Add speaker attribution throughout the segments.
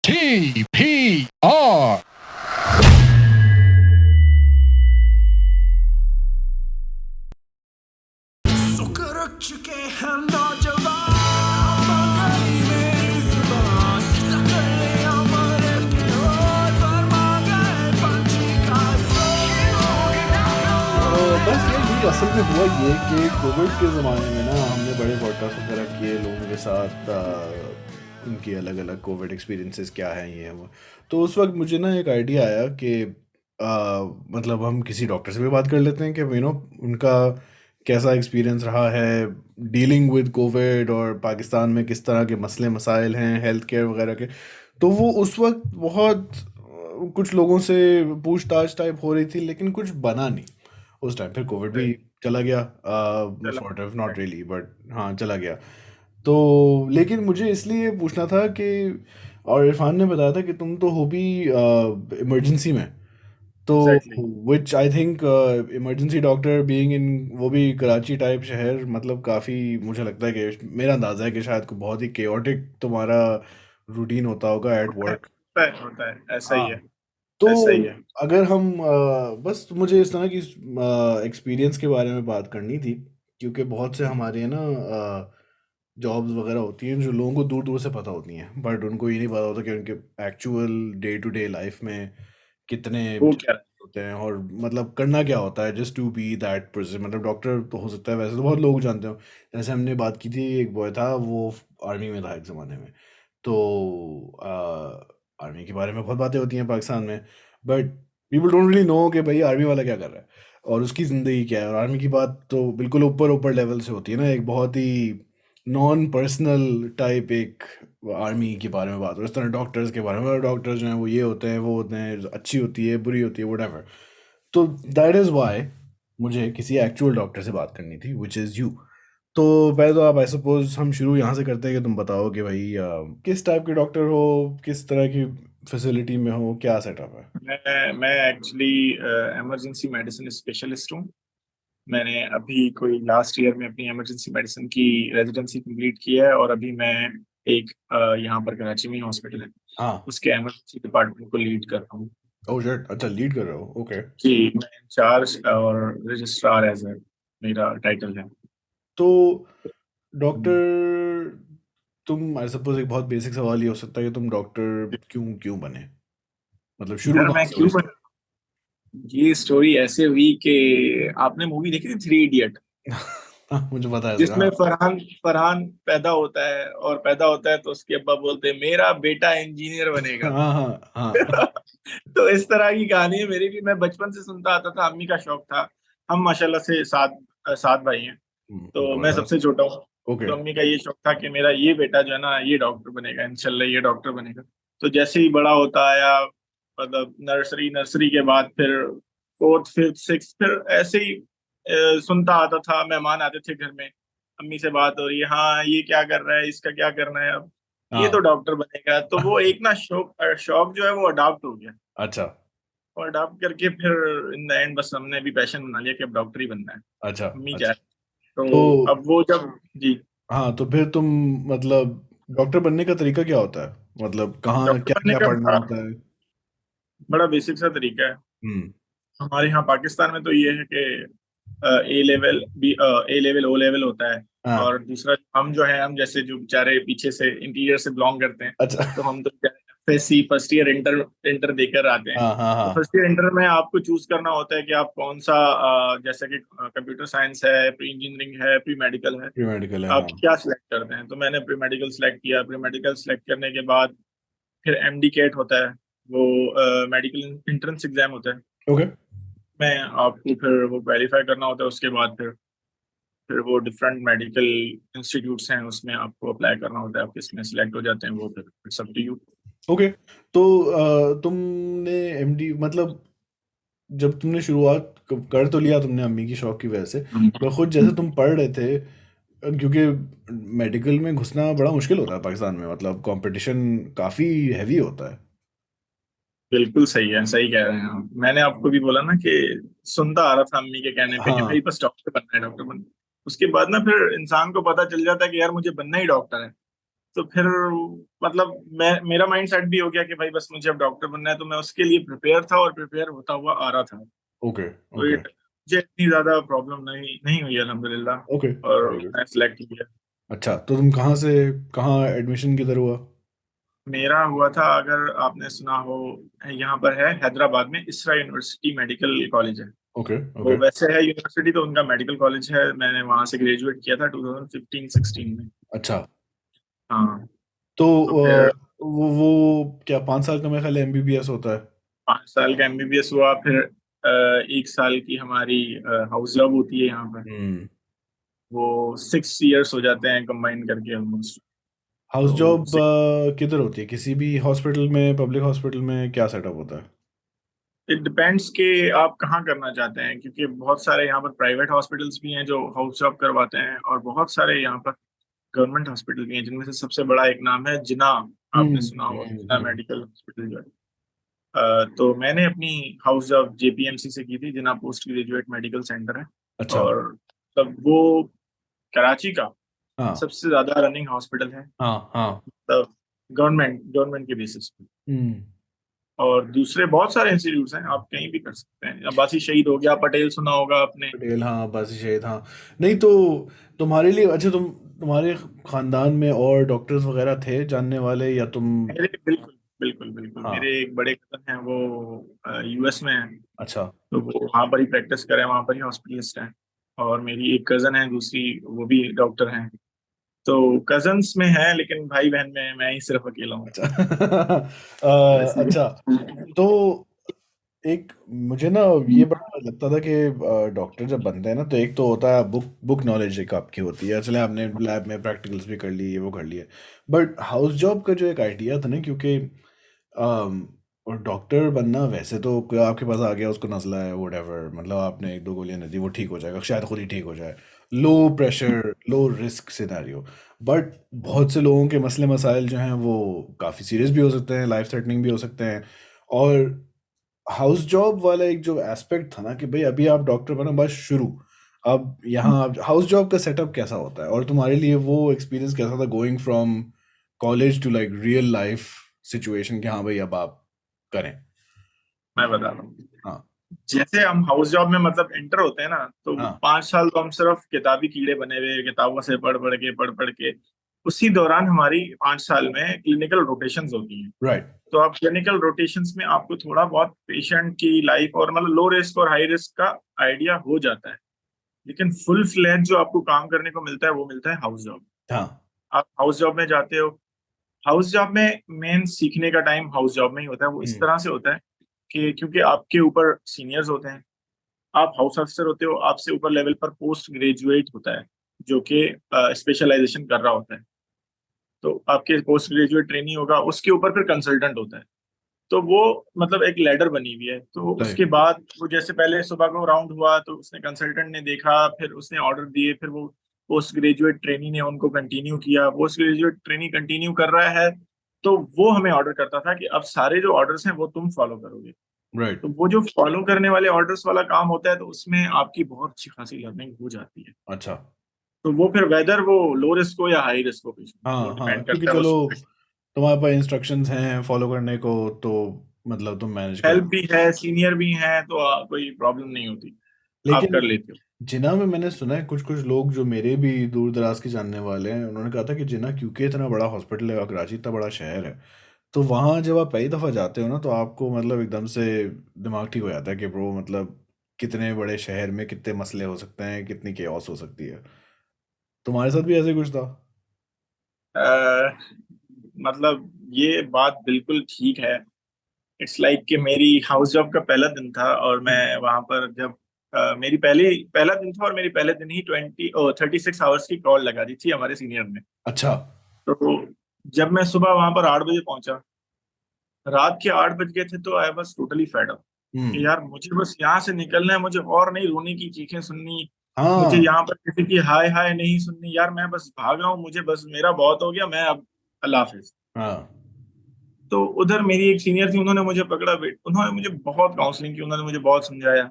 Speaker 1: TPR.
Speaker 2: सुकुरुक चुके हैं नौजवान महंगाई में इस बार टक्कर ले हमारे की ओर पर महंगाई पंछी का
Speaker 3: बस ये असल में हुआ ये कि कोविड के ज़माने में ना हमने बड़े पॉडकास्ट वगैरह किए लोगों के साथ उनकी अलग अलग कोविड एक्सपीरियंसेस क्या हैं ये वो। तो उस वक्त मुझे ना एक आइडिया आया कि मतलब हम किसी डॉक्टर से भी बात कर लेते हैं कि उनका कैसा एक्सपीरियंस रहा है डीलिंग विद कोविड और पाकिस्तान में किस तरह के मसले मसाइल हैं हेल्थ केयर वगैरह के। तो वो उस वक्त बहुत कुछ लोगों से पूछताछ टाइप हो रही थी लेकिन कुछ बना नहीं उस टाइम। फिर कोविड भी चला गया, sort of not really but हाँ चला गया। तो लेकिन मुझे इसलिए पूछना था कि और इरफान ने बताया था कि तुम तो हो भी इमरजेंसी में, तो
Speaker 4: exactly
Speaker 3: which I think emergency doctor being in वो भी कराची टाइप शहर, मतलब काफ़ी मुझे लगता है कि मेरा अंदाज़ा है कि शायद को बहुत ही केओटिक तुम्हारा रूटीन होता होगा एट वर्क।
Speaker 4: होता है ऐसा ही
Speaker 3: हाँ,
Speaker 4: है।
Speaker 3: तो
Speaker 4: ऐसा ही है।
Speaker 3: अगर हम बस मुझे इस तरह की एक्सपीरियंस के बारे में बात करनी थी क्योंकि बहुत से हमारे हैं ना जॉब्स वगैरह होती हैं जो लोगों को दूर दूर से पता होती हैं बट उनको ये नहीं पता होता कि उनके actual day to day life में कितने
Speaker 4: वो क्या
Speaker 3: challenges होते हैं और मतलब करना क्या होता है just to be that person. मतलब डॉक्टर तो हो सकता है, वैसे तो बहुत लोग जानते हो। जैसे हमने बात की थी, एक बॉय था वो आर्मी में था एक ज़माने में। तो आर्मी के बारे में बहुत बातें होती हैं पाकिस्तान में but people don't really know कि भाई आर्मी वाला क्या कर रहा है और उसकी ज़िंदगी क्या है। और आर्मी की बात तो बिल्कुल ऊपर ऊपर लेवल से होती है ना, एक बहुत ही नॉन पर्सनल टाइप एक आर्मी के बारे में बात हो। इस तरह डॉक्टर्स के बारे में, डॉक्टर्स जो हैं वो ये होते हैं वो होते हैं, अच्छी होती है बुरी होती है वट। तो दैट इज़ वाई मुझे किसी एक्चुअल डॉक्टर से बात करनी थी विच इज़ यू। तो पहले तो आप आई सपोज हम शुरू यहाँ से करते हैं कि तुम बताओ कि भाई किस टाइप के डॉक्टर हो, किस तरह की फैसिलिटी में हो, क्या सेटअप है।
Speaker 4: मैं एक्चुअली इमरजेंसी मेडिसिन स्पेशलिस्ट हूँ। मैंने अभी कोई लास्ट ईयर में अपनी इमरजेंसी मेडिसिन की रेजिडेंसी कंप्लीट की है और अभी मैं एक यहाँ पर कराची में हॉस्पिटल है
Speaker 3: हाँ।
Speaker 4: उसके इमरजेंसी डिपार्टमेंट को लीड कर रहा हूँ।
Speaker 3: ओह शिट, अच्छा लीड कर रहे हो, ओके।
Speaker 4: जी, मैं इंचार्ज और रजिस्ट्रार एज मेरा टाइटल है।
Speaker 3: तो
Speaker 4: हम्म।
Speaker 3: डॉक्टर, तुम आई सपोज एक बहुत बेसिक सवाल ये हो सकता है कि तुम डॉक्टर क्यों क्यों बने, मतलब शुरू
Speaker 4: यार
Speaker 3: कहाँ
Speaker 4: मैं
Speaker 3: से हुई
Speaker 4: क्यों
Speaker 3: स्टोरी।
Speaker 4: ये स्टोरी ऐसे हुई कि आपने मूवी देखी थी 3 इडियट,
Speaker 3: हाँ, मुझे पता है इसका,
Speaker 4: जिसमें
Speaker 3: हाँ।
Speaker 4: फरहान फरहान पैदा होता है और पैदा होता है तो उसके अब्बा बोलते हैं मेरा बेटा इंजीनियर बनेगा।
Speaker 3: हाँ हाँ हाँ।
Speaker 4: तो इस तरह की कहानी है मेरी भी। मैं बचपन से सुनता आता था, अम्मी का शौक था। हम माशाल्लाह से सात भाई हैं, तो मैं सबसे
Speaker 3: जबरदस्त।
Speaker 4: छोटा हूँ।
Speaker 3: ओके।
Speaker 4: तो अम्मी का ये शौक था कि मेरा ये बेटा जो है ना ये डॉक्टर बनेगा, इंशाल्लाह ये डॉक्टर बनेगा। तो जैसे ही बड़ा होता आया, मतलब नर्सरी नर्सरी के बाद फिर फोर्थ फिफ्थ सिक्स, फिर ऐसे ही सुनता आता था। मेहमान आते थे घर में, अम्मी से बात हो रही है, हाँ ये क्या कर रहा है, इसका क्या करना है अब, ये तो
Speaker 3: हाँ।
Speaker 4: डॉक्टर बनेगा। तो वो एक ना शौक शौक जो है वो अडॉप्ट हो गया।
Speaker 3: अच्छा।
Speaker 4: और अडॉप्ट करके फिर इन द एंड बस हमने भी पैशन बना लिया कि अब डॉक्टर ही बनना है।
Speaker 3: अच्छा।
Speaker 4: अम्मी क्या
Speaker 3: अच्छा।
Speaker 4: है,
Speaker 3: तो
Speaker 4: तो अब वो जब जी,
Speaker 3: हाँ, तो फिर तुम मतलब डॉक्टर बनने का तरीका क्या होता है, मतलब कहाँ
Speaker 4: डॉक्टर
Speaker 3: क्या
Speaker 4: बनने
Speaker 3: क्या
Speaker 4: का
Speaker 3: पढ़ना होता है।
Speaker 4: बड़ा बेसिक सा तरीका है।
Speaker 3: हम्म।
Speaker 4: हमारे यहाँ पाकिस्तान में तो ये है कि ए लेवल बी ए लेवल ओ लेवल होता है।
Speaker 3: हाँ।
Speaker 4: और दूसरा हम जो है, हम जैसे जो बेचारे पीछे से इंटीरियर से बिलोंग करते हैं,
Speaker 3: अच्छा।
Speaker 4: तो हम तो FSc first year inter inter देकर आते हैं।
Speaker 3: हाँ हाँ
Speaker 4: तो
Speaker 3: हाँ।
Speaker 4: फर्स्ट ईयर इंटर में आपको चूज करना होता है कि आप कौन सा जैसे कि कंप्यूटर साइंस है, प्री इंजीनियरिंग है, प्री मेडिकल है,
Speaker 3: प्री मेडिकल है,
Speaker 4: आप
Speaker 3: हाँ।
Speaker 4: क्या सिलेक्ट करते हैं। तो मैंने प्री मेडिकल सिलेक्ट किया। प्री मेडिकल सिलेक्ट करने के बाद फिर एमडी कैट होता है, वो मेडिकल एंट्रेंस एग्जाम होता है।
Speaker 3: ओके।
Speaker 4: में आपको फिर वो क्वेलिफाई करना होता है। उसके बाद फिर वो डिफरेंट मेडिकल इंस्टीट्यूट्स हैं, उसमें आपको अप्लाई करना होता है। आप किस में सिलेक्ट हो जाते हैं वो फिर it's up to you.
Speaker 3: Okay. तो तुमने एमडी मतलब जब तुमने शुरुआत कर तो लिया तुमने अम्मी की शौक की वजह से, पर खुद जैसे तुम पढ़ रहे थे, क्योंकि मेडिकल में घुसना बड़ा मुश्किल होता है पाकिस्तान में, मतलब कंपटीशन काफ़ी हैवी होता है।
Speaker 4: बिल्कुल सही है, सही कह रहे हैं आप। मैंने आपको भी बोला ना कि सुनता आ रहा था अम्मी के कहने पे कि भाई
Speaker 3: हाँ।
Speaker 4: बस डॉक्टर बनना है, डॉक्टर बनना है। उसके बाद ना फिर इंसान को पता चल जाता है कि यार मुझे बनना ही डॉक्टर है। तो फिर मतलब मेरा माइंड सेट भी हो गया कि भाई बस मुझे अब डॉक्टर बनना है, तो मैं उसके लिए प्रिपेयर था और प्रिपेयर होता हुआ आ रहा था।
Speaker 3: ओके,
Speaker 4: तो ये
Speaker 3: ओके,
Speaker 4: मुझे इतनी ज्यादा प्रॉब्लम नहीं नहीं हुई
Speaker 3: ओके,
Speaker 4: अल्हम्दुलिल्लाह, और
Speaker 3: वेरी गुड।
Speaker 4: मैं सिलेक्ट किया।
Speaker 3: अच्छा, तो तुम कहाँ एडमिशन किधर हुआ?
Speaker 4: मेरा हुआ था, अगर आपने सुना हो, यहाँ पर है हैदराबाद में इसरा यूनिवर्सिटी मेडिकल कॉलेज है।
Speaker 3: ओके,
Speaker 4: वो
Speaker 3: ओके।
Speaker 4: वैसे है यूनिवर्सिटी, तो उनका मेडिकल कॉलेज है। मैंने वहां से ग्रेजुएट किया था 2015-16 में।
Speaker 3: अच्छा,
Speaker 4: हाँ।
Speaker 3: तो
Speaker 4: तो फिर
Speaker 3: वो क्या 5 साल का मेरे ख्याल एमबीबीएस होता है?
Speaker 4: 5 साल का एमबीबीएस हुआ, फिर 1 साल की हमारी हाउस जॉब होती है यहाँ पर।
Speaker 3: हम्म।
Speaker 4: वो 6 इयर्स हो जाते हैं कंबाइन करके ऑलमोस्ट।
Speaker 3: हाउस
Speaker 4: तो
Speaker 3: जॉब किधर होती है? किसी भी हॉस्पिटल में, पब्लिक हॉस्पिटल में क्या सेटअप होता है?
Speaker 4: इट डिपेंड्स कि आप कहाँ करना चाहते हैं, क्योंकि बहुत सारे यहाँ पर प्राइवेट हॉस्पिटल्स भी हैं जो हाउस जॉब करवाते हैं, और बहुत सारे यहाँ पर गवर्नमेंट हॉस्पिटल भी हैं, जिनमें से सबसे बड़ा एक नाम है जिना। आपने
Speaker 3: हम्म,
Speaker 4: सुना हो जिना मेडिकल हॉस्पिटल जो है। तो मैंने अपनी हाउस जॉब जेपीएमसी से की थी, जिना पोस्ट ग्रेजुएट मेडिकल सेंटर है।
Speaker 3: अच्छा।
Speaker 4: और तब वो कराची का
Speaker 3: हाँ,
Speaker 4: सबसे ज्यादा रनिंग हॉस्पिटल है,
Speaker 3: हाँ, हाँ।
Speaker 4: तब गवर्नमेंट के बेसिस पे।
Speaker 3: हम्म।
Speaker 4: और दूसरे बहुत सारे इंस्टीट्यूट्स हैं, आप कहीं भी कर सकते हैं। अब्बासी शहीद हो गया, पटेल सुना होगा आपने।
Speaker 3: पटेल, हाँ, अब्बासी शहीद, हाँ। नहीं तो तुम्हारे लिए अच्छा, तुम्हारे खानदान में और डॉक्टर्स वगैरह थे जानने वाले, या तुम?
Speaker 4: मेरे बिल्कुल बिल्कुल बिल्कुल,
Speaker 3: हाँ।
Speaker 4: मेरे एक बड़े कजन हैं, वो यूएस में हैं।
Speaker 3: अच्छा।
Speaker 4: तो वो वहाँ पर ही प्रैक्टिस करें, वहाँ पर ही हॉस्पिटलिस्ट हैं। और मेरी एक कजन है दूसरी, वो भी डॉक्टर हैं। तो कजन्स में है, लेकिन भाई बहन में मैं ही सिर्फ अकेला हूँ।
Speaker 3: अच्छा।
Speaker 4: वैसे
Speaker 3: अच्छा, तो एक मुझे ना ये बड़ा लगता था कि डॉक्टर जब बनते हैं ना, तो एक तो होता है बुक बुक नॉलेज, एक आपकी होती है, चले आपने लैब में प्रैक्टिकल्स भी कर लिए, ये वो कर लिए। बट हाउस जॉब का जो एक आइडिया था ना, क्योंकि और डॉक्टर बनना वैसे तो कोई आपके पास आ गया, उसको नज़ला है, वोटेवर, मतलब आपने एक दो गोलियां दे दी, वो ठीक हो जाएगा, शायद खुद ही ठीक हो जाए। Low pressure, low risk scenario. But बहुत से लोगों के मसले मसाइल जो हैं वो काफ़ी सीरियस भी हो सकते हैं, लाइफ थ्रेटनिंग भी हो सकते हैं। और हाउस जॉब वाला एक जो एस्पेक्ट था ना, कि भाई अभी आप डॉक्टर बनो, बस शुरू। अब यहाँ हाउस जॉब का सेटअप कैसा होता है, और तुम्हारे लिए वो एक्सपीरियंस कैसा था, going from college to like real life situation, कि हाँ भाई अब आप करें?
Speaker 4: मैं बता रहा हूँ,
Speaker 3: हाँ,
Speaker 4: जैसे हम हाउस जॉब में मतलब एंटर होते हैं ना, तो
Speaker 3: हाँ।
Speaker 4: 5 साल तो हम सिर्फ किताबी कीड़े बने हुए किताबों से पढ़ पढ़ के उसी दौरान हमारी 5 साल में क्लिनिकल रोटेशंस होती हैं।
Speaker 3: राइट।
Speaker 4: तो आप क्लिनिकल रोटेशंस में आपको थोड़ा बहुत पेशेंट की लाइफ और मतलब लो रिस्क और हाई रिस्क का आइडिया हो जाता है। लेकिन फुल फ्लैज जो आपको काम करने को मिलता है, वो मिलता है हाउस जॉब।
Speaker 3: हाँ।
Speaker 4: आप हाउस जॉब में जाते हो, हाउस जॉब में मेन सीखने का टाइम हाउस जॉब में ही होता है। वो इस
Speaker 3: हम्म।
Speaker 4: तरह से होता है कि क्योंकि आपके ऊपर सीनियर्स होते हैं, आप हाउस अफसर होते हो, आपसे ऊपर लेवल पर पोस्ट ग्रेजुएट होता है जो कि स्पेशलाइजेशन कर रहा होता है। तो आपके पोस्ट ग्रेजुएट ट्रेनी होगा, उसके ऊपर फिर कंसल्टेंट होता है। तो वो मतलब एक लैडर बनी हुई है। तो
Speaker 3: सही।
Speaker 4: उसके बाद वो जैसे पहले सुबह को राउंड हुआ, तो उसने कंसल्टेंट ने देखा, फिर उसने ऑर्डर दिए, फिर वो पोस्ट ग्रेजुएट ट्रेनी ने उनको कंटिन्यू किया, पोस्ट ग्रेजुएट ट्रेनी कंटिन्यू कर रहा है, तो वो हमें ऑर्डर करता था कि अब सारे जो ऑर्डर्स हैं वो तुम फॉलो करोगे।
Speaker 3: राइट।
Speaker 4: तो वो जो फॉलो करने वाले ऑर्डर्स वाला काम होता है, तो उसमें आपकी बहुत अच्छी खासी लर्निंग हो जाती है।
Speaker 3: अच्छा।
Speaker 4: तो वो फिर वेदर वो लो रिस्क हो या हाई रिस्क हो, वो
Speaker 3: हाँ, हाँ,
Speaker 4: डिपेंड
Speaker 3: क्योंकि
Speaker 4: करता है
Speaker 3: चलो
Speaker 4: उस।
Speaker 3: तुम्हारे पास इंस्ट्रक्शंस हैं फॉलो करने को, तो मतलब तुम मैनेज कर।
Speaker 4: हेल्प भी है, सीनियर भी हैं, तो कोई प्रॉब्लम नहीं होती, आप
Speaker 3: लेकिन
Speaker 4: कर लेते हो।
Speaker 3: जिना में मैंने सुना है, कुछ कुछ लोग जो मेरे भी दूर दराज के जानने वाले हैं, उन्होंने कहा था कि जिना क्योंकि इतना बड़ा हॉस्पिटल है और कराची इतना बड़ा शहर है, तो वहाँ जब आप पहली दफ़ा जाते हो ना, तो आपको मतलब एकदम से दिमाग ठीक हो जाता है कि ब्रो, मतलब कितने बड़े शहर में कितने मसले हो सकते हैं, कितनी केओस हो सकती है। तुम्हारे साथ भी ऐसे कुछ था?
Speaker 4: अ, मतलब ये बात बिल्कुल ठीक है। इट्स लाइक कि मेरी हाउस जॉब का पहला दिन था, और
Speaker 3: हम्म।
Speaker 4: मैं वहां पर जब मेरी पहला दिन था, और मेरी पहले दिन ही 36 आवर्स की कॉल लगा दी थी हमारे सीनियर ने।
Speaker 3: अच्छा।
Speaker 4: तो जब मैं सुबह वहां पर 8 बजे पहुंचा, रात के 8 बज गए थे, तो I was totally fed up कि
Speaker 3: हम्म।
Speaker 4: यार मुझे बस यहाँ से निकलना है, मुझे और नहीं रोने की चीखें सुननी, मुझे
Speaker 3: हाँ,
Speaker 4: यहाँ पर किसी की हाय हाय नहीं सुननी, यार मैं बस भाग रहा हूँ, मुझे बस मेरा बहुत हो गया, मैं अब अल्लाह हाफिज।
Speaker 3: हाँ।
Speaker 4: तो उधर मेरी एक सीनियर थी, उन्होंने मुझे पकड़ा, बेट उन्होंने मुझे बहुत काउंसलिंग की, उन्होंने मुझे बहुत समझाया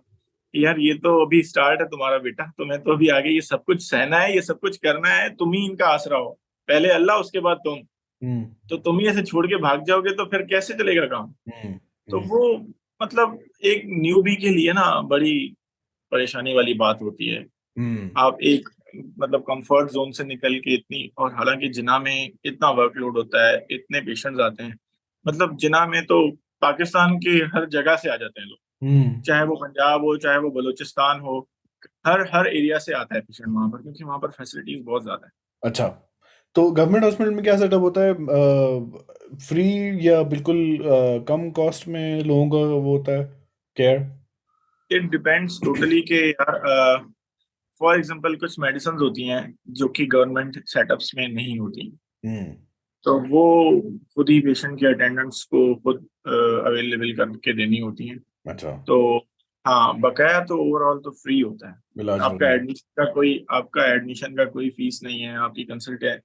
Speaker 4: कि यार ये तो अभी स्टार्ट है तुम्हारा बेटा, तुम्हें तो अभी आगे ये सब कुछ सहना है, ये सब कुछ करना है, तुम ही इनका आसरा हो, पहले अल्लाह उसके बाद तुम।
Speaker 3: हम्म
Speaker 4: तो तुम ही ऐसे छोड़ के भाग जाओगे तो फिर कैसे चलेगा काम।
Speaker 3: हम्म
Speaker 4: तो
Speaker 3: हम्म
Speaker 4: वो मतलब एक न्यूबी के लिए ना बड़ी परेशानी वाली बात होती है।
Speaker 3: हम्म
Speaker 4: आप एक मतलब कंफर्ट जोन से निकल के इतनी, और हालांकि जिना में इतना वर्कलोड होता है, इतने पेशेंट्स आते हैं, मतलब जिना में तो पाकिस्तान के हर जगह से आ जाते हैं लोग,
Speaker 3: हम्म,
Speaker 4: चाहे वो पंजाब हो चाहे वो बलूचिस्तान हो, हर हर एरिया से आता है पेशेंट वहां पर, क्योंकि वहां पर फैसिलिटीज बहुत ज्यादा है।
Speaker 3: अच्छा। तो गवर्नमेंट हॉस्पिटल में क्या सेटअप होता है? फ्री या बिल्कुल कम कॉस्ट में लोगों का वो होता है केयर?
Speaker 4: इट डिपेंड्स टोटली के यार, फॉर एग्जांपल कुछ मेडिसिन होती हैं जो कि गवर्नमेंट सेटअप्स में नहीं होती,
Speaker 3: हम्म
Speaker 4: तो वो खुद ही पेशेंट के अटेंडेंट्स को खुद अवेलेबल करके देनी होती हैं।
Speaker 3: अच्छा।
Speaker 4: तो हाँ, बकाया तो ओवरऑल तो फ्री होता है।
Speaker 3: इलाज
Speaker 4: आपका
Speaker 3: वगैरह।
Speaker 4: एडमिशन का कोई फीस नहीं है, आपकी कंसल्टेंट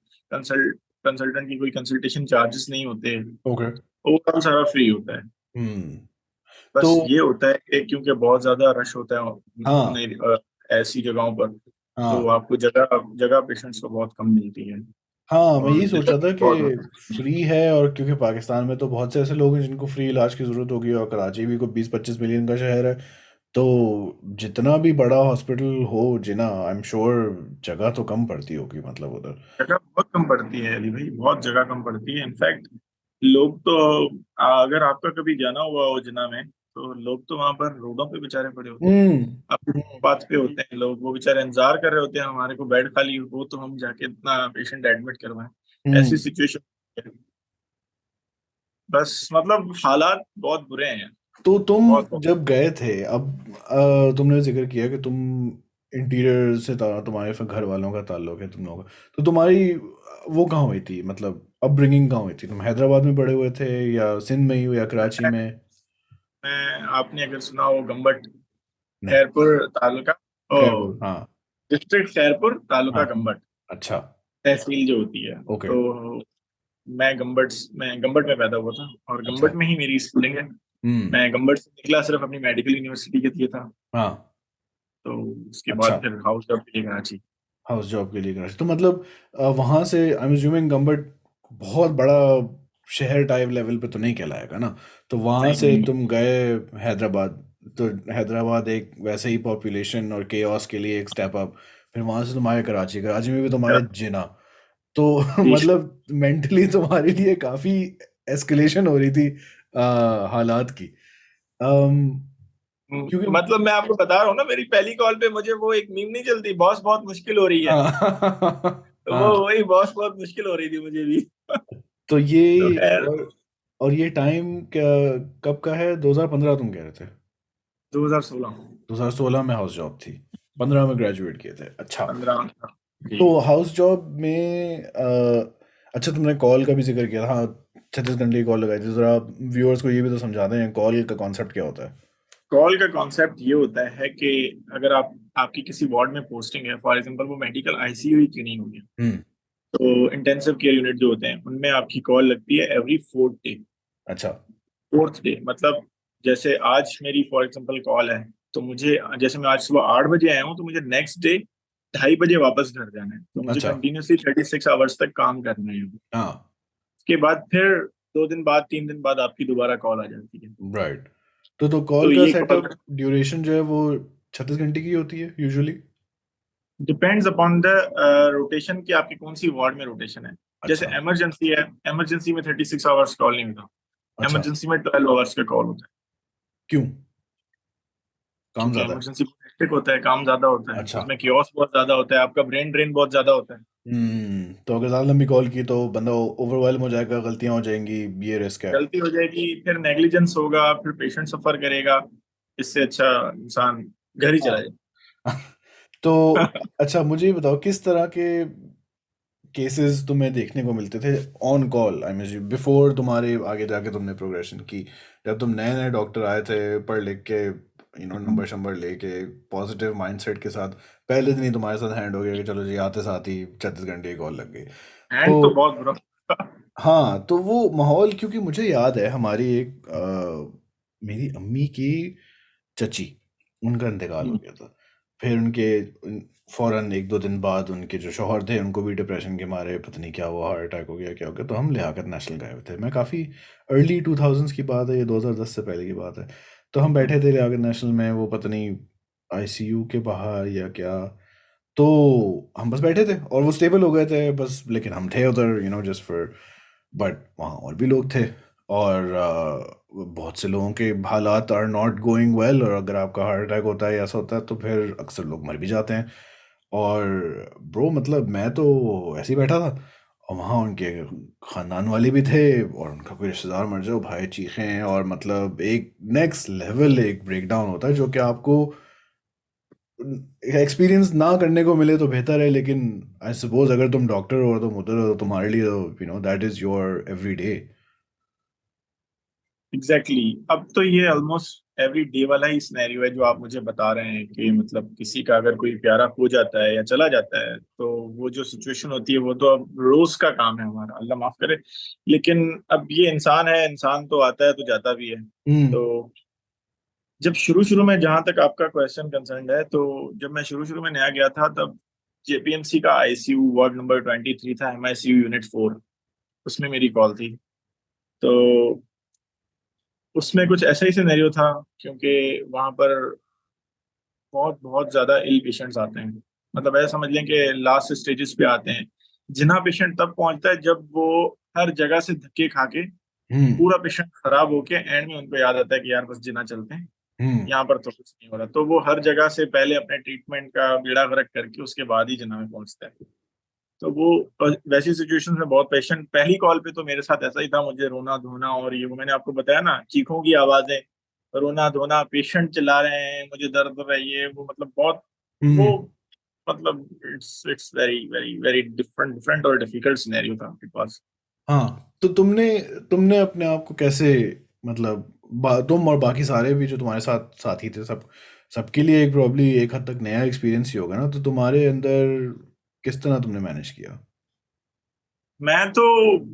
Speaker 4: की कोई कंसल्टेशन चार्जेस नहीं होते,
Speaker 3: ओके।
Speaker 4: ओवरऑल सारा फ्री होता है।
Speaker 3: हम्म। तो
Speaker 4: बस ये होता है कि क्योंकि बहुत ज्यादा रश होता है
Speaker 3: हाँ
Speaker 4: ऐसी जगहों पर, तो
Speaker 3: हाँ
Speaker 4: आपको जगह जगह पेशेंट्स को बहुत कम मिलती है,
Speaker 3: हाँ, मैं
Speaker 4: और
Speaker 3: यही सोच रहा था
Speaker 4: दिक्कत
Speaker 3: कि
Speaker 4: बहुत होती है।
Speaker 3: फ्री है, और क्योंकि पाकिस्तान में तो बहुत से ऐसे लोग हैं जिनको फ्री इलाज की ज़रूरत होगी, और कराची भी कोई 20-25 मिलियन का शहर है। तो जितना भी बड़ा हॉस्पिटल हो जिना, आई एम श्योर जगह तो कम पड़ती होगी मतलब उधर।
Speaker 4: जगह बहुत कम पड़ती है अली भाई, बहुत जगह कम पड़ती है। इनफैक्ट लोग तो, अगर आपका कभी जाना हुआ हो जिन्ना में, तो लोग तो वहां पर रोडों पे बेचारे पड़े होते हैं।
Speaker 3: हम्म
Speaker 4: अब
Speaker 3: हम्म
Speaker 4: बात पे होते हैं लोग, वो बेचारे इंतजार कर रहे होते हैं हमारे को बेड खाली हो तो हम जाके इतना पेशेंट एडमिट करवाएं। ऐसी
Speaker 3: हम्म।
Speaker 4: सिचुएशन, बस मतलब हालात बहुत बुरे हैं,
Speaker 3: तो तुम
Speaker 4: बहुत बहुत।
Speaker 3: जब गए थे, अब तुमने जिक्र किया कि तुम इंटीरियर से तुम्हारे फिर घर वालों का ताल्लुक है तुम लोगों का, तो तुम्हारी वो कहाँ हुई थी, मतलब अपब्रिंगिंग कहाँ हुई थी? तुम हैदराबाद में बड़े हुए थे, या सिंध में ही हो, या कराची में?
Speaker 4: मैं आपने अगर सुना हो गम्बट,
Speaker 3: नहीं।
Speaker 4: खैरपुर तालुका, ओ
Speaker 3: खैरपुर, हाँ।
Speaker 4: डिस्ट्रिक्ट खैरपुर तालुका
Speaker 3: हाँ।
Speaker 4: गम्बट,
Speaker 3: अच्छा।
Speaker 4: तहसील जो होती है।
Speaker 3: ओके।
Speaker 4: तो मैं गम्बट में पैदा हुआ था, और
Speaker 3: अच्छा।
Speaker 4: गम्बट में ही मेरी स्कूलिंग है।
Speaker 3: हम्म।
Speaker 4: मैं गम्बट से निकला सिर्फ अपनी मेडिकल यूनिवर्सिटी के लिए था,
Speaker 3: हाँ।
Speaker 4: तो उसके
Speaker 3: अच्छा।
Speaker 4: बाद फिर हाउस जॉब के लिए कराची।
Speaker 3: हाउस जॉब के लिए कराची, तो मतलब वहाँ से आई एम अज्यूमिंग गम्बट बहुत बड़ा शहर टाइप लेवल पे तो नहीं कहलाएगा ना? तो वहाँ
Speaker 4: नहीं
Speaker 3: से
Speaker 4: नहीं,
Speaker 3: तुम गए हैदराबाद, तो हैदराबाद एक वैसे ही पॉपुलेशन और केओस के लिए एक स्टेप अप, फिर वहाँ से तुम्हारे कराची, कराची में भी तुम्हारे जिना, तो
Speaker 4: जी।
Speaker 3: मतलब मेंटली तुम्हारे लिए काफ़ी एस्केलेशन हो रही थी हालात की। क्योंकि
Speaker 4: मतलब मैं आपको बता रहा हूँ ना, मेरी पहली कॉल पे मुझे वो एक मीम नहीं चलती, बॉस बहुत मुश्किल हो रही है,
Speaker 3: हाँ
Speaker 4: तो वो
Speaker 3: हाँ,
Speaker 4: वही बॉस बहुत मुश्किल हो रही थी मुझे भी।
Speaker 3: तो
Speaker 4: तो
Speaker 3: ये
Speaker 4: खैर,
Speaker 3: और ये टाइम क्या, कब का है? 2015 तुम कह रहे थे?
Speaker 4: 2016,
Speaker 3: 2016 में हाउस जॉब थी, 15 में ग्रेजुएट किए थे, अच्छा।
Speaker 4: 15 जी।
Speaker 3: तो हाउस जॉब में अच्छा, तुमने कॉल का भी जिक्र किया था, हाँ। 36 घंटे की कॉल लगाई थी, जरा व्यूअर्स को ये भी तो समझा दें कॉल का कॉन्सेप्ट क्या होता है।
Speaker 4: कॉल का कॉन्सेप्ट ये होता है कि अगर आपकी किसी वार्ड में पोस्टिंग है, फॉर एग्जांपल वो मेडिकल आईसीयू ही क्यों नहीं होगी,
Speaker 3: हम्म।
Speaker 4: तो इंटेंसिव केयर यूनिट जो होते हैं उनमें आपकी कॉल लगती है एवरी फोर्थ डे।
Speaker 3: अच्छा।
Speaker 4: फोर्थ डे मतलब, जैसे आज मेरी फॉर एग्जांपल कॉल है, तो मुझे, जैसे मैं आज सुबह 8 बजे आया हूँ, तो मुझे नेक्स्ट डे 2:30 बजे वापस घर जाना है, तो मुझे
Speaker 3: अच्छा।
Speaker 4: कंटिन्यूसली 36 आवर्स तक काम करना है।
Speaker 3: हाँ।
Speaker 4: उसके बाद फिर 2 दिन बाद 3 दिन बाद आपकी दोबारा कॉल आ जाती है।
Speaker 3: राइट। तो
Speaker 4: तो
Speaker 3: कॉल का
Speaker 4: ये कॉल
Speaker 3: सेटअप ड्यूरेशन जो है वो 36 घंटे की होती है usually?
Speaker 4: Depends upon the rotation की, आपकी कौन सी वार्ड में रोटेशन है। जैसे
Speaker 3: अच्छा।
Speaker 4: इमरजेंसी है, इमरजेंसी में 36 आवर्स कॉल नहीं होता,
Speaker 3: अच्छा।
Speaker 4: इमरजेंसी में 12 आवर्स का कॉल होता है।
Speaker 3: क्यों? काम
Speaker 4: क्योंकि
Speaker 3: ज़्यादा है?
Speaker 4: इमरजेंसी हेक्टिक होता है, काम ज्यादा होता है,
Speaker 3: अच्छा।
Speaker 4: उसमें कियोस्क बहुत ज्यादा होता है, आपका ब्रेन ड्रेन बहुत ज्यादा होता है।
Speaker 3: तो अगर ज़्यादा लंबी कॉल की तो बंदा ओवरवेलम हो जाएगा, गलतियां हो जाएंगी, ये रिस्क है।
Speaker 4: गलती हो जाएगी, फिर नेग्लिजेंस होगा, फिर पेशेंट सफर करेगा। इससे अच्छा इंसान घर ही चला
Speaker 3: हाँ। तो
Speaker 4: जाए।
Speaker 3: अच्छा, मुझे ये बताओ किस तरह के केसेस तुम्हें देखने को मिलते थे on call, I mean before तुम्हारे आगे जाके तुमने प्रोग्रेशन की, जब तुम नए नए डॉक्टर आए थे पढ़ लिख के, नंबर शंबर लेके, पॉजिटिव माइंडसेट के साथ, पहले दिन ही तुम्हारे साथ हैंड हो गया कि चलो जी, आते साथ ही 36 घंटे की कॉल लग गई।
Speaker 4: हैंड तो
Speaker 3: तो
Speaker 4: बहुत बुरा।
Speaker 3: हाँ, तो वो माहौल, क्योंकि मुझे याद है हमारी एक मेरी अम्मी की चची, उनका इंतकाल हो
Speaker 4: हम्म,
Speaker 3: गया था। फिर उनके फ़ौरन 1-2 दिन बाद उनके जो शौहर थे उनको भी डिप्रेशन के मारे पता नहीं क्या हुआ, हार्ट अटैक हो गया, क्या हो गया, तो हम लियाकत नेशनल गए हुए थे। मैं काफ़ी अर्ली 2000s की बात है, ये 2010 से पहले की बात है। तो हम बैठे थे लियाकत नेशनल में, वो पता नहीं आईसीयू के बाहर या क्या, तो हम बस बैठे थे और वो स्टेबल हो गए थे बस, लेकिन हम थे उधर जस्ट फॉर, बट वहाँ और भी लोग थे और बहुत से लोगों के हालात आर नॉट गोइंग वेल, और अगर आपका हार्ट अटैक होता है या ऐसा होता है तो फिर अक्सर लोग मर भी जाते हैं। और ब्रो मतलब मैं तो ऐसे ही बैठा था और वहाँ उनके ख़ानदान वाले भी थे और उनका कोई रिश्तेदार मर जाओ भाई चीखें, और मतलब एक नेक्स्ट लेवल एक ब्रेकडाउन होता है जो कि आपको एक्सपीरियंस ना करने को मिले तो बेहतर है, लेकिन आई सपोज अगर तुम डॉक्टर हो तुम उधर हो तो तुम्हारे लिए that is your every day.
Speaker 4: Exactly अब तो ये ऑलमोस्ट एवरी डे वाला ही सिनेरियो है जो आप मुझे बता रहे हैं कि मतलब किसी का अगर कोई प्यारा खो जाता है या चला जाता है तो वो जो सिचुएशन होती है वो तो अब रोज का काम है हमारा, अल्लाह माफ करे। लेकिन अब ये इंसान है, इंसान तो आता है तो जाता भी है।
Speaker 3: हम्म।
Speaker 4: तो जब शुरू शुरू में, जहां तक आपका क्वेश्चन कंसर्न है, तो जब मैं शुरू शुरू में नया गया था तब जेपीएमसी का आईसीयू वार्ड नंबर 23 था, एमआईसीयू यूनिट 4, उसमें मेरी कॉल थी। तो उसमें कुछ ऐसा ही सिनेरियो था, क्योंकि वहां पर बहुत बहुत ज्यादा इल पेशेंट्स आते हैं। मतलब ऐसा समझ लें कि लास्ट स्टेजेस पे आते हैं। जिन्ना पेशेंट तब पहुंचता है जब वो हर जगह से धक्के खा के
Speaker 3: हम्म।
Speaker 4: पूरा पेशेंट खराब होके एंड में उनको याद आता है कि यार बस जिना चलते हैं,
Speaker 3: हम्म।
Speaker 4: यहाँ पर तो कुछ नहीं हो रहा। तो वो हर जगह से पहले अपने ट्रीटमेंट का बेड़ा गर्क करके उसके बाद ही जिना में पहुंचता है। तो वो वैसी सिचुएशन में बहुत पेशेंट, पहली कॉल पे तो मेरे साथ ऐसा ही था, मुझे रोना धोना और ये वो मैंने आपको बताया ना, चीखों की आवाजें, रोना धोना, पेशेंट चिल्ला रहे हैं मुझे दर्द हो रहा है, ये वो मतलब बहुत वो
Speaker 3: हम्म।
Speaker 4: मतलब it's very very very different different और डिफिकल्ट सिनेरियो था आपके पास।
Speaker 3: हाँ, तो तुमने तुमने अपने आप को कैसे, मतलब तुम और बाकी सारे भी जो तुम्हारे साथ साथी थे, सबके लिए एक प्रॉब्ली एक हद तक नया एक्सपीरियंस ही होगा ना, तो तुम्हारे अंदर किस तरह तुमने मैनेज किया?
Speaker 4: मैं तो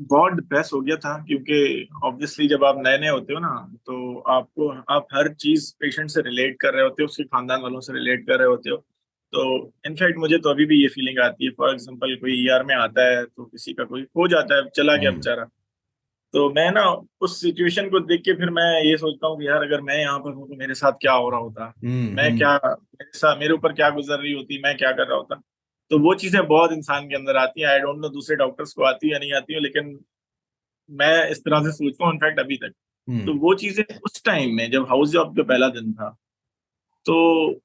Speaker 4: बहुत डिप्रेस हो गया था, क्योंकि ऑब्वियसली जब आप नए नए होते हो ना, तो आप हर चीज पेशेंट से रिलेट कर रहे होते हो, उसके खानदान वालों से रिलेट कर रहे होते हो। तो इनफैक्ट मुझे तो अभी भी ये फीलिंग आती है, फॉर एग्जांपल कोई ईआर में आता है तो किसी का कोई हो जाता है, चला गया
Speaker 3: हम्म।
Speaker 4: बेचारा। तो मैं ना उस सिचुएशन को देख के फिर मैं ये सोचता हूँ कि यार अगर मैं यहाँ पर हूँ तो मेरे साथ क्या हो रहा होता,
Speaker 3: हम्म।
Speaker 4: मैं क्या, मेरे साथ मेरे ऊपर क्या गुजर रही होती, मैं क्या कर रहा होता। तो वो चीजें बहुत इंसान के अंदर आती हैं। आई डोंट नो दूसरे डॉक्टर्स को आती है या नहीं आती है, लेकिन मैं इस तरह से सोचता हूँ इनफैक्ट अभी तक। तो
Speaker 3: हम्म।
Speaker 4: वो चीजें उस टाइम में जब हाउस जॉब का पहला दिन था, तो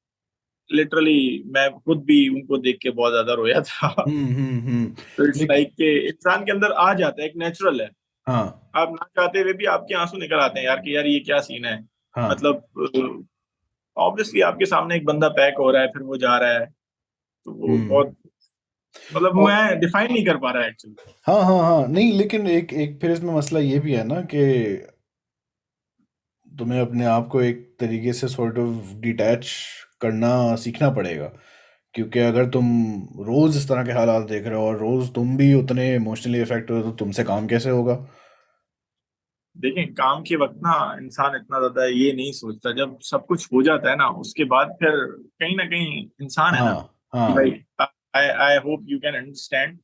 Speaker 4: लिटरली मैं खुद भी उनको देख के बहुत ज्यादा रोया था।
Speaker 3: हम्म।
Speaker 4: तो इट्स
Speaker 3: लेकिन
Speaker 4: लाइक के इंसान के अंदर आ जाता है, एक नेचुरल है।
Speaker 3: हाँ।
Speaker 4: आप ना चाहते हुए भी आपके आंसू निकल आते हैं यार कि यार ये क्या सीन है।
Speaker 3: हाँ।
Speaker 4: मतलब ऑब्वियसली आपके सामने एक बंदा पैक हो रहा है फिर वो जा रहा है, तो वो
Speaker 3: हम्म।
Speaker 4: बहुत, मतलब
Speaker 3: और
Speaker 4: मैं डिफाइन नहीं कर पा रहा एक्चुअली।
Speaker 3: हाँ हाँ हाँ, नहीं लेकिन एक एक फिर इसमें मसला ये भी है ना कि तुम्हें अपने आप को एक तरीके से सॉर्ट ऑफ डिटैच करना सीखना पड़ेगा, क्योंकि अगर तुम रोज इस तरह के हालात देख रहे हो और रोज तुम भी उतने इमोशनली अफेक्ट हो तो तुमसे काम कैसे होगा?
Speaker 4: देखिए काम के वक्त ना इंसान इतना ज्यादा ये नहीं सोचता, जब सब कुछ हो जाता है ना उसके बाद फिर कहीं ना कहीं इंसान है
Speaker 3: हाँ।
Speaker 4: ना कि
Speaker 3: हाँ।
Speaker 4: भाई, I I hope you can understand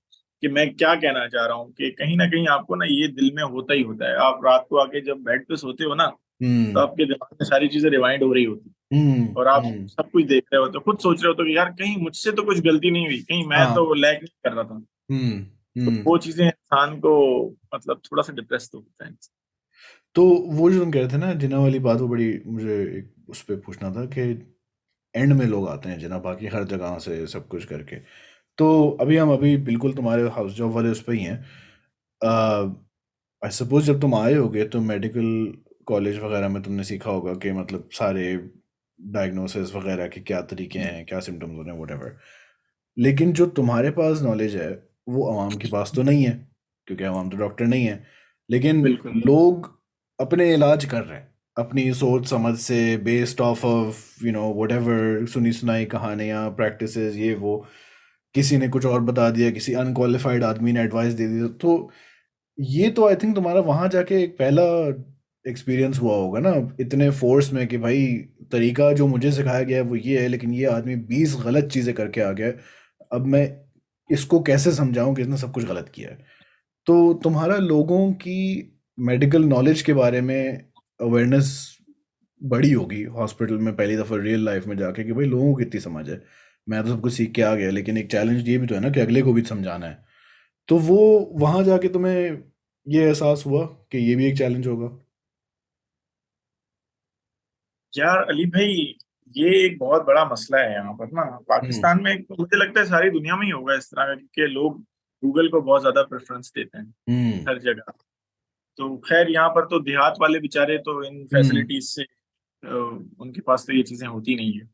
Speaker 4: कि मैं क्या कहना चाह रहा हूँ, कि कहीं ना कहीं आपको ना ये दिल में होता ही होता है। आप रात को आके जब बेड पे सोते हो ना, तो
Speaker 3: हम्म।
Speaker 4: आपके दिमाग में सारी चीजें रिवाइंड हो रही होती हैं,
Speaker 3: हम्म।
Speaker 4: और आप
Speaker 3: हम्म।
Speaker 4: सब कुछ देख रहे हो तो खुद सोच रहे हो तो कि यार कहीं मुझसे तो कुछ गलती नहीं हुई, कहीं मैं
Speaker 3: हाँ।
Speaker 4: तो लैग नहीं कर रहा था।
Speaker 3: हम्म।
Speaker 4: तो
Speaker 3: हम्म।
Speaker 4: वो चीजें इंसान को मतलब थोड़ा सा डिप्रेस तो होता है।
Speaker 3: तो वो जो तुम कह रहे थे ना जिना वाली बात, वो बड़ी मुझे एक उस पर पूछना था कि एंड में लोग आते हैं जिना, बाकी हर जगह से सब कुछ करके। तो हम अभी बिल्कुल तुम्हारे हाउस जॉब वाले उस पर ही हैं। आई सपोज जब तुम आए होगे तो मेडिकल कॉलेज वगैरह में तुमने सीखा होगा कि मतलब सारे डायग्नोसिस वगैरह के क्या तरीके हैं, क्या सिम्टम्स होते हैं, वटेवर। लेकिन जो तुम्हारे पास नॉलेज है वो आवाम के पास तो नहीं है, क्योंकि आवाम तो डॉक्टर नहीं है। लेकिन
Speaker 4: बिल्कुल।
Speaker 3: लोग अपने इलाज कर रहे हैं अपनी सोच समझ से, बेस्ड ऑफ ऑफ वटेवर सुनी सुनाई कहानियाँ, प्रैक्टिसेस, ये वो। किसी ने कुछ और बता दिया, किसी अनक्वालिफाइड आदमी ने एडवाइस दे दी, तो ये तो आई थिंक तुम्हारा वहां जाके एक पहला एक्सपीरियंस हुआ होगा ना इतने फोर्स में कि भाई तरीका जो मुझे सिखाया गया है वो ये है, लेकिन ये आदमी 20 गलत चीज़ें करके आ गया है। अब मैं इसको कैसे समझाऊं कि इसने सब कुछ गलत किया है। तो तुम्हारा लोगों की मेडिकल नॉलेज के बारे में अवेयरनेस बड़ी होगी हॉस्पिटल में पहली दफ़ा रियल लाइफ में जाके कि भाई लोगों को कितनी समझ है। मैं तो सब कुछ सीख के आ गया, लेकिन एक चैलेंज ये भी तो है ना कि अगले को भी समझाना है। तो वो वहाँ जाके तुम्हें ये एहसास हुआ कि ये भी एक चैलेंज होगा।
Speaker 4: यार अली भाई, ये एक बहुत बड़ा मसला है यहाँ पर ना।
Speaker 3: हम्म।
Speaker 4: पाकिस्तान में मुझे लगता है सारी दुनिया में ही होगा इस तरह का, क्योंकि लोग गूगल को बहुत ज्यादा प्रेफरेंस देते हैं
Speaker 3: हम्म।
Speaker 4: हर जगह। तो खैर यहाँ पर तो देहात वाले बेचारे तो इन
Speaker 3: हम्म।
Speaker 4: फैसिलिटीज से उनके पास तो ये चीजें होती नहीं है।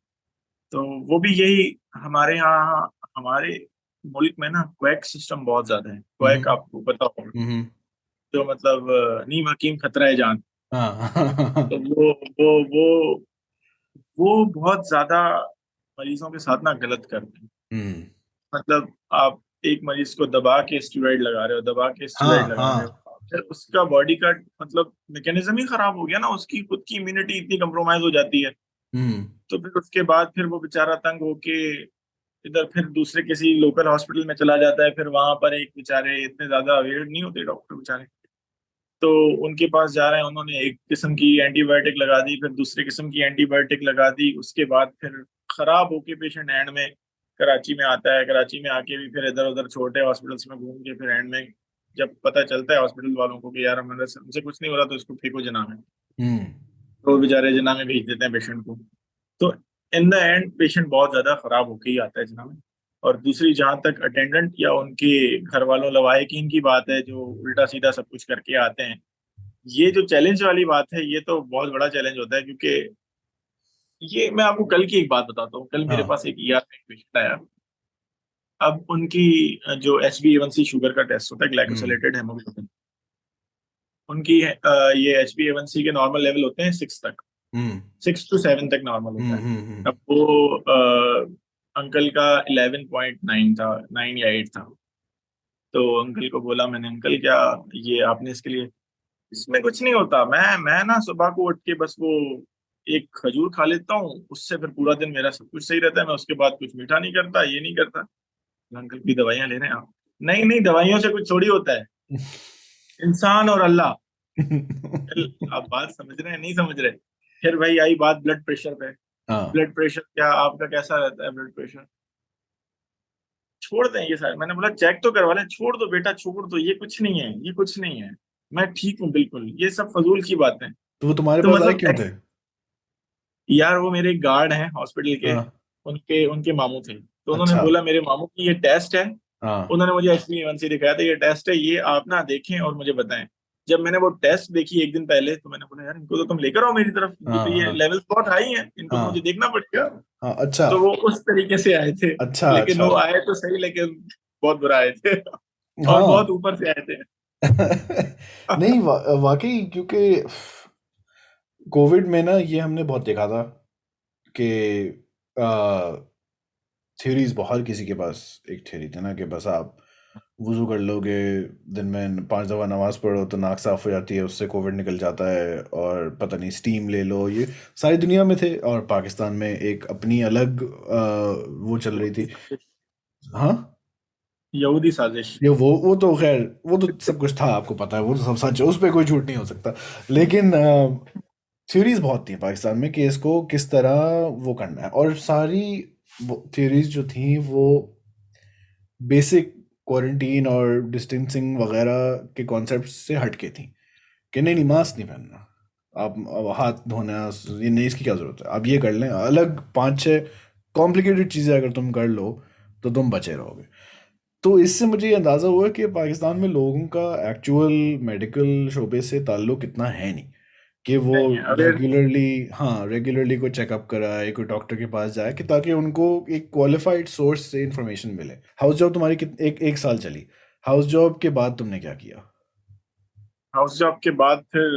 Speaker 4: तो वो भी यही, हमारे यहाँ हमारे मुल्क में ना क्वैक सिस्टम बहुत ज्यादा है। क्वैक
Speaker 3: हम्म।
Speaker 4: आपको पता होगा,
Speaker 3: हम्म।
Speaker 4: जो मतलब नीम हकीम खतरा है जान। तो
Speaker 3: हाँ।
Speaker 4: वो बहुत ज्यादा मरीजों के साथ ना गलत करते हैं।
Speaker 3: हम्म।
Speaker 4: मतलब आप एक मरीज को दबा के स्टेरॉइड लगा रहे हो, दबा के स्टेरॉइड
Speaker 3: हाँ।
Speaker 4: लगा रहे
Speaker 3: हाँ।
Speaker 4: हो, फिर उसका बॉडी का मतलब मैकेनिज्म ही खराब हो गया ना, उसकी खुद की इम्यूनिटी इतनी कंप्रोमाइज हो जाती है।
Speaker 3: हम्म।
Speaker 4: तो फिर उसके बाद फिर वो बेचारा तंग होके इधर फिर दूसरे किसी लोकल हॉस्पिटल में चला जाता है। फिर वहां पर एक बेचारे इतने ज्यादा अवेयर नहीं होते डॉक्टर बेचारे, तो उनके पास जा रहे हैं, उन्होंने एक किस्म की एंटीबायोटिक लगा दी, फिर दूसरे किस्म की एंटीबायोटिक लगा दी, उसके बाद फिर खराब होके पेशेंट एंड में कराची में आता है। कराची में आके भी फिर इधर उधर छोटे हॉस्पिटल्स में घूम के फिर एंड में जब पता चलता है हॉस्पिटल वालों को कि यार हमारे हमसे कुछ नहीं हो रहा, तो इसको फेंको जना में।
Speaker 3: हम्म।
Speaker 4: तो वो बेचारे जना में भेज देते हैं पेशेंट को। तो इन द एंड पेशेंट बहुत ज्यादा खराब होके ही आता है जना में। और दूसरी जहां तक अटेंडेंट या उनके घर वालों लवाहिकीन की बात है, जो उल्टा सीधा सब कुछ करके आते हैं, ये जो चैलेंज वाली बात है, ये तो बहुत बड़ा चैलेंज होता है। क्योंकि ये मैं आपको कल की एक बात बताता हूँ। कल मेरे
Speaker 3: हाँ।
Speaker 4: पास एक ईआर में एक पेशेंट आया। अब उनकी जो HbA1c शुगर का टेस्ट होता है,
Speaker 3: हम्म।
Speaker 4: ग्लाइकोसिलेटेड हेमोग्लोबिन, उनकी ये HbA1c के नॉर्मल लेवल होते हैं 6 तक,
Speaker 3: हम्म।
Speaker 4: 6 to 7 तक नॉर्मल होता
Speaker 3: हम्म।
Speaker 4: है।
Speaker 3: हम्म।
Speaker 4: अब वो अंकल का 11.9 था, 9 या 8 था। तो अंकल को बोला मैंने, अंकल क्या ये आपने इसके लिए, इसमें कुछ नहीं होता, मैं ना सुबह को उठ के बस वो एक खजूर खा लेता हूँ, उससे फिर पूरा दिन मेरा सब कुछ सही रहता है, मैं उसके बाद कुछ मीठा नहीं करता, ये नहीं करता। अंकल की दवाइयां ले रहे हैं आप? नहीं नहीं, दवाइयों से कुछ थोड़ी होता है, इंसान और अल्लाह। आप बात समझ रहे हैं नहीं समझ रहे? फिर भाई आई बात ब्लड प्रेशर पे।
Speaker 3: हाँ।
Speaker 4: ब्लड प्रेशर क्या आपका कैसा रहता है ब्लड प्रेशर? छोड़ दें ये सारे, मैंने बोला चेक तो करवा लें। छोड़ दो बेटा, छोड़ दो, ये कुछ नहीं है, ये कुछ नहीं है, मैं ठीक हूँ बिल्कुल, ये सब फजूल की बातें।
Speaker 3: तो वो तुम्हारे
Speaker 4: तो
Speaker 3: पास आए
Speaker 4: मतलब
Speaker 3: क्यों थे?
Speaker 4: यार वो मेरे गार्ड हैं हॉस्पिटल के,
Speaker 3: हाँ।
Speaker 4: उनके उनके मामू थे। तो उन्होंने
Speaker 3: अच्छा।
Speaker 4: बोला मेरे मामू की ये टेस्ट है।
Speaker 3: हाँ।
Speaker 4: उन्होंने मुझे HbA1c दिखाया था, ये टेस्ट है, ये आप ना देखें और मुझे बताएं। जब मैंने वो टेस्ट देखी एक दिन पहले, तो मैंने बोला यार इनको तो तुम लेकर आओ मेरी तरफ, इनकी
Speaker 3: हाँ।
Speaker 4: तो ये
Speaker 3: हाँ।
Speaker 4: लेवल्स बहुत हाई हैं, इनको तो मुझे
Speaker 3: हाँ।
Speaker 4: देखना पड़ेगा।
Speaker 3: हाँ। अच्छा।
Speaker 4: तो वो उस तरीके से आए थे।
Speaker 3: अच्छा।
Speaker 4: लेकिन
Speaker 3: अच्छा।
Speaker 4: वो आए तो सही, लेकिन बहुत बुरा आए थे। और
Speaker 3: हाँ।
Speaker 4: बहुत ऊपर से आए थे।
Speaker 3: नहीं, वाकई, क्योंकि कोविड में ना ये हमने बहुत देखा था कि थ्योरीज बहुत, किसी के पास एक थ्योरी थी ना कि बस आप वुजू कर लोगे, दिन में 5 दफ़ा नमाज पढ़ो तो नाक साफ हो जाती है, उससे कोविड निकल जाता है, और पता नहीं स्टीम ले लो, ये सारी दुनिया में थे और पाकिस्तान में एक अपनी अलग वो चल रही थी। हाँ।
Speaker 4: यहूदी साजिश।
Speaker 3: ये वो तो खैर वो तो सब कुछ था, आपको पता है, वो तो सब सच है, उस पर कोई झूठ नहीं हो सकता। लेकिन थ्योरीज बहुत थी पाकिस्तान में कि इसको किस तरह वो करना है, और सारी थ्योरीज जो थी वो बेसिक क्वारंटीन और डिस्टेंसिंग वगैरह के कॉन्सेप्ट से हटके थी। कि नहीं नहीं, मास्क नहीं पहनना, आप अब हाथ धोना, ये नहीं, इसकी क्या ज़रूरत है, आप ये कर लें, अलग 5-6 कॉम्प्लिकेटेड चीज़ें अगर तुम कर लो तो तुम बचे रहोगे। तो इससे मुझे ये अंदाज़ा हुआ कि पाकिस्तान में लोगों का एक्चुअल मेडिकल शोबे से ताल्लुक़ इतना है नहीं कि वो
Speaker 4: नहीं है अवेयर।
Speaker 3: रेगुलरली, हाँ, रेगुलरली कोई चेकअप कराए, कोई डॉक्टर के पास जाए, कि ताकि उनको एक क्वालिफाइड सोर्स से इंफॉर्मेशन मिले। हाउस जॉब तुम्हारी एक साल चली। हाउस जॉब के बाद तुमने क्या किया?
Speaker 4: हाउस जॉब के बाद फिर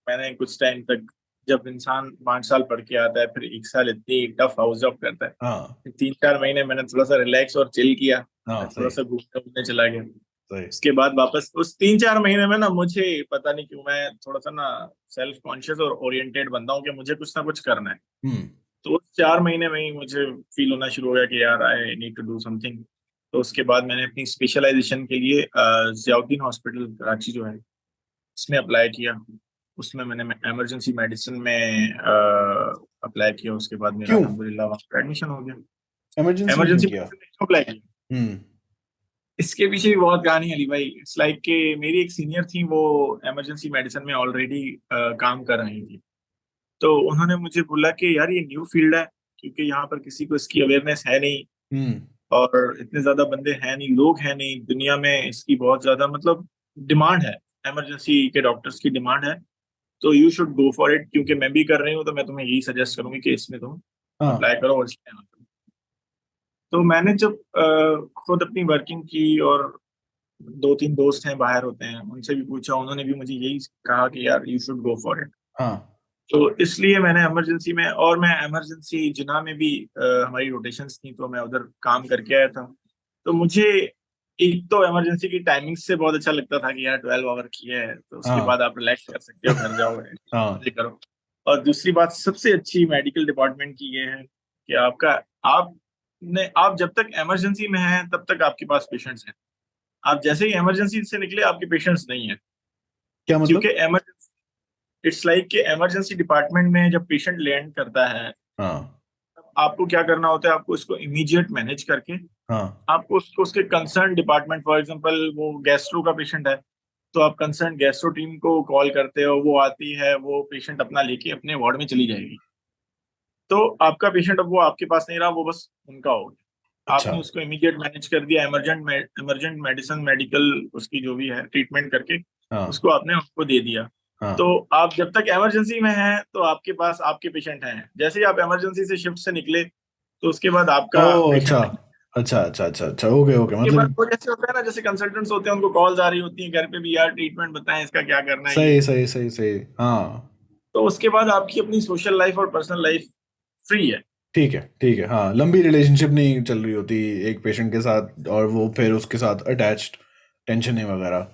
Speaker 4: मैंने कुछ टाइम तक, जब इंसान 5 साल पढ़ के आता है फिर 1 साल इतनी टफ हाउस जॉब करता है,
Speaker 3: हाँ।
Speaker 4: फिर 3-4 महीने मैंने थोड़ा सा रिलैक्स और चिल किया।
Speaker 3: हाँ,
Speaker 4: मैं थोड़ा
Speaker 3: सही।
Speaker 4: सा घूमने घूमने चला गया।
Speaker 3: सही।
Speaker 4: उसके बाद वापस उस 3-4 महीने में ना मुझे पता नहीं क्यों मैं थोड़ा सा ना सेल्फ कॉन्शियस और ओरिएंटेड बंदा हूँ कि मुझे कुछ ना कुछ करना है।
Speaker 3: हम्म।
Speaker 4: तो उस 4 महीने में ही मुझे फील होना शुरू हो गया कि यार I need to do something. तो उसके बाद मैंने अपनी स्पेशलाइजेशन के लिए जियाउद्दीन हॉस्पिटल कराची जो है उसमें अप्लाई किया। उसमें मैंने इमरजेंसी मेडिसिन में अप्लाई किया। उसके बाद मेरा
Speaker 3: क्यों
Speaker 4: अल्हम्दुलिल्लाह वहाँ पर एडमिशन हो गया।
Speaker 3: इमरजेंसी में क्यों
Speaker 4: इमरजेंसी
Speaker 3: किया?
Speaker 4: मेडिसिन में क्यों अप्लाई किया?
Speaker 3: हम्म।
Speaker 4: इसके पीछे भी बहुत कहानी है अली भाई। इट्स लाइक कि मेरी एक सीनियर थी, वो इमरजेंसी मेडिसिन में ऑलरेडी काम कर रही थी। तो उन्होंने मुझे बोला कि यार ये न्यू फील्ड है, क्योंकि यहाँ पर किसी को इसकी अवेयरनेस है नहीं
Speaker 3: हम्म।
Speaker 4: और इतने ज्यादा बंदे हैं नहीं, लोग हैं नहीं दुनिया में, इसकी बहुत ज्यादा मतलब डिमांड है, इमरजेंसी के डॉक्टर्स की डिमांड है। तो you should go for it, क्योंकि मैं भी कर रही हूँ तो मैं तुम्हें यही सजेस्ट करूंगी कि इसमें तुम
Speaker 3: हाँ।
Speaker 4: अप्लाई करो और इसमें आना करो। तो मैंने जब खुद अपनी वर्किंग की और 2-3 दोस्त हैं बाहर होते हैं उनसे भी पूछा, उन्होंने भी मुझे यही कहा कि यार you should go for it.
Speaker 3: हाँ।
Speaker 4: तो इसलिए मैंने इमरजेंसी में, और मैं इमरजेंसी जिना में भी हमारी रोटेशंस थी तो मैं उधर काम करके आया था। तो मुझे एक तो इमरजेंसी की टाइमिंग से बहुत अच्छा लगता था कि यार 12 आवर की है तो उसके
Speaker 3: हाँ।
Speaker 4: बाद आप रिलैक्स कर सकते हो, घर जाओ
Speaker 3: हाँ।
Speaker 4: मजे करो। और दूसरी बात सबसे अच्छी मेडिकल डिपार्टमेंट की ये है कि आप जब तक इमरजेंसी में हैं तब तक आपके पास पेशेंट्स हैं। आप जैसे ही इमरजेंसी से निकले आपके पेशेंट्स नहीं है।
Speaker 3: क्या
Speaker 4: क्योंकि
Speaker 3: मतलब?
Speaker 4: इमरजेंसी, इट्स लाइक कि इमरजेंसी डिपार्टमेंट में जब पेशेंट लैंड करता है
Speaker 3: हाँ।
Speaker 4: तब आपको क्या करना होता है, आपको इसको इमीडिएट मैनेज करके
Speaker 3: हाँ।
Speaker 4: आपको उसको उसके कंसर्न डिपार्टमेंट, फॉर एग्जांपल वो गैस्ट्रो का पेशेंट है तो आप कंसर्न गैस्ट्रो टीम को कॉल करते हो, वो आती है, वो पेशेंट अपना लेके अपने वार्ड में चली जाएगी। तो आपका पेशेंट अब वो आपके पास नहीं रहा, वो बस उनका हो गया।
Speaker 3: अच्छा।
Speaker 4: आपने उसको इमीडिएट मैनेज कर दिया, इमरजेंट मेडिसिन मेडिकल उसकी जो भी है ट्रीटमेंट करके
Speaker 3: हाँ।
Speaker 4: उसको आपने उनको दे दिया।
Speaker 3: हाँ।
Speaker 4: तो आप जब तक इमरजेंसी में हैं तो आपके पास आपके पेशेंट हैं, जैसे ही आप इमरजेंसी से शिफ्ट से निकले तो उसके बाद आपका
Speaker 3: ओह अच्छा।
Speaker 4: पेशेंट नहीं।
Speaker 3: अच्छा अच्छा अच्छा अच्छा, ओके ओके,
Speaker 4: उसके बाद
Speaker 3: मतलब
Speaker 4: वो जैसे होता है ना, जैसे कंसल्टेंट्स होते हैं उनको कॉल्स आ रही होती हैं घर पे भी, यार ट्रीटमेंट बताएं इसका क्या करना है ये।
Speaker 3: सही सही सही सही। हाँ।
Speaker 4: तो उसके बाद आपकी अपनी सोशल लाइफ और पर्सनल लाइफ फ्री है।
Speaker 3: ठीक है ठीक है, हाँ, लंबी रिलेशनशिप नहीं चल रही होती एक पेशेंट के साथ और वो फिर उसके साथ अटैच्ड, टेंशन है वगैरह।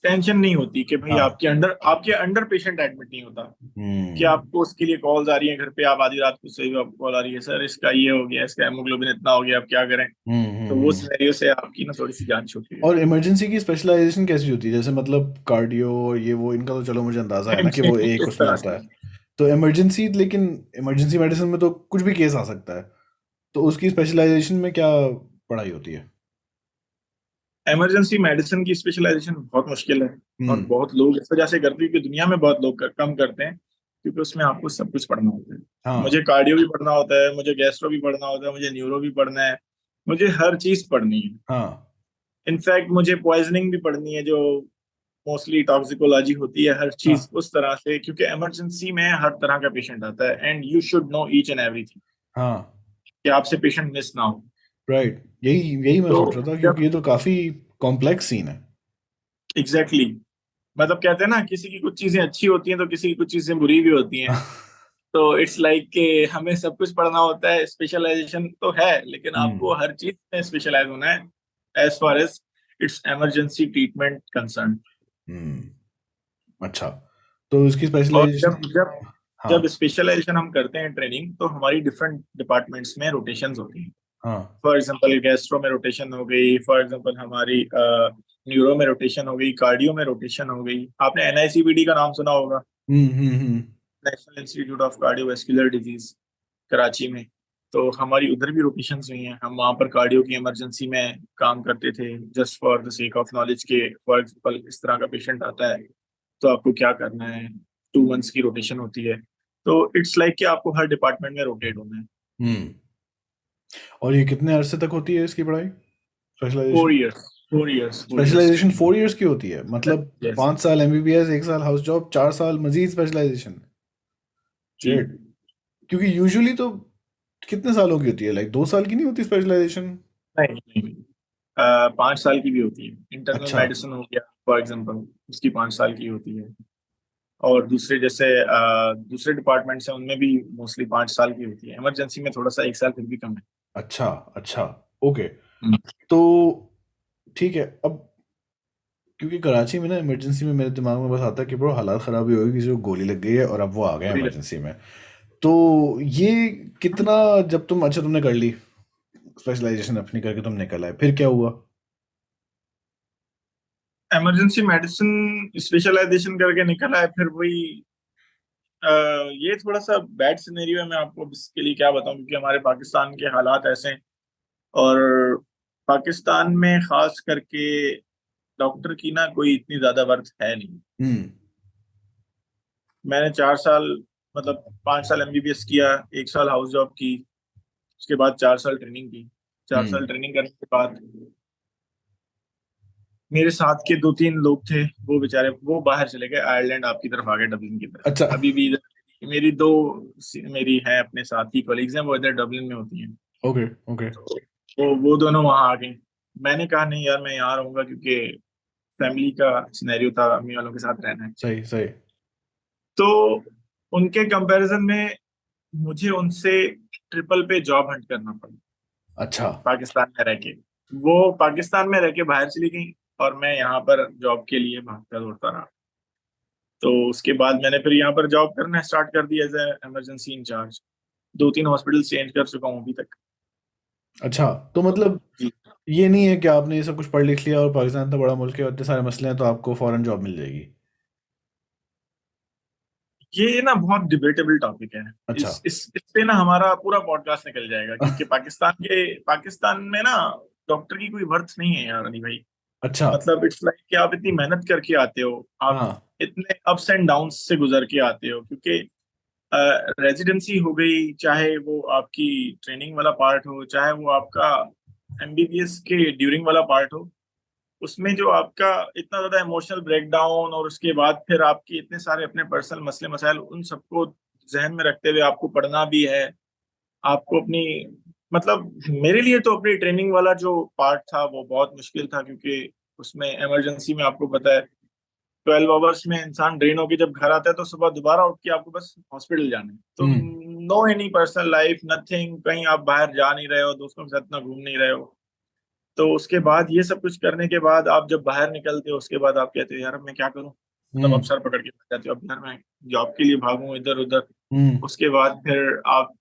Speaker 4: टेंशन नहीं होती कि भाई
Speaker 3: हाँ।
Speaker 4: आपके अंडर पेशेंट एडमिट नहीं होता कि
Speaker 3: हम्म।
Speaker 4: आपको उसके लिए कॉल्स आ रही हैं घर पे, आप आधी रात को सही आपको कॉल आ रही है, सर इसका ये हो गया, इसका हेमोग्लोबिन इतना हो गया, अब क्या करें। तो वो
Speaker 3: हम्म।
Speaker 4: सिनेरियो से आपकी ना थोड़ी सी जान छूटती है।
Speaker 3: और इमरजेंसी की स्पेशलाइजेशन कैसी होती है? जैसे मतलब कार्डियो और ये वो, इनका तो चलो मुझे अंदाजा है ना कि वो एक
Speaker 4: इस
Speaker 3: उसमें
Speaker 4: तरह
Speaker 3: होता
Speaker 4: से
Speaker 3: है। तो इमरजेंसी, लेकिन इमरजेंसी मेडिसिन में तो कुछ भी केस आ सकता है, तो उसकी स्पेशलाइजेशन में क्या पढ़ाई होती है?
Speaker 4: इमरजेंसी मेडिसिन की स्पेशलाइजेशन बहुत मुश्किल है। और
Speaker 3: हम्म।
Speaker 4: बहुत लोग इस वजह से करते हैं कि दुनिया में बहुत लोग कम करते हैं, क्योंकि उसमें आपको सब कुछ पढ़ना होता है।
Speaker 3: हाँ।
Speaker 4: मुझे कार्डियो भी पढ़ना होता है, मुझे गैस्ट्रो भी पढ़ना होता है, मुझे न्यूरो भी पढ़ना है, मुझे हर चीज पढ़नी है।
Speaker 3: हाँ।
Speaker 4: इनफैक्ट मुझे पॉइजनिंग भी पढ़नी है, जो मोस्टली टॉक्सिकोलॉजी होती है, हर
Speaker 3: हाँ।
Speaker 4: चीज उस तरह से, क्योंकि इमरजेंसी में हर तरह का पेशेंट आता है and you should know each and everything
Speaker 3: हाँ।
Speaker 4: कि आपसे पेशेंट मिस ना हो।
Speaker 3: राइट, यही यही मैं
Speaker 4: तो
Speaker 3: सोच रहा था क्योंकि
Speaker 4: जब
Speaker 3: ये तो काफी कॉम्प्लेक्स सीन है।
Speaker 4: एग्जैक्टली exactly, मतलब कहते हैं ना किसी की कुछ चीजें अच्छी होती हैं तो किसी की कुछ चीजें बुरी भी होती हैं। तो इट्स लाइक कि हमें सब कुछ पढ़ना होता है, स्पेशलाइजेशन तो है लेकिन
Speaker 3: हम्म।
Speaker 4: आपको हर चीज में स्पेशलाइज होना है as far as it's emergency treatment concern.
Speaker 3: Hmm. अच्छा, तो इसकी
Speaker 4: और
Speaker 3: स्पेशलाइजेशन।
Speaker 4: जब जब
Speaker 3: हाँ।
Speaker 4: जब स्पेशलाइजेशन हम करते हैं ट्रेनिंग तो हमारी डिफरेंट डिपार्टमेंट्स में रोटेशंस होती हैं।
Speaker 3: हाँ।
Speaker 4: फॉर एग्जांपल गैस्ट्रो में रोटेशन हो गई, फॉर एग्जांपल हमारी न्यूरो में रोटेशन हो गई, कार्डियो में रोटेशन हो गई। आपने एनआईसीबीडी का नाम सुना होगा,
Speaker 3: hmm.
Speaker 4: National institute of cardiovascular disease, Karachi में। तो हमारी उधर भी रोटेशंस हुई हैं, हम वहाँ पर कार्डियो की इमरजेंसी में काम करते थे, just for the sake of knowledge के फॉर एग्जांपल इस तरह का पेशेंट आता है तो आपको क्या करना है। 2 मंथ्स की रोटेशन होती है। तो इट्स लाइक कि आपको हर डिपार्टमेंट में रोटेट होना है।
Speaker 3: हम्म। और ये कितने अरसे तक होती है इसकी पढ़ाई,
Speaker 4: four
Speaker 3: specialization?
Speaker 4: Years 4 years 4 years
Speaker 3: specialization 4 years की होती है, मतलब
Speaker 4: यस
Speaker 3: 5 साल एमबीबीएस, 1 साल हाउस जॉब, 4 साल मजीद स्पेशलाइजेशन।
Speaker 4: जी।
Speaker 3: शिट। क्योंकि यूजुअली तो कितने सालों की होती है, लाइक 2 साल की नहीं होती स्पेशलाइजेशन?
Speaker 4: नहीं नहीं, 5 साल की भी होती है। इंटरनल
Speaker 3: अच्छा।
Speaker 4: मेडिसिन हो गया फॉर एग्जांपल, उसकी 5 साल की होती है। और दूसरे जैसे दूसरे डिपार्टमेंट्स हैं उनमें भी मोस्टली 5 साल की होती है। इमरजेंसी में थोड़ा सा 1 साल फिर भी कम है।
Speaker 3: अच्छा। अच्छा। ओके।
Speaker 4: हम्म।
Speaker 3: तो ठीक है, अब क्योंकि कराची में ना इमरजेंसी में मेरे दिमाग में बस आता है कि ब्रो हालात ख़राब ही होगी, किसी को गोली लग गई है और अब वो आ गए
Speaker 4: पूरी लग-
Speaker 3: इमरजेंसी में। तो ये कितना, जब तुम अच्छा तुमने कर ली स्पेशलाइजेशन अपनी करके तुम निकल आए, फिर क्या हुआ?
Speaker 4: इमरजेंसी मेडिसिन स्पेशलाइजेशन करके निकला है, फिर वही ये थोड़ा सा बैड सिनेरियो है। मैं आपको इसके लिए क्या बताऊं, क्योंकि हमारे पाकिस्तान के हालात ऐसे हैं। और पाकिस्तान में खास करके डॉक्टर की ना कोई इतनी ज्यादा वर्थ है नहीं।
Speaker 3: हम्म।
Speaker 4: मैंने 4 साल, मतलब 5 साल एमबीबीएस किया, 1 साल हाउस जॉब की, उसके बाद 4 साल ट्रेनिंग की। चार
Speaker 3: हम्म।
Speaker 4: साल ट्रेनिंग करने के बाद मेरे साथ के 2-3 लोग थे, वो बेचारे वो बाहर चले गए, आयरलैंड आपकी तरफ आ गए, डबलिन की तरफ।
Speaker 3: अच्छा।
Speaker 4: अभी भी इधर मेरी दो मेरी है अपने साथी कॉलीग्स हैं, वो इधर डबलिन में होती हैं।
Speaker 3: Okay okay.
Speaker 4: तो वो दोनों वहां आ गई। मैंने कहा नहीं यार, मैं यहाँ रहूंगा, क्योंकि फैमिली का सिनेरियो था, अम्मी वालों के साथ रहना है।
Speaker 3: सही सही।
Speaker 4: तो उनके कंपैरिजन में मुझे उनसे ट्रिपल पे जॉब हंट करना पड़ा
Speaker 3: अच्छा।
Speaker 4: पाकिस्तान में रह के। वो पाकिस्तान में रह के बाहर चली गई, और मैं यहाँ पर जॉब के लिए भागता दौड़ता रहा। तो उसके बाद मैंने फिर यहाँ पर जॉब करना स्टार्ट कर दिया as a emergency incharge. 2-3 hospital change कर चुका हूँ अभी तक।
Speaker 3: अच्छा, तो मतलब
Speaker 4: जी।
Speaker 3: ये नहीं है कि आपने ये सब कुछ पढ़ लिख लिया और पाकिस्तान इतना बड़ा मुल्क है और इतने सारे मसले हैं तो आपको फौरन जॉब मिल जाएगी?
Speaker 4: ये ना बहुत डिबेटेबल टॉपिक है।
Speaker 3: अच्छा।
Speaker 4: इस पे ना हमारा पूरा पॉडकास्ट निकल जाएगा, क्योंकि पाकिस्तान में ना डॉक्टर की कोई वर्थ नहीं है यार अली भाई।
Speaker 3: अच्छा।
Speaker 4: मतलब इट्स लाइक कि आप इतनी मेहनत करके आते हो, आप
Speaker 3: हाँ।
Speaker 4: इतने अप्स एंड डाउन्स से गुजर के आते हो, क्योंकि रेजिडेंसी हो गई, चाहे वो आपकी ट्रेनिंग वाला पार्ट हो, चाहे वो आपका एमबीबीएस के ड्यूरिंग वाला पार्ट हो, उसमें जो आपका इतना ज्यादा इमोशनल ब्रेकडाउन, और उसके बाद फिर आपके इतने सारे अपने पर्सनल मसले मसाइल, उन सबको जहन में रखते हुए आपको पढ़ना भी है। आपको अपनी, मतलब मेरे लिए तो अपनी ट्रेनिंग वाला जो पार्ट था वो बहुत मुश्किल था, क्योंकि उसमें इमरजेंसी में आपको पता है 12 आवर्स में इंसान ड्रेन होकर जब घर आता है, तो सुबह दोबारा उठ के आपको बस हॉस्पिटल जाना है। तो
Speaker 3: hmm.
Speaker 4: No any personal life, nothing, कहीं आप बाहर जा नहीं रहे हो, दोस्तों के साथ इतना घूम नहीं रहे हो। तो उसके बाद ये सब कुछ करने के बाद आप जब बाहर निकलते हो, उसके बाद आप कहते हो यार अब मैं क्या करूं। मतलब आप
Speaker 3: हम्म।
Speaker 4: सर पकड़ के बैठ जाते हो, अब यार मैं जॉब के लिए भागूं इधर उधर।
Speaker 3: हम्म।
Speaker 4: उसके बाद फिर आप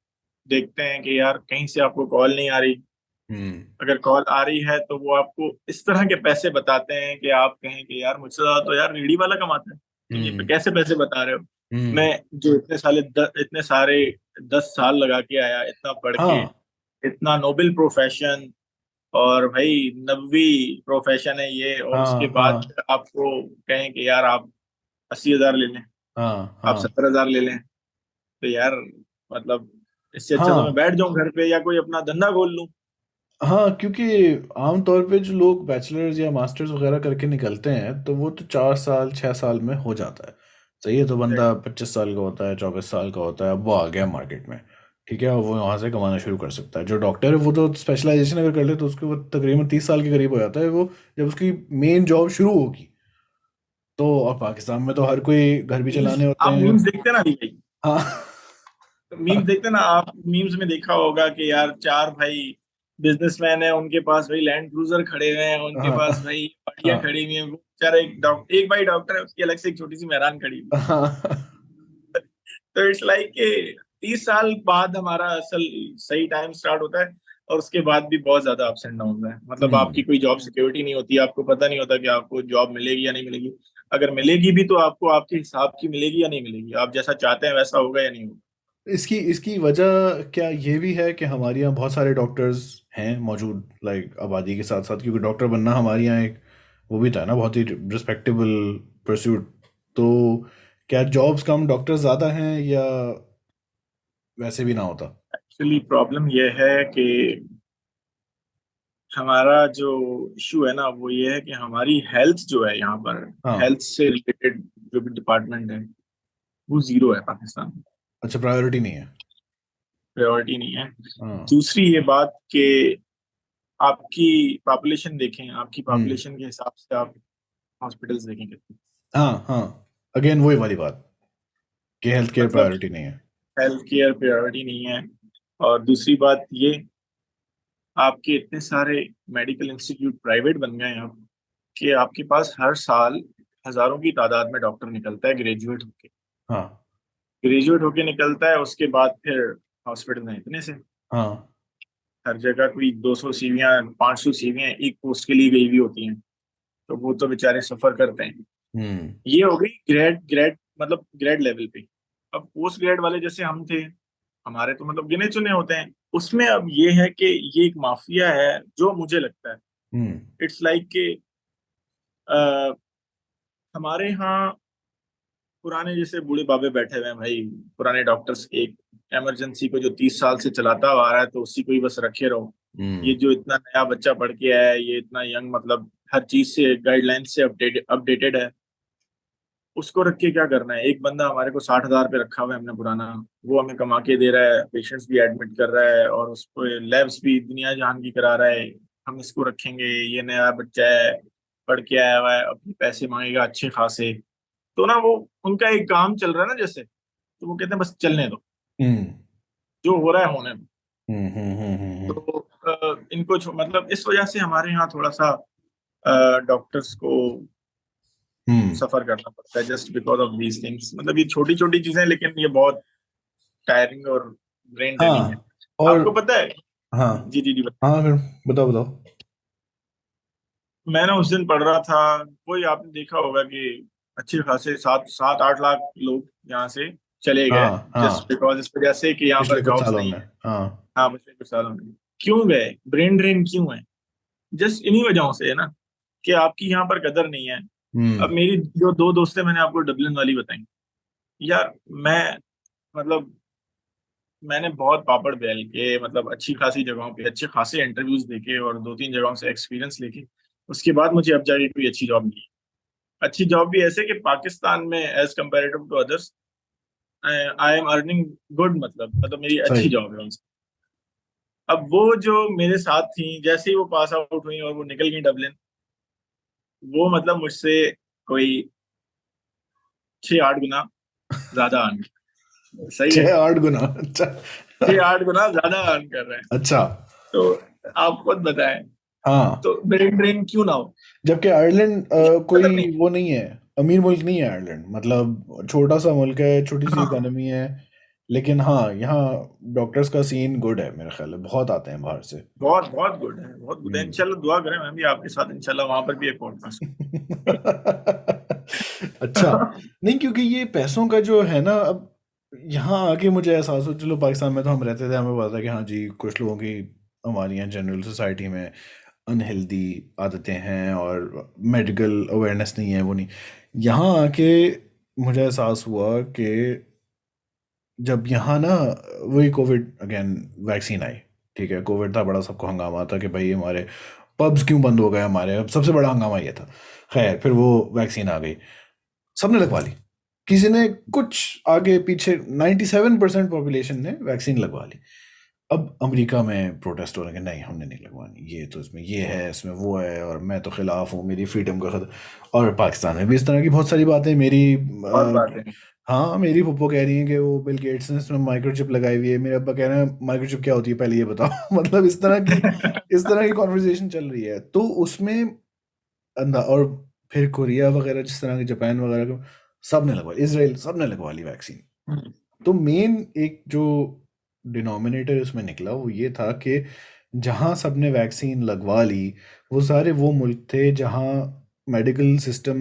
Speaker 4: देखते हैं कि यार कहीं से आपको कॉल नहीं आ रही।
Speaker 3: हम्म।
Speaker 4: अगर कॉल आ रही है तो वो आपको इस तरह के पैसे बताते हैं कि आप कहें कि यार मुझसे ज्यादा तो यार रेडी वाला कमाता है, तुम ये
Speaker 3: हम्म।
Speaker 4: कैसे पैसे बता रहे हो।
Speaker 3: हम्म।
Speaker 4: मैं जो इतने सारे 10 साल लगा के आया, इतना पढ़ के,
Speaker 3: हाँ।
Speaker 4: इतना नोबेल प्रोफेशन, और भाई 90 प्रोफेशन है ये, और उसके
Speaker 3: हाँ।
Speaker 4: बाद
Speaker 3: हाँ।
Speaker 4: फिर आपको कहें कि यार आप 80,000 ले लें,
Speaker 3: हाँ।
Speaker 4: आप
Speaker 3: हाँ।
Speaker 4: 70,000 ले लें, तो यार मतलब इससे अच्छा तो मैं
Speaker 3: हाँ।
Speaker 4: बैठ जाऊं घर पे या कोई अपना धंधा खोल लूं।
Speaker 3: हाँ, क्योंकि आम तौर पे जो लोग बैचलर्स या मास्टर्स वगैरह करके निकलते हैं तो वो तो 4 साल 6 साल में हो जाता है। सही है, तो बंदा 25 साल का होता है, 24 साल का होता है, अब वो आ गया मार्केट में। ठीक है, और वो वहाँ से कमाना शुरू कर सकता है। जो डॉक्टर है वो तो स्पेशलाइजेशन अगर कर ले तो उसको वो तकरीबन 30 साल के करीब हो जाता है वो, जब उसकी मेन जॉब शुरू होगी। तो और पाकिस्तान में तो हर कोई घर भी चलाने होते
Speaker 4: आप
Speaker 3: हैं।
Speaker 4: मीम्स देखते ना अभी भाई,
Speaker 3: हाँ।
Speaker 4: मीम्स देखते ना आप, मीम्स में देखा होगा कि यार चार भाई बिजनेसमैन है, उनके पास भाई लैंड क्रूजर खड़े हुए हैं, उनके
Speaker 3: हाँ।
Speaker 4: पास भाई गाड़ियां
Speaker 3: हाँ।
Speaker 4: खड़ी हुई हैं, वो बेचारा एक भाई डॉक्टर है, उसकी अलग से एक छोटी सी मेहरान खड़ी हुई है।
Speaker 3: हाँ।
Speaker 4: तो इट्स लाइक कि 30 साल बाद हमारा असल सही टाइम स्टार्ट होता है, और उसके बाद भी बहुत ज्यादा अप्स एंड डाउन है। मतलब
Speaker 3: हम्म।
Speaker 4: आपकी कोई जॉब सिक्योरिटी नहीं होती, आपको पता नहीं होता कि आपको जॉब मिलेगी या नहीं मिलेगी। अगर मिलेगी भी तो आपको आपके हिसाब की मिलेगी या नहीं मिलेगी, आप जैसा चाहते हैं वैसा होगा या नहीं होगा।
Speaker 3: इसकी इसकी वजह क्या ये भी है कि हमारे यहाँ बहुत सारे डॉक्टर्स हैं मौजूद, लाइक आबादी के साथ साथ, क्योंकि डॉक्टर बनना हमारे यहाँ एक वो भी था ना, बहुत ही रिस्पेक्टेबल परस्यूट। तो क्या जॉब्स कम डॉक्टर्स ज़्यादा हैं या वैसे भी ना होता?
Speaker 4: एक्चुअली प्रॉब्लम यह है कि हमारा जो इशू है ना वो ये है कि हमारी हेल्थ जो है यहाँ पर,
Speaker 3: हाँ।
Speaker 4: हेल्थ से रिलेटेड जो भी डिपार्टमेंट है वो जीरो है पाकिस्तान में।
Speaker 3: अच्छा, प्रायोरिटी नहीं है।
Speaker 4: प्रायोरिटी नहीं है।
Speaker 3: हाँ।
Speaker 4: दूसरी ये बात कि आपकी पॉपुलेशन देखें, आपकी
Speaker 3: हम्म।
Speaker 4: पॉपुलेशन के हिसाब से आप हॉस्पिटल्स देखें कितने।
Speaker 3: हाँ। हाँ। अगेन वही वाली बात कि हेल्थ केयर
Speaker 4: मतलब
Speaker 3: प्रायोरिटी नहीं है।
Speaker 4: हेल्थ केयर प्रायोरिटी नहीं है। और दूसरी बात ये, आपके इतने सारे मेडिकल इंस्टीट्यूट प्राइवेट बन गए हैं अब, कि आपके पास हर साल हजारों की तादाद में डॉक्टर निकलता है ग्रेजुएट होके।
Speaker 3: हाँ
Speaker 4: ग्रेजुएट होके निकलता है, उसके बाद फिर हॉस्पिटल में इतने से
Speaker 3: हाँ
Speaker 4: हर जगह कोई 200 सीवियां 500 सीवियां एक पोस्ट के लिए गई हुई होती हैं। तो वो तो बेचारे सफर करते हैं।
Speaker 3: हम्म
Speaker 4: ये हो गई ग्रेड ग्रेड मतलब ग्रेड लेवल पे। अब पोस्ट ग्रेड वाले जैसे हम थे, हमारे तो मतलब गिने चुने होते हैं। उसमें अब ये है कि ये एक माफिया है, जो मुझे लगता है
Speaker 3: हम्म
Speaker 4: इट्स लाइक कि अ, हमारे यहाँ पुराने जैसे बूढ़े बाबे बैठे हुए हैं भाई, पुराने डॉक्टर्स, एक इमरजेंसी को जो 30 साल से चलाता हुआ आ रहा है, तो उसी को ही बस रखे रहो। ये
Speaker 3: हम्म
Speaker 4: जो इतना नया बच्चा पढ़ के आया है, ये इतना यंग, मतलब हर चीज से गाइडलाइन से अपडेटेड है, उसको रख के क्या करना है। एक बंदा हमारे को 60,000 पे रखा हुआ है हमने पुराना, वो हमें कमा के दे रहा है, पेशेंट्स भी एडमिट कर रहा है, और उसको लैब्स भी दुनिया जहान की करा रहा है। हम इसको रखेंगे, ये नया बच्चा है, पढ़ के आया हुआ है, अपने पैसे मांगेगा अच्छे खासे। तो ना वो उनका एक काम चल रहा है ना जैसे, तो वो कहते हैं बस चलने दो,
Speaker 3: हम्म
Speaker 4: जो हो रहा है होने दो।
Speaker 3: हम्म।
Speaker 4: तो इनको मतलब इस वजह से हमारे यहाँ थोड़ा सा डॉक्टर्स को
Speaker 3: हम्म।
Speaker 4: सफर करना पड़ता है, just because of these things. मतलब ये छोटी छोटी चीजें, लेकिन ये बहुत टायरिंग और ब्रेन ड्रेनिंग है।
Speaker 3: हाँ और
Speaker 4: आपको पता है?
Speaker 3: हाँ
Speaker 4: जी जी जी
Speaker 3: हाँ फिर बताओ बताओ।
Speaker 4: मैं ना उस दिन पढ़ रहा था, कोई आपने देखा होगा कि अच्छे खासे 7-8 लाख लोग यहाँ से चले गए,
Speaker 3: हाँ
Speaker 4: जस्ट
Speaker 3: हाँ
Speaker 4: बिकॉज इस वजह से कि यहाँ
Speaker 3: पिछले
Speaker 4: पर
Speaker 3: कुछ
Speaker 4: जॉब्स
Speaker 3: सालों
Speaker 4: नहीं
Speaker 3: में।
Speaker 4: है।
Speaker 3: हाँ।
Speaker 4: हाँ, पिछले कुछ सालों में क्यों गए, ब्रेन ड्रेन क्यों है, जस्ट इन्हीं वजहों से है ना, कि आपकी यहाँ पर कदर नहीं है। अब
Speaker 3: हम्म
Speaker 4: मेरी जो दो दोस्तें मैंने आपको डबलिन वाली बताई, यार मैं मतलब मैंने बहुत पापड़ बेल के, मतलब अच्छी खासी जगहों पे अच्छे खासे इंटरव्यूज देके और 2-3 जगहों से एक्सपीरियंस लेके, उसके बाद मुझे अब जाके कोई अच्छी जॉब मिली। अच्छी जॉब भी ऐसे कि पाकिस्तान में as comparative to others I am earning good, मतलब मेरी अच्छी
Speaker 3: सही।
Speaker 4: जॉब है उनसे। अब वो जो मेरे साथ थी, जैसे ही वो पास आउट हुई और वो निकल गई डबलिन, वो मतलब मुझसे कोई 6-8 गुना ज्यादा अर्न, सही है,
Speaker 3: 6-8 गुना अच्छा।
Speaker 4: 6-8 गुना ज्यादा अर्न कर रहे हैं।
Speaker 3: अच्छा।
Speaker 4: तो आप खुद बताएं,
Speaker 3: हाँ
Speaker 4: तो ब्रेन ड्रेन क्यों ना हो।
Speaker 3: जबकि आयरलैंड
Speaker 4: ये
Speaker 3: कोई
Speaker 4: कदर नहीं।
Speaker 3: वो नहीं है, अमीर मुल्क नहीं है आयरलैंड, मतलब छोटा सा मुल्क है, छोटी सी
Speaker 4: हाँ,
Speaker 3: इकोनॉमी है। लेकिन हाँ यहाँ डॉक्टर्स का सीन गुड है, मेरा ख्याल है बहुत आते हैं बाहर से।
Speaker 4: बहुत बहुत गुड है, बहुत गुड है।
Speaker 3: हम्म।
Speaker 4: इंशाल्लाह दुआ करें, मैं भी आपके साथ इंशाल्लाह वहां पर भी एक पॉडकास्ट।
Speaker 3: अच्छा। नहीं क्योंकि ये पैसों का जो है ना, अब यहाँ आके मुझे एहसास हो, चलो पाकिस्तान में तो हम रहते थे, हमें पता था कि हाँ जी कुछ लोगों की, हमारी यहाँ जनरल सोसाइटी में अनहेल्दी आदतें हैं और मेडिकल अवेयरनेस नहीं है, वो नहीं। यहाँ आके मुझे एहसास हुआ कि जब यहाँ ना वही कोविड अगेन वैक्सीन आई, ठीक है कोविड था, बड़ा सबको हंगामा था कि भाई हमारे पब्स क्यों बंद हो गए हमारे, अब सबसे बड़ा हंगामा ये था। खैर फिर वो वैक्सीन आ गई, सबने लगवा ली, किसी ने कुछ आगे पीछे, 97% पॉपुलेशन ने वैक्सीन लगवा ली। अब अमेरिका में प्रोटेस्ट हो रहे हैं कि नहीं हमने नहीं लगवानी, ये तो इसमें ये है इसमें वो है और मैं तो खिलाफ हूँ, मेरी फ्रीडम का खतरा। और पाकिस्तान में भी इस तरह की बहुत सारी बातें, मेरी
Speaker 4: बहुत बात है।
Speaker 3: हाँ मेरी फुप्पो कह रही है कि वो बिल गेट्स ने इसमें माइक्रोचिप लगाई हुई है, मेरे अब्बा कह रहे हैं माइक्रोचिप क्या होती है पहले ये बताओ। मतलब इस तरह की कॉन्वर्जेशन चल रही है, तो उसमें और फिर कोरिया वगैरह जिस तरह के, जापान वगैरह को सब ने लगवा ली, इसराइल सब ने लगवा ली वैक्सीन। तो मेन एक जो डिनोमिनेटर इसमें निकला वो ये था कि जहाँ सबने वैक्सीन लगवा ली, वो सारे वो मुल्क थे जहाँ मेडिकल सिस्टम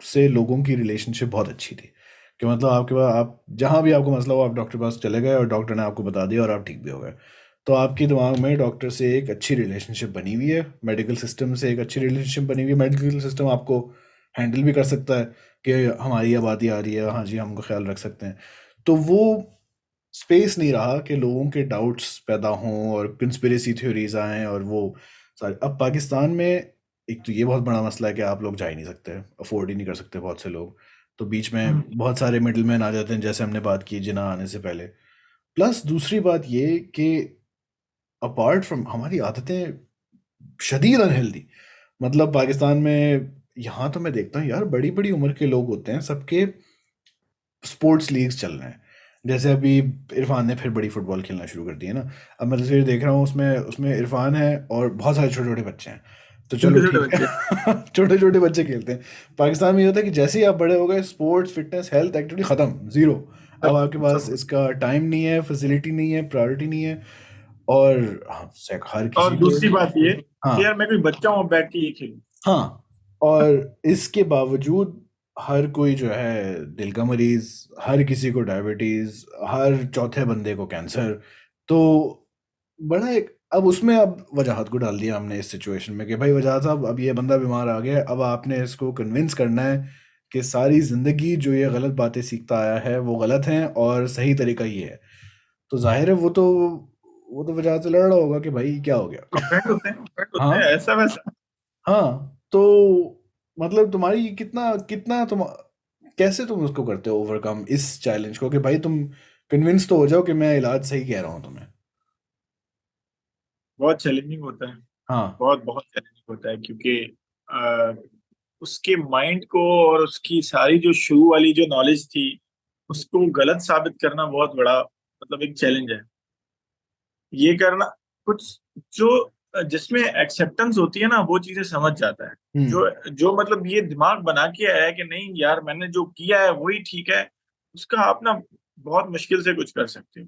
Speaker 3: से लोगों की रिलेशनशिप बहुत अच्छी थी, कि मतलब आपके पास, आप जहाँ भी आपको मसला हो आप डॉक्टर के पास चले गए और डॉक्टर ने आपको बता दिया और आप ठीक भी हो गए। तो आपके दिमाग में डॉक्टर से एक अच्छी रिलेशनशिप बनी हुई है, मेडिकल सिस्टम से एक अच्छी रिलेशनशिप बनी हुई है, मेडिकल सिस्टम आपको हैंडल भी कर सकता है कि हमारी आबादी आ रही है, हाँ जी हम उनका ख्याल रख सकते हैं। तो वो स्पेस नहीं रहा कि लोगों के डाउट्स पैदा हों और कंस्पिरेसी थ्योरीज आएँ और वो सारे। अब पाकिस्तान में एक तो ये बहुत बड़ा मसला है कि आप लोग जा ही नहीं सकते, अफोर्ड ही नहीं कर सकते बहुत से लोग, तो बीच में बहुत सारे मिडिल मैन आ जाते हैं, जैसे हमने बात की जिना आने से पहले। प्लस दूसरी बात ये कि अपार्ट फ्रॉम हमारी आदतें शदीद अनहेल्दी, मतलब पाकिस्तान में यहाँ तो मैं देखता हूँ यार बड़ी बड़ी उम्र के लोग होते हैं, सबके स्पोर्ट्स लीग्स चल रहे हैं। जैसे अभी इरफान ने फिर बड़ी फुटबॉल खेलना शुरू कर दी है ना, अब मैं तस्वीर देख रहा हूँ, उसमें उसमें इरफान है और बहुत सारे छोटे छोटे बच्चे हैं। तो चलो
Speaker 4: छोटे छोटे
Speaker 3: ठीक
Speaker 4: बच्चे।
Speaker 3: है। छोटे छोटे बच्चे खेलते हैं। पाकिस्तान में ये होता है कि जैसे ही आप बड़े हो गए, स्पोर्ट्स फिटनेस हेल्थ एक्टिविटी ख़त्म, ज़ीरो। अब आपके
Speaker 4: सब
Speaker 3: पास
Speaker 4: सब।
Speaker 3: इसका टाइम नहीं है, फैसिलिटी नहीं है, प्रायोरिटी नहीं है। और हर
Speaker 4: और
Speaker 3: किसी को।
Speaker 4: दूसरी बात ये कि यार
Speaker 3: हाँ,
Speaker 4: मैं कोई बच्चा हूँ बैठ के ये खेलूं।
Speaker 3: हाँ। और इसके बावजूद हर कोई जो है दिल का मरीज, हर किसी को डायबिटीज, हर चौथे बंदे को कैंसर। तो बड़ा एक, अब उसमें अब वजाहत को डाल दिया हमने इस सिचुएशन में कि भाई वजाहत साहब, अब ये बंदा बीमार आ गया है, अब आपने इसको कन्विंस करना है कि सारी जिंदगी जो ये गलत बातें सीखता आया है वो गलत हैं और सही तरीका ये है। तो जाहिर है वो तो वजाहत से लड़ रहा होगा कि भाई क्या हो गया।
Speaker 4: फ्रेंड होते हैं
Speaker 3: हाँ,
Speaker 4: ऐसा वैसा।
Speaker 3: हाँ। तो मतलब तुम्हारी कितना कितना तुम कैसे तुम उसको करते हो ओवरकम इस चैलेंज को कि भाई तुम कन्विंस तो हो जाओ कि मैं इलाज सही कह रहा हूँ तुम्हें।
Speaker 4: बहुत चैलेंजिंग होता है।
Speaker 3: हाँ।
Speaker 4: बहुत बहुत चैलेंजिंग होता है क्योंकि अ, उसके माइंड को और उसकी सारी जो शुरू वाली जो नॉलेज थी उसको गलत साबित करना बहुत बड़ा मतलब एक चैलेंज है। ये करना कुछ जो जिसमें एक्सेप्टेंस होती है ना वो चीजें समझ जाता है।
Speaker 3: हम्म।
Speaker 4: जो जो मतलब ये दिमाग बना के आया है कि नहीं यार मैंने जो किया है वही ठीक है, उसका आप ना बहुत मुश्किल से कुछ कर सकते हो।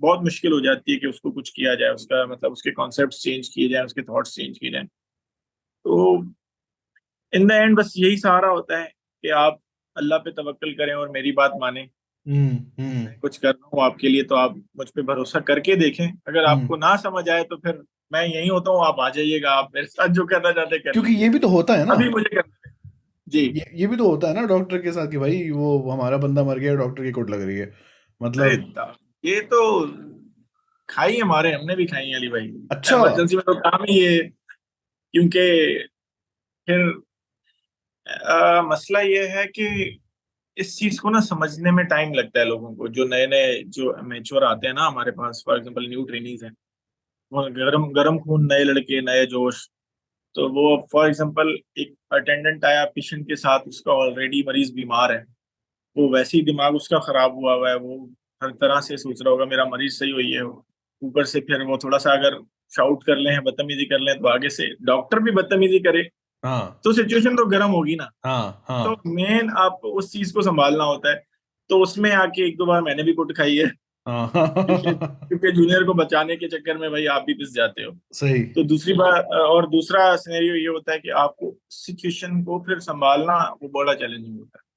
Speaker 4: बहुत मुश्किल हो जाती है कि उसको कुछ किया जाए, उसका मतलब उसके कॉन्सेप्ट्स चेंज किए जाए, उसके थॉट्स चेंज किए जाए। तो इन द एंड बस यही सहारा होता है कि आप अल्लाह पे तवक्कल करें और मेरी बात मानें।
Speaker 3: हम्म। हम्म।
Speaker 4: मैं कुछ कर रहा हूँ आपके लिए तो आप मुझ पे भरोसा करके देखें। अगर
Speaker 3: हम्म।
Speaker 4: आपको ना समझ आए तो फिर मैं यही होता हूँ, आप आ जाइएगा, आप मेरे साथ जो करना चाहते हैं कर
Speaker 3: क्योंकि ये
Speaker 4: लीजिए।
Speaker 3: भी तो होता है ना,
Speaker 4: अभी मुझे करना है। जी।
Speaker 3: ये भी तो होता है ना डॉक्टर के साथ कि भाई वो हमारा बंदा मर गया, डॉक्टर की कोट लग रही है।
Speaker 4: अरे
Speaker 3: मतलब।
Speaker 4: ये तो खाई हमारे, हमने भी खाई है अली भाई।
Speaker 3: अच्छा।
Speaker 4: इमरजेंसी में तो काम ही ये, क्योंकि फिर मसला ये है कि इस चीज को ना समझने में टाइम लगता है लोगों को, जो नए नए जो मेच्योर आते हैं ना हमारे पास, फॉर एग्जांपल न्यू ट्रेनीज हैं, वो गरम गरम खून, नए लड़के, नए जोश। तो वो फॉर एग्जांपल एक अटेंडेंट आया पेशेंट के साथ, उसका ऑलरेडी मरीज बीमार है, वो वैसे ही दिमाग उसका खराब हुआ हुआ है, वो हर तरह से सोच रहा होगा मेरा मरीज सही हुई है। ऊपर से फिर वो थोड़ा सा अगर शाउट कर लें, बदतमीजी कर लें, तो आगे से डॉक्टर भी बदतमीजी करे,
Speaker 3: हाँ,
Speaker 4: तो सिचुएशन तो गर्म होगी ना।
Speaker 3: हाँ,
Speaker 4: तो
Speaker 3: हाँ,
Speaker 4: मेन आपको उस चीज को संभालना होता है। तो उसमें आके एक दो बार मैंने भी कुट खाई है,
Speaker 3: हाँ।
Speaker 4: क्योंकि क्योंकि जूनियर को बचाने के चक्कर में भाई आप भी पिस जाते हो।
Speaker 3: सही।
Speaker 4: तो दूसरी बात और दूसरा सिनेरियो ये होता है कि आपको सिचुएशन को फिर संभालना वो बड़ा चैलेंजिंग होता है।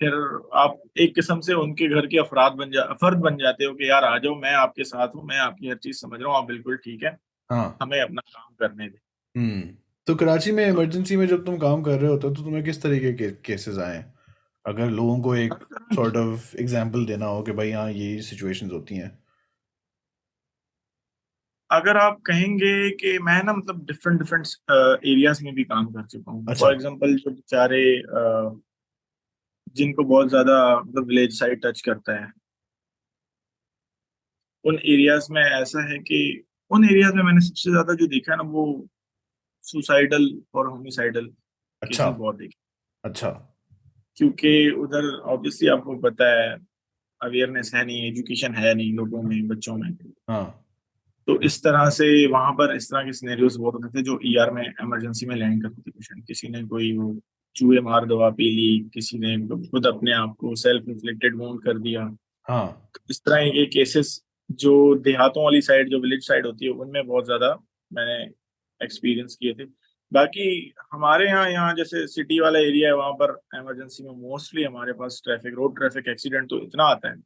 Speaker 4: फिर आप एक किस्म से उनके घर के फर्द बन जाते हो कि यार आ जाओ, मैं आपके साथ हूँ, मैं आपकी हर चीज समझ रहा हूँ, आप बिल्कुल ठीक है,
Speaker 3: हाँ।
Speaker 4: हमें अपना काम करने दें।
Speaker 3: हम्म। तो कराची में
Speaker 4: तो
Speaker 3: इमरजेंसी में जब तुम काम कर रहे होते हो तो तुम्हें किस तरीके के केसेस आए हैं? अगर लोगों को एक सॉर्ट ऑफ एग्जांपल देना हो कि भाई हाँ ये सिचुएशंस होती हैं।
Speaker 4: अगर आप कहेंगे कि मैं ना मतलब डिफरेंट डिफरेंट एरियाज में भी काम कर चुका हूँ,
Speaker 3: अच्छा।
Speaker 4: फॉर एग्जांपल जो बेचारे जिनको बहुत ज्यादा मतलब विलेज साइड टच करता है, उन एरियाज में ऐसा है कि उन एरियाज में मैंने सबसे ज्यादा जो देखा है ना वो सुसाइडल और होमिसाइडल
Speaker 3: अच्छा।
Speaker 4: केसेस बहुत देखे।
Speaker 3: अच्छा।
Speaker 4: क्योंकि उधर ऑब्वियसली आपको पता है अवेयरनेस है नहीं, एजुकेशन है नहीं लोगों में, बच्चों में।
Speaker 3: हाँ।
Speaker 4: तो इस तरह से वहां पर इस तरह के सिनेरियोज बहुत होते थे जो ईआर में इमरजेंसी में लैंड करते थे पेशेंट। किसी ने कोई वो चूहे मार दवा पी ली, किसी ने खुद अपने आप को सेल्फ इन्फ्लिक्टेड वुंड कर दिया।
Speaker 3: हाँ।
Speaker 4: इस तरह के केसेस जो देहातों वाली साइड, जो विलेज साइड होती है, उनमें बहुत ज्यादा मैंने एक्सपीरियंस किए थे। बाकी हमारे यहाँ जैसे सिटी वाला एरिया है, वहां पर इमरजेंसी में मोस्टली हमारे पास ट्रैफिक, रोड ट्रैफिक एक्सीडेंट तो इतना आता है,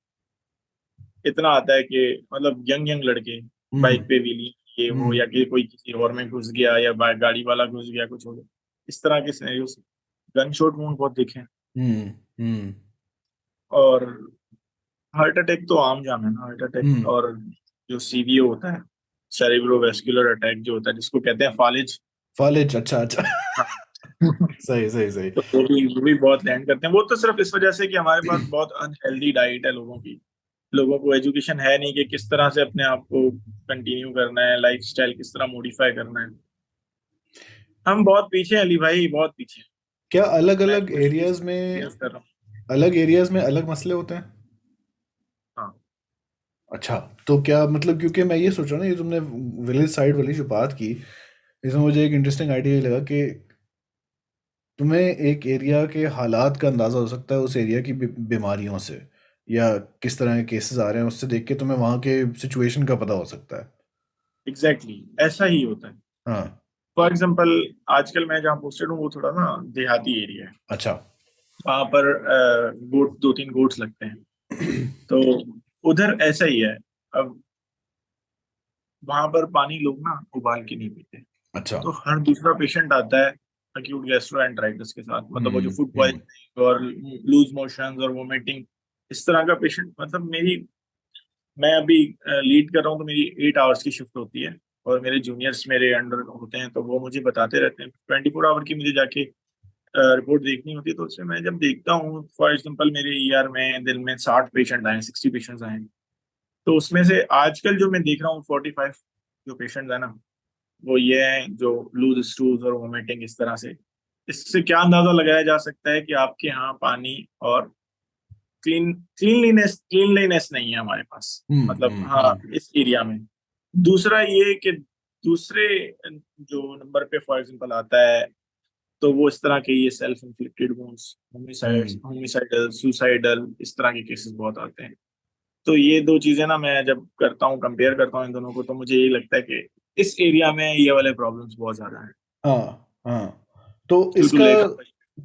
Speaker 4: इतना आता है कि मतलब यंग यंग लड़के
Speaker 3: हम्म।
Speaker 4: बाइक पे व्हीलिंग, ये वो,
Speaker 3: हम्म।
Speaker 4: या कि कोई किसी और में घुस गया, या गाड़ी वाला घुस गया, कुछ हो गया। इस तरह के सिनेरियोस, गन शॉट वुंड बहुत देखे हैं।
Speaker 3: हम्म। हम्म।
Speaker 4: और हार्ट अटैक तो आम जाम है ना, हार्ट अटैक।
Speaker 3: हम्म।
Speaker 4: और जो सीवीओ होता है, सेरेब्रोवास्कुलर अटैक जो होता है, जिसको कहते हैं फालिज।
Speaker 3: फॉलेज, अच्छा, अच्छा।
Speaker 4: हाँ।
Speaker 3: सही, सही, सही।
Speaker 4: तो वो भी बहुत लैंड करते हैं। वो तो सिर्फ इस वजह से कि हमारे पास बहुत अनहेल्दी डाइट है लोगों की, लोगों को एजुकेशन है नहीं कि किस तरह से अपने आप को कंटिन्यू करना है, लाइफस्टाइल किस तरह मॉडिफाई करना है। हम बहुत पीछे हैं अली भाई, बहुत पीछे हैं।
Speaker 3: क्या अलग
Speaker 4: मैं
Speaker 3: अलग
Speaker 4: कुछ चीज
Speaker 3: एरियाज में
Speaker 4: एक्सपीरियंस कर रहा हूँ।
Speaker 3: अलग मसले होते हैं?
Speaker 4: हाँ।
Speaker 3: अच्छा। तो क्या मतलब, क्योंकि मैं ये सोच रहा हूँ ना, ये तुमने विलेज साइड वाली जो बात की, इसमें मुझे एक इंटरेस्टिंग आइडिया ये लगा कि तुम्हें एक एरिया के हालात का अंदाज़ा हो सकता है उस एरिया की बीमारियों से, या किस तरह के केसेस आ रहे हैं उससे देख के तुम्हें वहाँ के सिचुएशन का पता हो सकता है।
Speaker 4: एग्जैक्टली ऐसा ही होता है।
Speaker 3: हाँ।
Speaker 4: फॉर एग्जाम्पल, आजकल मैं जहाँ पोस्टेड हूँ वो थोड़ा ना देहाती एरिया है।
Speaker 3: अच्छा।
Speaker 4: वहां पर गोट, 2-3 गोट्स लगते हैं। तो उधर ऐसा ही है। अब वहां पर पानी लोग ना उबाल के नहीं पीते।
Speaker 3: अच्छा।
Speaker 4: तो हर दूसरा पेशेंट आता है अक्यूट गैस्ट्रोएंटेराइटिस के साथ, मतलब वो जो फूड
Speaker 3: हम्म।
Speaker 4: पॉइजनिंग और लूज मोशंस और वोमिटिंग, इस तरह का पेशेंट। मतलब मैं अभी लीड कर रहा हूँ, तो मेरी 8 आवर्स की शिफ्ट होती है, और मेरे जूनियर्स मेरे अंडर होते हैं, तो वो मुझे बताते रहते हैं। 24 आवर की मुझे जाके रिपोर्ट देखनी होती है। तो उससे मैं जब देखता हूँ, फॉर एग्जाम्पल मेरे ईआर में दिन में 60 पेशेंट आए, 60 पेशेंट्स आए, तो उसमें से आजकल जो मैं देख रहा हूँ 45 जो पेशेंट है ना, वो ये हैं जो लूज स्टूल्स और वोमिटिंग इस तरह से। इससे क्या अंदाजा लगाया जा सकता है कि आपके यहाँ पानी और क्लीनलीनेस नहीं है हमारे पास, मतलब हाँ, इस एरिया में। दूसरा ये कि दूसरे जो नंबर पे फॉर एग्जांपल आता है, तो वो इस तरह के ये self inflicted wounds, homicidal, suicidal, इस तरह के केसेस बहुत आते हैं। तो ये दो चीजें ना, मैं जब करता हूँ, कंपेयर करता हूँ इन दोनों को, तो मुझे यही लगता है कि इस एरिया में ये वाले प्रॉब्लम्स बहुत ज्यादा हैं।
Speaker 3: हाँ हाँ। तो
Speaker 4: ड्यू टू
Speaker 3: इसका
Speaker 4: लैक ऑफ।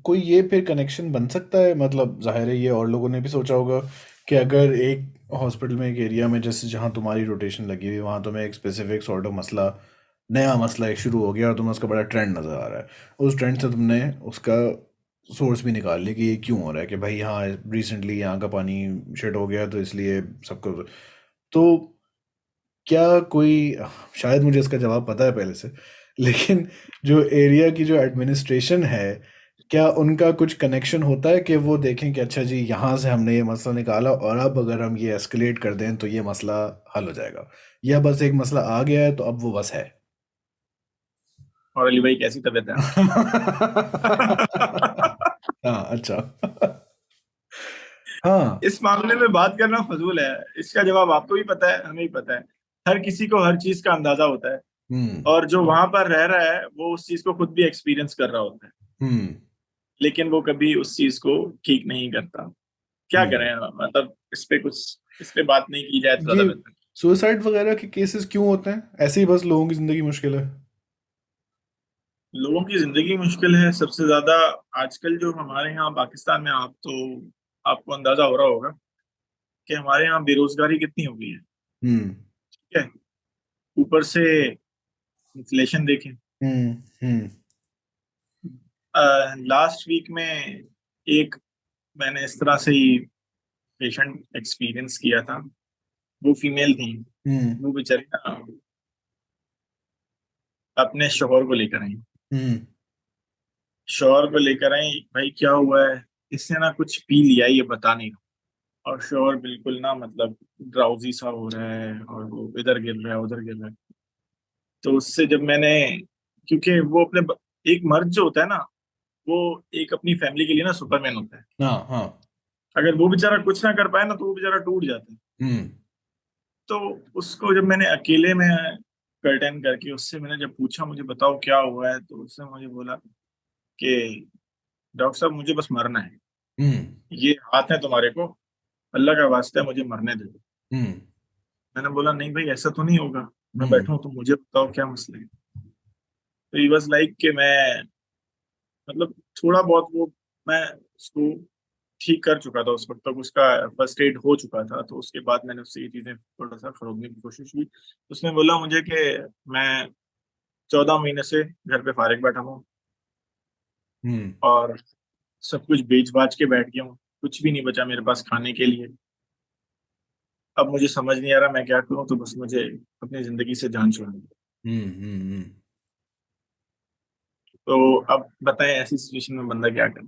Speaker 3: कोई ये फिर कनेक्शन बन सकता है, मतलब जाहिर है ये और लोगों ने भी सोचा होगा कि अगर एक हॉस्पिटल में, एक एरिया में, जैसे जहाँ तुम्हारी रोटेशन लगी हुई वहाँ तुम्हें एक स्पेसिफिक सॉर्ट ऑफ मसला, नया मसला एक शुरू हो गया और तुम्हें उसका बड़ा ट्रेंड नज़र आ रहा है, उस ट्रेंड से तुमने उसका सोर्स भी निकाल लिया कि ये क्यों हो रहा है, कि भाई हाँ रिसेंटली यहाँ का पानी शिट हो गया तो इसलिए सबको। तो क्या कोई, शायद मुझे इसका जवाब पता है पहले से, लेकिन जो एरिया की जो एडमिनिस्ट्रेशन है, क्या उनका कुछ कनेक्शन होता है कि वो देखें कि अच्छा जी यहाँ से हमने ये मसला निकाला और अब अगर हम ये एस्केलेट कर दें तो ये मसला हल हो जाएगा, या बस एक मसला आ गया है तो अब वो बस है।
Speaker 4: और अली भाई, कैसी तबीयत है आपकी?
Speaker 3: हाँ अच्छा। हाँ।
Speaker 4: इस मामले में बात करना फजूल है। इसका जवाब आपको भी पता है, हमें भी पता है। हर किसी को हर चीज का अंदाजा होता है,
Speaker 3: हम्म।
Speaker 4: और जो वहां पर रह रहा है वो उस चीज को खुद भी एक्सपीरियंस कर रहा होता है,
Speaker 3: हम्म।
Speaker 4: लेकिन वो कभी उस चीज को ठीक नहीं करता। क्या
Speaker 3: हम्म।
Speaker 4: करें, मतलब इस पे बात नहीं की जाए तो
Speaker 3: ये
Speaker 4: ज्यादा बेहतर।
Speaker 3: सुसाइड वगैरह के केसेस क्यों होते हैं, ऐसे ही बस लोगों की जिंदगी मुश्किल है?
Speaker 4: लोगों की जिंदगी मुश्किल है सबसे ज्यादा। आजकल जो हमारे यहाँ पाकिस्तान में, आपको अंदाजा हो रहा होगा कि हमारे यहाँ बेरोजगारी कितनी हो गई है।
Speaker 3: हम्म।
Speaker 4: ठीक है, ऊपर से इन्फ्लेशन देखें।
Speaker 3: हम्म। हम्म।
Speaker 4: लास्ट वीक में एक मैंने इस तरह से ही पेशेंट एक्सपीरियंस किया था। वो फीमेल थी।
Speaker 3: हम्म।
Speaker 4: वो बेचारी ना अपने शोहर को लेकर आई।
Speaker 3: हम्म।
Speaker 4: शोहर को लेकर आई, भाई क्या हुआ है, इसने ना कुछ पी लिया, ये बता नहीं रहा। और शोहर बिल्कुल ना, मतलब ड्राउजी सा हो रहा है, और वो इधर गिर रहा है उधर गिर रहा है। तो उससे जब मैंने, क्योंकि वो एक मर्द जो होता है ना, वो एक अपनी फैमिली के लिए ना सुपरमैन होता है।
Speaker 3: हाँ हाँ।
Speaker 4: अगर वो बेचारा कुछ ना कर पाए ना, तो वो बेचारा टूट जाता है।
Speaker 3: हम्म।
Speaker 4: तो उसको जब मैंने अकेले में कर्टन करके उससे मैंने जब पूछा, मुझे बताओ क्या हुआ है, तो उसने मुझे बोला कि डॉक्टर साहब, मुझे बस मरना है।
Speaker 3: हम्म।
Speaker 4: ये हाथ है तुम्हारे को, अल्लाह का वास्ता है मुझे मरने दे दो।
Speaker 3: हम्म।
Speaker 4: मैंने बोला नहीं भाई, ऐसा तो नहीं होगा, मैं
Speaker 3: हम्म।
Speaker 4: बैठा हूँ, तो मुझे बताओ क्या मसला है। तो ही वॉज लाइक कि मैं, मतलब थोड़ा बहुत वो, मैं उसको ठीक कर चुका था उस वक्त तक, उसका फर्स्ट एड हो चुका था। तो उसके बाद मैंने उससे ये चीजें थोड़ा सा फरोगने की कोशिश की। उसने बोला मुझे कि मैं 14 महीने से घर पे फारिग बैठा हूँ,
Speaker 3: हम्म।
Speaker 4: और सब कुछ बेच बाच के बैठ गया हूँ, कुछ भी नहीं बचा मेरे पास खाने के लिए। अब मुझे समझ नहीं आ रहा मैं क्या करूँ, तो बस मुझे अपनी जिंदगी से जान छुड़ानी है।
Speaker 3: हम्म। हम्म।
Speaker 4: तो अब बताएं, ऐसी सिचुएशन में बंदा क्या करे।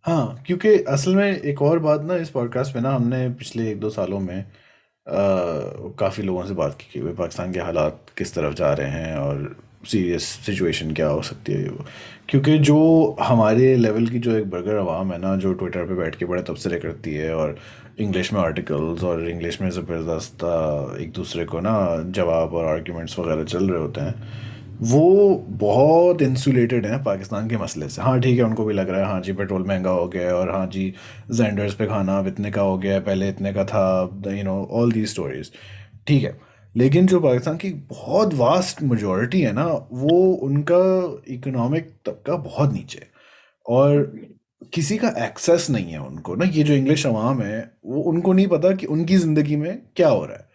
Speaker 3: हाँ, क्योंकि असल में एक और बात ना, इस पॉडकास्ट में ना हमने पिछले 1-2 सालों में काफ़ी लोगों से बात की हुई पाकिस्तान के हालात किस तरफ जा रहे हैं और सीरियस सिचुएशन क्या हो सकती है वो। क्योंकि जो हमारे लेवल की जो एक बर्गर आवाम है ना, जो ट्विटर पे बैठ के बड़े तबसरे करती है और इंग्लिश में आर्टिकल्स और इंग्लिश में ज़बरदस्त एक दूसरे को ना जवाब और आर्ग्यूमेंट्स वगैरह चल रहे होते हैं, वो बहुत इंसुलेटेड हैं पाकिस्तान के मसले से। हाँ ठीक है, उनको भी लग रहा है हाँ जी पेट्रोल महंगा हो गया है, और हाँ जी जेंडर्स पे खाना अब इतने का हो गया है, पहले इतने का था, ऑल दी स्टोरीज। ठीक है, लेकिन जो पाकिस्तान की बहुत वास्ट मेजोरिटी है ना, वो उनका इकोनॉमिक तबका बहुत नीचे है, और किसी का एक्सेस नहीं है उनको ना, ये जो इंग्लिश अवाम है वो, उनको नहीं पता कि उनकी ज़िंदगी में क्या हो रहा है।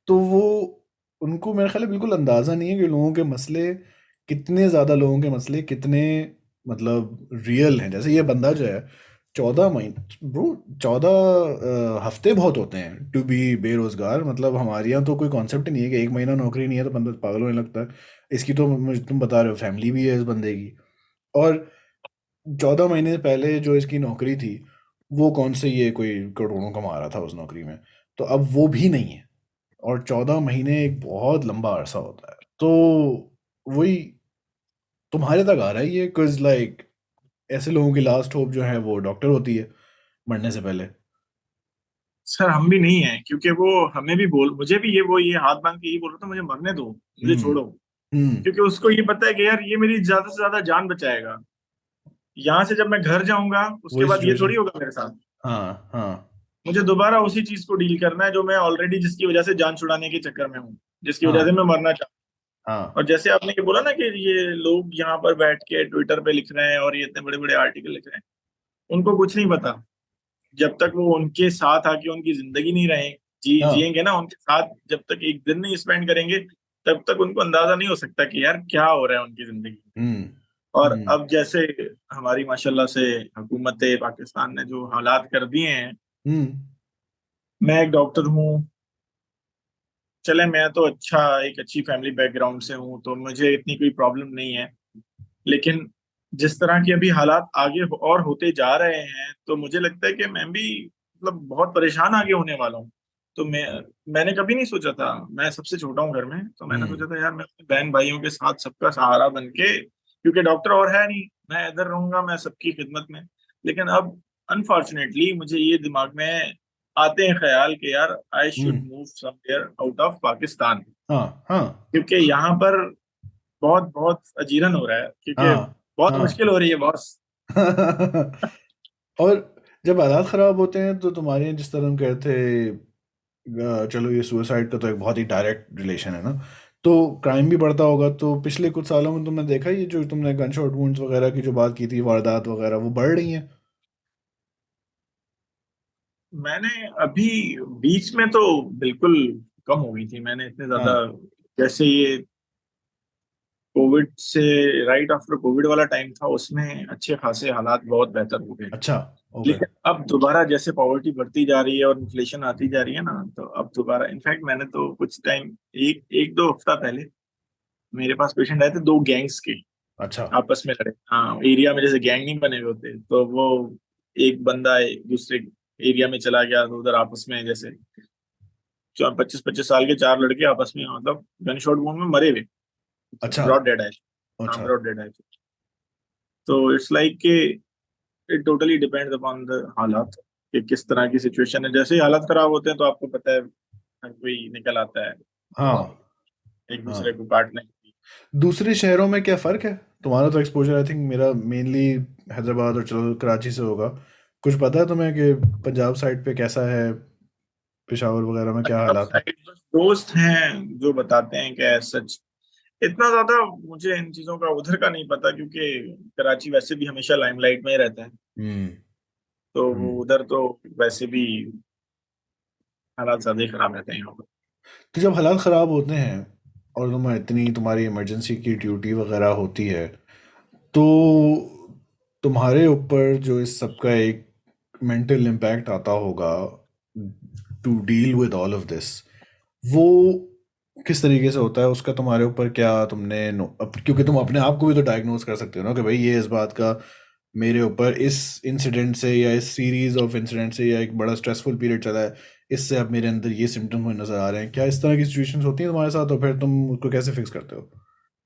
Speaker 3: तो वो, उनको मेरा ख्याल है बिल्कुल अंदाज़ा नहीं है कि लोगों के मसले कितने ज़्यादा, लोगों के मसले कितने मतलब रियल हैं। जैसे ये बंदा जो है, 14 महीने ब्रो, 14 हफ्ते बहुत होते हैं टू बी बेरोजगार। मतलब हमारे यहाँ तो कोई कॉन्सेप्ट ही नहीं है कि एक महीना नौकरी नहीं है तो बंदा पागल होने लगता है। इसकी तो तुम बता रहे हो फैमिली भी है इस बंदे की, और 14 महीने पहले जो इसकी नौकरी थी, वो कौन से ये कोई करोड़ों कमा रहा था उस नौकरी में, तो अब वो भी नहीं है। और 14 महीने एक बहुत लंबा अरसा होता है। तो वही तुम्हारे तक आ रहा है ये, कुछ लाइक ऐसे लोगों की लास्ट होप जो है वो डॉक्टर होती है मरने से पहले।
Speaker 4: सर हम भी नहीं है, क्योंकि वो हमें भी बोल मुझे भी ये हाथ बांध के ये बोल रहा था मुझे मरने दो, मुझे
Speaker 3: हम्म।
Speaker 4: छोड़ो।
Speaker 3: हम्म।
Speaker 4: क्योंकि उसको ये पता है कि यार ये मेरी ज्यादा से ज्यादा जान बचाएगा। यहाँ से जब मैं घर जाऊंगा उसके
Speaker 3: वही
Speaker 4: बाद ये थोड़ी
Speaker 3: सिचुएशन।
Speaker 4: होगा मेरे साथ।
Speaker 3: हाँ हाँ
Speaker 4: मुझे दोबारा उसी चीज को डील करना है जो मैं ऑलरेडी, जिसकी वजह से जान छुड़ाने के चक्कर में हूँ, जिसकी वजह से
Speaker 3: हाँ
Speaker 4: मैं मरना चाहता हूँ।
Speaker 3: हाँ।
Speaker 4: और जैसे आपने ये बोला ना कि ये लोग यहाँ पर बैठ के ट्विटर पे लिख रहे हैं और ये इतने बड़े बड़े आर्टिकल लिख रहे हैं, उनको कुछ नहीं पता। जब तक वो उनके साथ आके उनकी जिंदगी नहीं रहे,
Speaker 3: हाँ।
Speaker 4: जिएंगे ना उनके साथ, जब तक एक दिन नहीं स्पेंड करेंगे, तब तक उनको अंदाजा नहीं हो सकता कि यार क्या हो रहा है उनकी जिंदगी में।
Speaker 3: हम्म।
Speaker 4: और
Speaker 3: हम्म।
Speaker 4: अब जैसे हमारी माशाल्लाह से हुकूमत पाकिस्तान ने जो हालात कर दिए हैं,
Speaker 3: हम्म।
Speaker 4: मैं एक डॉक्टर हूँ, चले मैं तो अच्छा एक अच्छी फैमिली बैकग्राउंड से हूँ तो मुझे इतनी कोई प्रॉब्लम नहीं है। लेकिन जिस तरह के अभी हालात आगे और होते जा रहे हैं, तो मुझे लगता है कि मैं भी मतलब बहुत परेशान आगे होने वाला हूँ। तो मैंने कभी नहीं सोचा था, मैं सबसे छोटा हूँ घर में, तो मैंने
Speaker 3: हम्म।
Speaker 4: सोचा था यार मैं अपने बहन भाइयों के साथ सबका सहारा बन के, क्योंकि डॉक्टर और है नहीं, मैं इधर रहूंगा, मैं सबकी खिदमत में। लेकिन अब अनफॉर्चुनेटली मुझे ये दिमाग में आते हैं ख्याल कि यार I should
Speaker 3: hmm.
Speaker 4: Move somewhere out of Pakistan.
Speaker 3: हाँ हाँ
Speaker 4: क्योंकि यहाँ पर बहुत बहुत अजीरन हो रहा है, क्योंकि
Speaker 3: हाँ
Speaker 4: बहुत
Speaker 3: हाँ।
Speaker 4: मुश्किल हो रही है बॉस।
Speaker 3: और जब हालात ख़राब होते हैं तो तुम्हारे, जिस तरह हम कहते, चलो ये सुसाइड का तो एक बहुत ही डायरेक्ट रिलेशन है ना, तो क्राइम भी बढ़ता होगा। तो पिछले कुछ सालों में तुमने देखा ये जो तुमने गन शॉट वुंड्स वगैरह की जो बात की थी, वारदात वगैरह वो बढ़ रही हैं।
Speaker 4: मैंने अभी बीच में तो बिल्कुल कम हो गई थी, मैंने इतने ज्यादा,
Speaker 3: हाँ।
Speaker 4: जैसे ये कोविड से राइट आफ्टर कोविड वाला टाइम था, उसमें अच्छे खासे हालात बहुत बेहतर हो गए।
Speaker 3: अच्छा। ओके।
Speaker 4: लेकिन अब दोबारा जैसे पॉवर्टी बढ़ती जा रही है और इन्फ्लेशन आती जा रही है ना, तो अब दोबारा इनफैक्ट मैंने तो कुछ टाइम, एक एक दो हफ्ता पहले मेरे पास पेशेंट आए थे, दो गैंग्स के
Speaker 3: अच्छा।
Speaker 4: आपस में लड़े। हाँ, एरिया में जैसे गैंग नहीं बने हुए होते, तो वो एक बंदा एक दूसरे एरिया में चला गया, तो उधर आपस में जैसे 25-25 साल के चार लड़के आपस में मतलब गन शॉट वुंड में मरे हुए,
Speaker 3: अच्छा।
Speaker 4: ब्रॉड डेड है। हाँ,
Speaker 3: अच्छा।
Speaker 4: ब्रॉड डेड है। तो इट्स लाइक कि it totally depends upon the हालात, कि किस तरह की सिचुएशन है। जैसे ही हालात खराब होते हैं तो आपको पता है हर कोई निकल आता है
Speaker 3: हाँ
Speaker 4: एक दूसरे
Speaker 3: हाँ।
Speaker 4: को काटने की।
Speaker 3: दूसरे शहरों में क्या फ़र्क है? तुम्हारा तो एक्सपोजर आई थिंक, मेरा मेनली हैदराबाद और चलो कराची से होगा। कुछ पता है तुम्हें कि पंजाब साइड पे कैसा है, पेशावर वगैरह में क्या
Speaker 4: पंजाब
Speaker 3: हालात हैं?
Speaker 4: साइड बस दोस्त हैं जो बताते हैं कि सच इतना ज्यादा मुझे इन चीजों का उधर का नहीं पता, क्योंकि कराची वैसे भी हमेशा लाइमलाइट में ही रहता है।
Speaker 3: हम्म।
Speaker 4: तो वो
Speaker 3: हम्म।
Speaker 4: उधर तो वैसे भी हालात ज्यादा ही खराब रहते हैं यहाँ पर।
Speaker 3: तो जब हालात ख़राब होते हैं और इतनी तुम्हारी इमरजेंसी की ड्यूटी वगैरह होती है, तो तुम्हारे ऊपर जो इस सब का एक मेंटल इम्पैक्ट आता होगा to deal with all of this, वो किस तरीके से होता है? उसका तुम्हारे ऊपर क्या तुमने क्योंकि तुम अपने आप को भी तो डायग्नोज कर सकते हो ना कि भाई ये इस बात का मेरे ऊपर इस इंसिडेंट से या इस सीरीज ऑफ इंसिडेंट से या एक बड़ा स्ट्रेसफुल पीरियड चला है, इससे अब मेरे अंदर ये सिम्टम्स मुझे नज़र आ रहे हैं। क्या इस तरह की सिचुएशंस होती हैं तुम्हारे साथ? तो फिर तुम उसको कैसे फिक्स करते हो?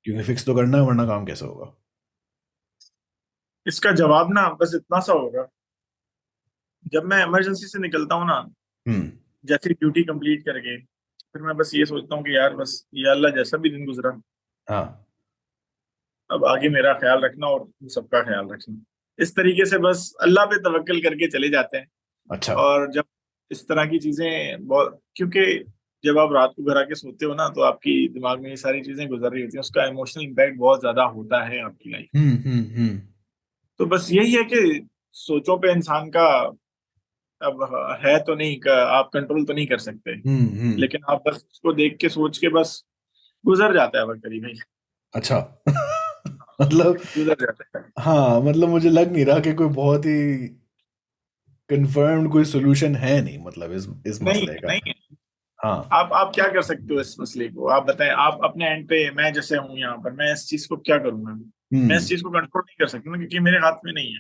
Speaker 3: क्योंकि फिक्स तो करना है, वरना काम कैसे होगा?
Speaker 4: इसका जवाब ना बस इतना सा होगा, जब मैं इमरजेंसी से निकलता हूँ ना,
Speaker 3: हम्म।
Speaker 4: जैसे ड्यूटी कंप्लीट करके, फिर मैं बस ये सोचता हूँ कि यार बस ये अल्लाह जैसा भी दिन गुजरा,
Speaker 3: हाँ
Speaker 4: अब आगे मेरा ख्याल रखना और सबका ख्याल रखना, इस तरीके से बस अल्लाह पे तवक्कल करके चले जाते हैं।
Speaker 3: अच्छा।
Speaker 4: और जब इस तरह की चीजें बहुत, क्योंकि जब आप रात को घर आके सोते हो ना, तो आपकी दिमाग में ये सारी चीजें गुजर रही होती हैं, उसका इमोशनल इम्पैक्ट बहुत ज्यादा होता है आपकी लाइफ।
Speaker 3: हम्म।
Speaker 4: तो बस यही है कि सोचों पे इंसान का अब है तो नहीं आप कंट्रोल तो नहीं कर सकते,
Speaker 3: हम्म।
Speaker 4: लेकिन आप बस उसको देख के सोच के बस गुजर जाता है वक्त करीब ही।
Speaker 3: अच्छा। मतलब,
Speaker 4: गुजर जाता है।
Speaker 3: हाँ, मतलब मुझे लग नहीं रहा कि कोई बहुत ही कंफर्म्ड कोई सोल्यूशन है नहीं, मतलब इस
Speaker 4: नहीं
Speaker 3: मसले का।
Speaker 4: नहीं,
Speaker 3: हाँ।
Speaker 4: आप क्या कर सकते हो इस मसले को, आप बताएं। आप अपने एंड पे, मैं जैसे हूँ यहाँ पर, मैं इस चीज को क्या करूंगा? मैं इस
Speaker 3: हम्म।
Speaker 4: चीज को कंट्रोल नहीं कर सकता ना, क्योंकि मेरे हाथ में नहीं है।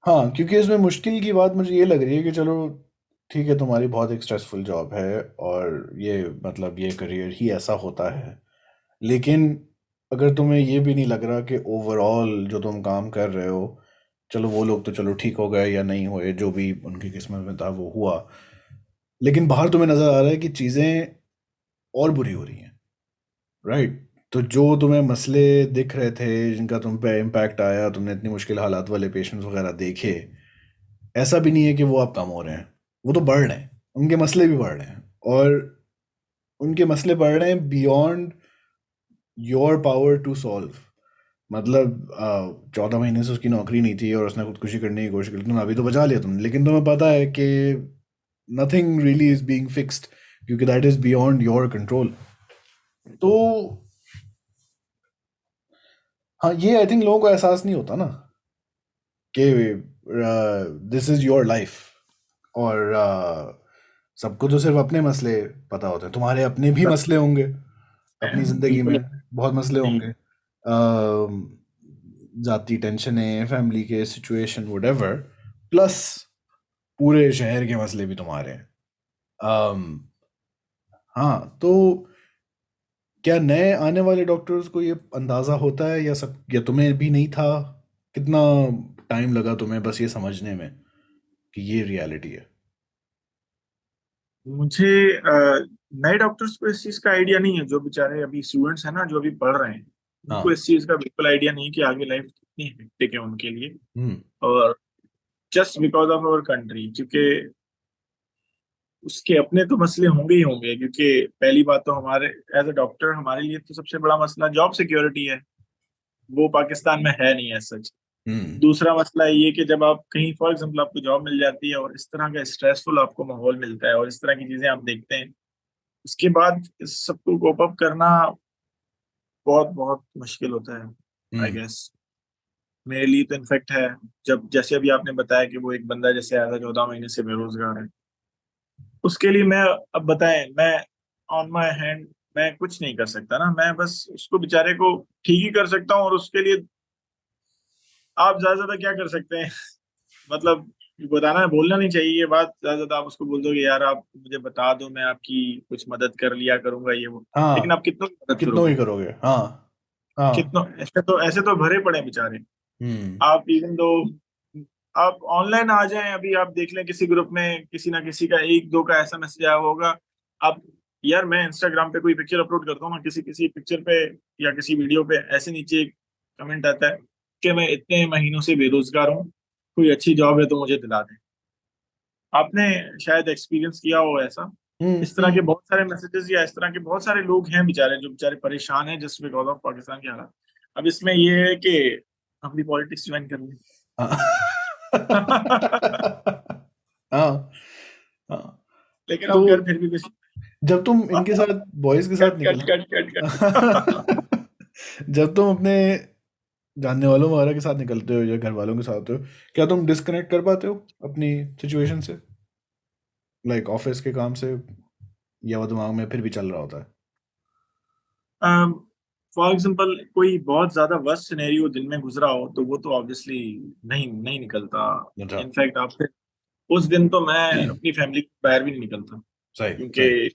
Speaker 3: हाँ, क्योंकि इसमें मुश्किल की बात मुझे ये लग रही है कि चलो ठीक है, तुम्हारी बहुत एक स्ट्रेसफुल जॉब है और ये मतलब ये करियर ही ऐसा होता है, लेकिन अगर तुम्हें ये भी नहीं लग रहा कि ओवरऑल जो तुम काम कर रहे हो, चलो वो लोग तो चलो ठीक हो गए या नहीं हुए, जो भी उनकी किस्मत में था वो हुआ, लेकिन बाहर तुम्हें नज़र आ रहा है कि चीज़ें और बुरी हो रही हैं, राइट? तो जो तुम्हें मसले दिख रहे थे, जिनका तुम पे इम्पैक्ट आया, तुमने इतनी मुश्किल हालात वाले पेशेंट्स वगैरह देखे, ऐसा भी नहीं है कि वो अब कम हो रहे हैं, वो तो बढ़ रहे हैं, उनके मसले भी बढ़ रहे हैं, और उनके मसले बढ़ रहे हैं beyond your power to solve. मतलब 14 महीने से उसकी नौकरी नहीं थी और उसने खुदकुशी करने की कोशिश की, तुमने अभी तो बचा लिया तुमने, लेकिन तुम्हें पता है कि nothing really is being fixed, क्योंकि that is beyond your control. तो हाँ, ये आई थिंक लोगों को एहसास नहीं होता ना कि दिस इज योर लाइफ, और सबको तो सिर्फ अपने मसले पता होते हैं, तुम्हारे अपने भी मसले होंगे अपनी ज़िंदगी
Speaker 4: बिल्कुल।
Speaker 3: में, बहुत मसले होंगे, जाती टेंशनें, फैमिली के सिचुएशन, वुडेवर, प्लस पूरे शहर के मसले भी तुम्हारे हैं। हाँ, तो क्या नए आने वाले डॉक्टर्स को ये अंदाज़ा होता है, या सब, या तुम्हें भी नहीं था? कितना टाइम लगा तुम्हें बस ये समझने में कि ये रियलिटी है?
Speaker 4: मुझे नए डॉक्टर्स को इस चीज का आइडिया नहीं है, जो बेचारे अभी स्टूडेंट्स हैं ना, जो अभी पढ़ रहे हैं, उनको
Speaker 3: हाँ।
Speaker 4: इस चीज का बिल्कुल आइडिया नहीं है कि आगे लाइफ कितनी हेक्टिक है उनके लिए।
Speaker 3: हम्म।
Speaker 4: और just because of our country, क्योंकि उसके अपने तो मसले होंगे ही होंगे, क्योंकि पहली बात तो हमारे एज अ डॉक्टर हमारे लिए तो सबसे बड़ा मसला जॉब सिक्योरिटी है, वो पाकिस्तान में है नहीं है सच।
Speaker 3: हम्म।
Speaker 4: दूसरा मसला ये कि जब आप कहीं फॉर एग्जाम्पल आपको जॉब मिल जाती है और इस तरह का स्ट्रेसफुल आपको माहौल मिलता है और इस तरह की चीजें आप देखते हैं, उसके बाद इस सबको कोप अप करना बहुत बहुत मुश्किल होता है, आई
Speaker 3: हम्म।
Speaker 4: गेस। मेरे लिए तो इनफेक्ट है, जब जैसे अभी आपने बताया कि वो एक बंदा जैसे आया था 14 महीने से बेरोजगार है, उसके लिए मैं, अब बताएं, मैं ऑन माय हैंड मैं कुछ नहीं कर सकता ना, मैं बस उसको बेचारे को ठीक ही कर सकता हूँ। और उसके लिए आप ज्यादा क्या कर सकते हैं? मतलब बताना है, बोलना नहीं चाहिए ये बात, ज्यादा आप उसको बोल दोगे यार आप मुझे बता दो, मैं आपकी कुछ मदद कर लिया करूंगा ये वो, लेकिन
Speaker 3: हाँ,
Speaker 4: आप कितनों की मदद
Speaker 3: कितनों
Speaker 4: करोगे?
Speaker 3: ही करोगे। हाँ। हाँ।
Speaker 4: कितनों, ऐसे तो भरे पड़े हैं बेचारे।
Speaker 3: हम्म।
Speaker 4: आप इवन दो आप ऑनलाइन आ जाएं, अभी आप देख लें किसी ग्रुप में किसी ना किसी का एक दो का ऐसा मैसेज आया होगा। आप, यार मैं इंस्टाग्राम पे कोई पिक्चर अपलोड करता हूँ ना, किसी किसी पिक्चर पे या किसी वीडियो पे, ऐसे नीचे एक कमेंट आता है कि मैं इतने महीनों से बेरोजगार हूँ, कोई अच्छी जॉब है तो मुझे दिला दें। आपने शायद एक्सपीरियंस किया हो ऐसा। इस तरह के
Speaker 3: हम्म।
Speaker 4: बहुत सारे मैसेजेस या इस तरह के बहुत सारे लोग हैं बेचारे, जो बेचारे परेशान हैं जस्ट बिकॉज ऑफ पाकिस्तान की हालत। अब इसमें ये है कि हम भी पॉलिटिक्स ज्वाइन कर लें।
Speaker 3: हाँ। हाँ। हाँ।
Speaker 4: लेकिन
Speaker 3: तो
Speaker 4: हम कर फिर भी कुछ।
Speaker 3: जब तुम इनके साथ, बॉयज के साथ
Speaker 4: कट
Speaker 3: निकल
Speaker 4: कट कट कट कट।
Speaker 3: जब तुम अपने जानने वालों वगैरह के साथ निकलते हो या घर वालों के साथ होते हो, क्या तुम डिस्कनेक्ट कर पाते हो अपनी सिचुएशन से, लाइक ऑफिस के काम से, या वो दिमाग में फिर भी चल रहा होता है?
Speaker 4: फॉर एग्जाम्पल कोई बहुत ज्यादा वर्स्ट सिनेरियो दिन में गुजरा हो तो वो तो ऑब्वियसली नहीं नहीं निकलता।
Speaker 3: अच्छा।
Speaker 4: इनफैक्ट आप, उस दिन तो मैं अपनी फैमिली के बाहर भी नहीं निकलता,
Speaker 3: सही
Speaker 4: क्योंकि
Speaker 3: सही।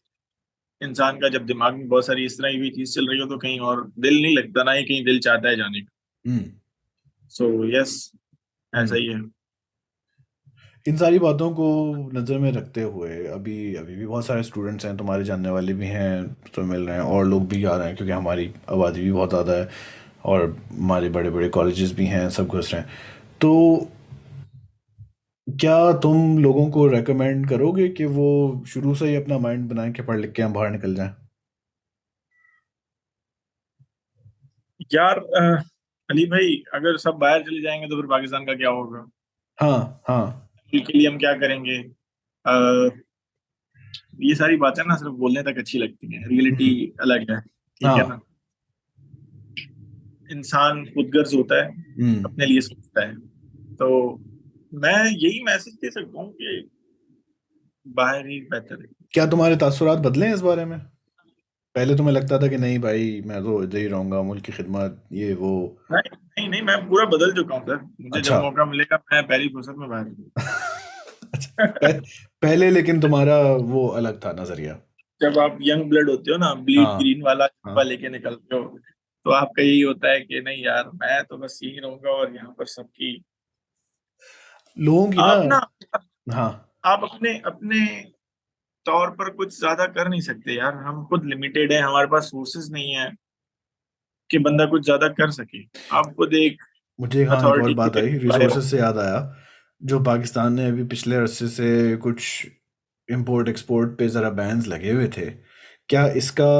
Speaker 4: इंसान का जब दिमाग में बहुत सारी इस तरह की चीज चल रही हो तो कहीं और दिल नहीं लगता, ना ही कहीं दिल चाहता है जाने का।
Speaker 3: हम्म।
Speaker 4: सो यस, ऐसा
Speaker 3: हम्म।
Speaker 4: ही है।
Speaker 3: इन सारी बातों को नज़र में रखते हुए, अभी अभी भी बहुत सारे स्टूडेंट्स हैं, तुम्हारे जानने वाले भी हैं तो मिल रहे हैं, और लोग भी आ रहे हैं क्योंकि हमारी आबादी भी बहुत ज़्यादा है। और हमारे बड़े बड़े कॉलेजेस भी हैं, सब घुस रहे हैं। तो क्या तुम लोगों को रेकमेंड करोगे कि वो शुरू से ही अपना माइंड बनाए कि पढ़ लिख के हम बाहर निकल जाएं?
Speaker 4: यार अली भाई, अगर सब बाहर चले जाएंगे तो फिर पाकिस्तान का क्या होगा?
Speaker 3: हाँ, हाँ।
Speaker 4: के लिए हम क्या करेंगे? आ, ये सारी बातें ना सिर्फ बोलने तक अच्छी लगती हैं, रियलिटी
Speaker 3: हम्म।
Speaker 4: अलग है। ठीक है
Speaker 3: हाँ।
Speaker 4: ना? इंसान खुदगर्ज होता है,
Speaker 3: हम्म।
Speaker 4: अपने लिए सोचता है। तो मैं यही मैसेज दे सकता हूँ कि बाहर ही बेहतर है।
Speaker 3: क्या तुम्हारे तासुरात बदले हैं इस बारे में? पहले तुम्हें लगता था कि नहीं भाई, मैं तो इधर ही रहूंगा, मुल्क की खिदमत, ये वो।
Speaker 4: नहीं नहीं नहीं, मैं पूरा बदल चुका हूँ सर। मुझे जब
Speaker 3: अच्छा।
Speaker 4: मौका मिलेगा मैं पहली फुर्सत में बाहर
Speaker 3: अच्छा। पहले लेकिन तुम्हारा वो अलग था नजरिया।
Speaker 4: जब आप यंग ब्लड होते हो ना, ब्लीड
Speaker 3: हाँ,
Speaker 4: ग्रीन वाला जज्बा
Speaker 3: हाँ।
Speaker 4: लेके निकलते हो, तो आपका यही होता है कि नहीं यार, मैं तो बस यही रहूंगा और यहाँ पर सबकी।
Speaker 3: लोगों की ना।
Speaker 4: आप ना,
Speaker 3: हाँ।
Speaker 4: आप अपने अपने तौर पर कुछ ज्यादा कर नहीं सकते यार। हम खुद लिमिटेड है, हमारे पास सोर्सेज नहीं है कि बंदा कुछ ज्यादा कर सके। आप खुद एक
Speaker 3: मुझे हाँ, एक और
Speaker 4: अथॉरिटी
Speaker 3: बात
Speaker 4: के
Speaker 3: आई
Speaker 4: बारे
Speaker 3: रिसोर्सेज
Speaker 4: हो।
Speaker 3: से याद आया। जो पाकिस्तान ने अभी पिछले अरसे से कुछ इंपोर्ट एक्सपोर्ट पे ज़रा बैन्स लगे हुए थे, क्या इसका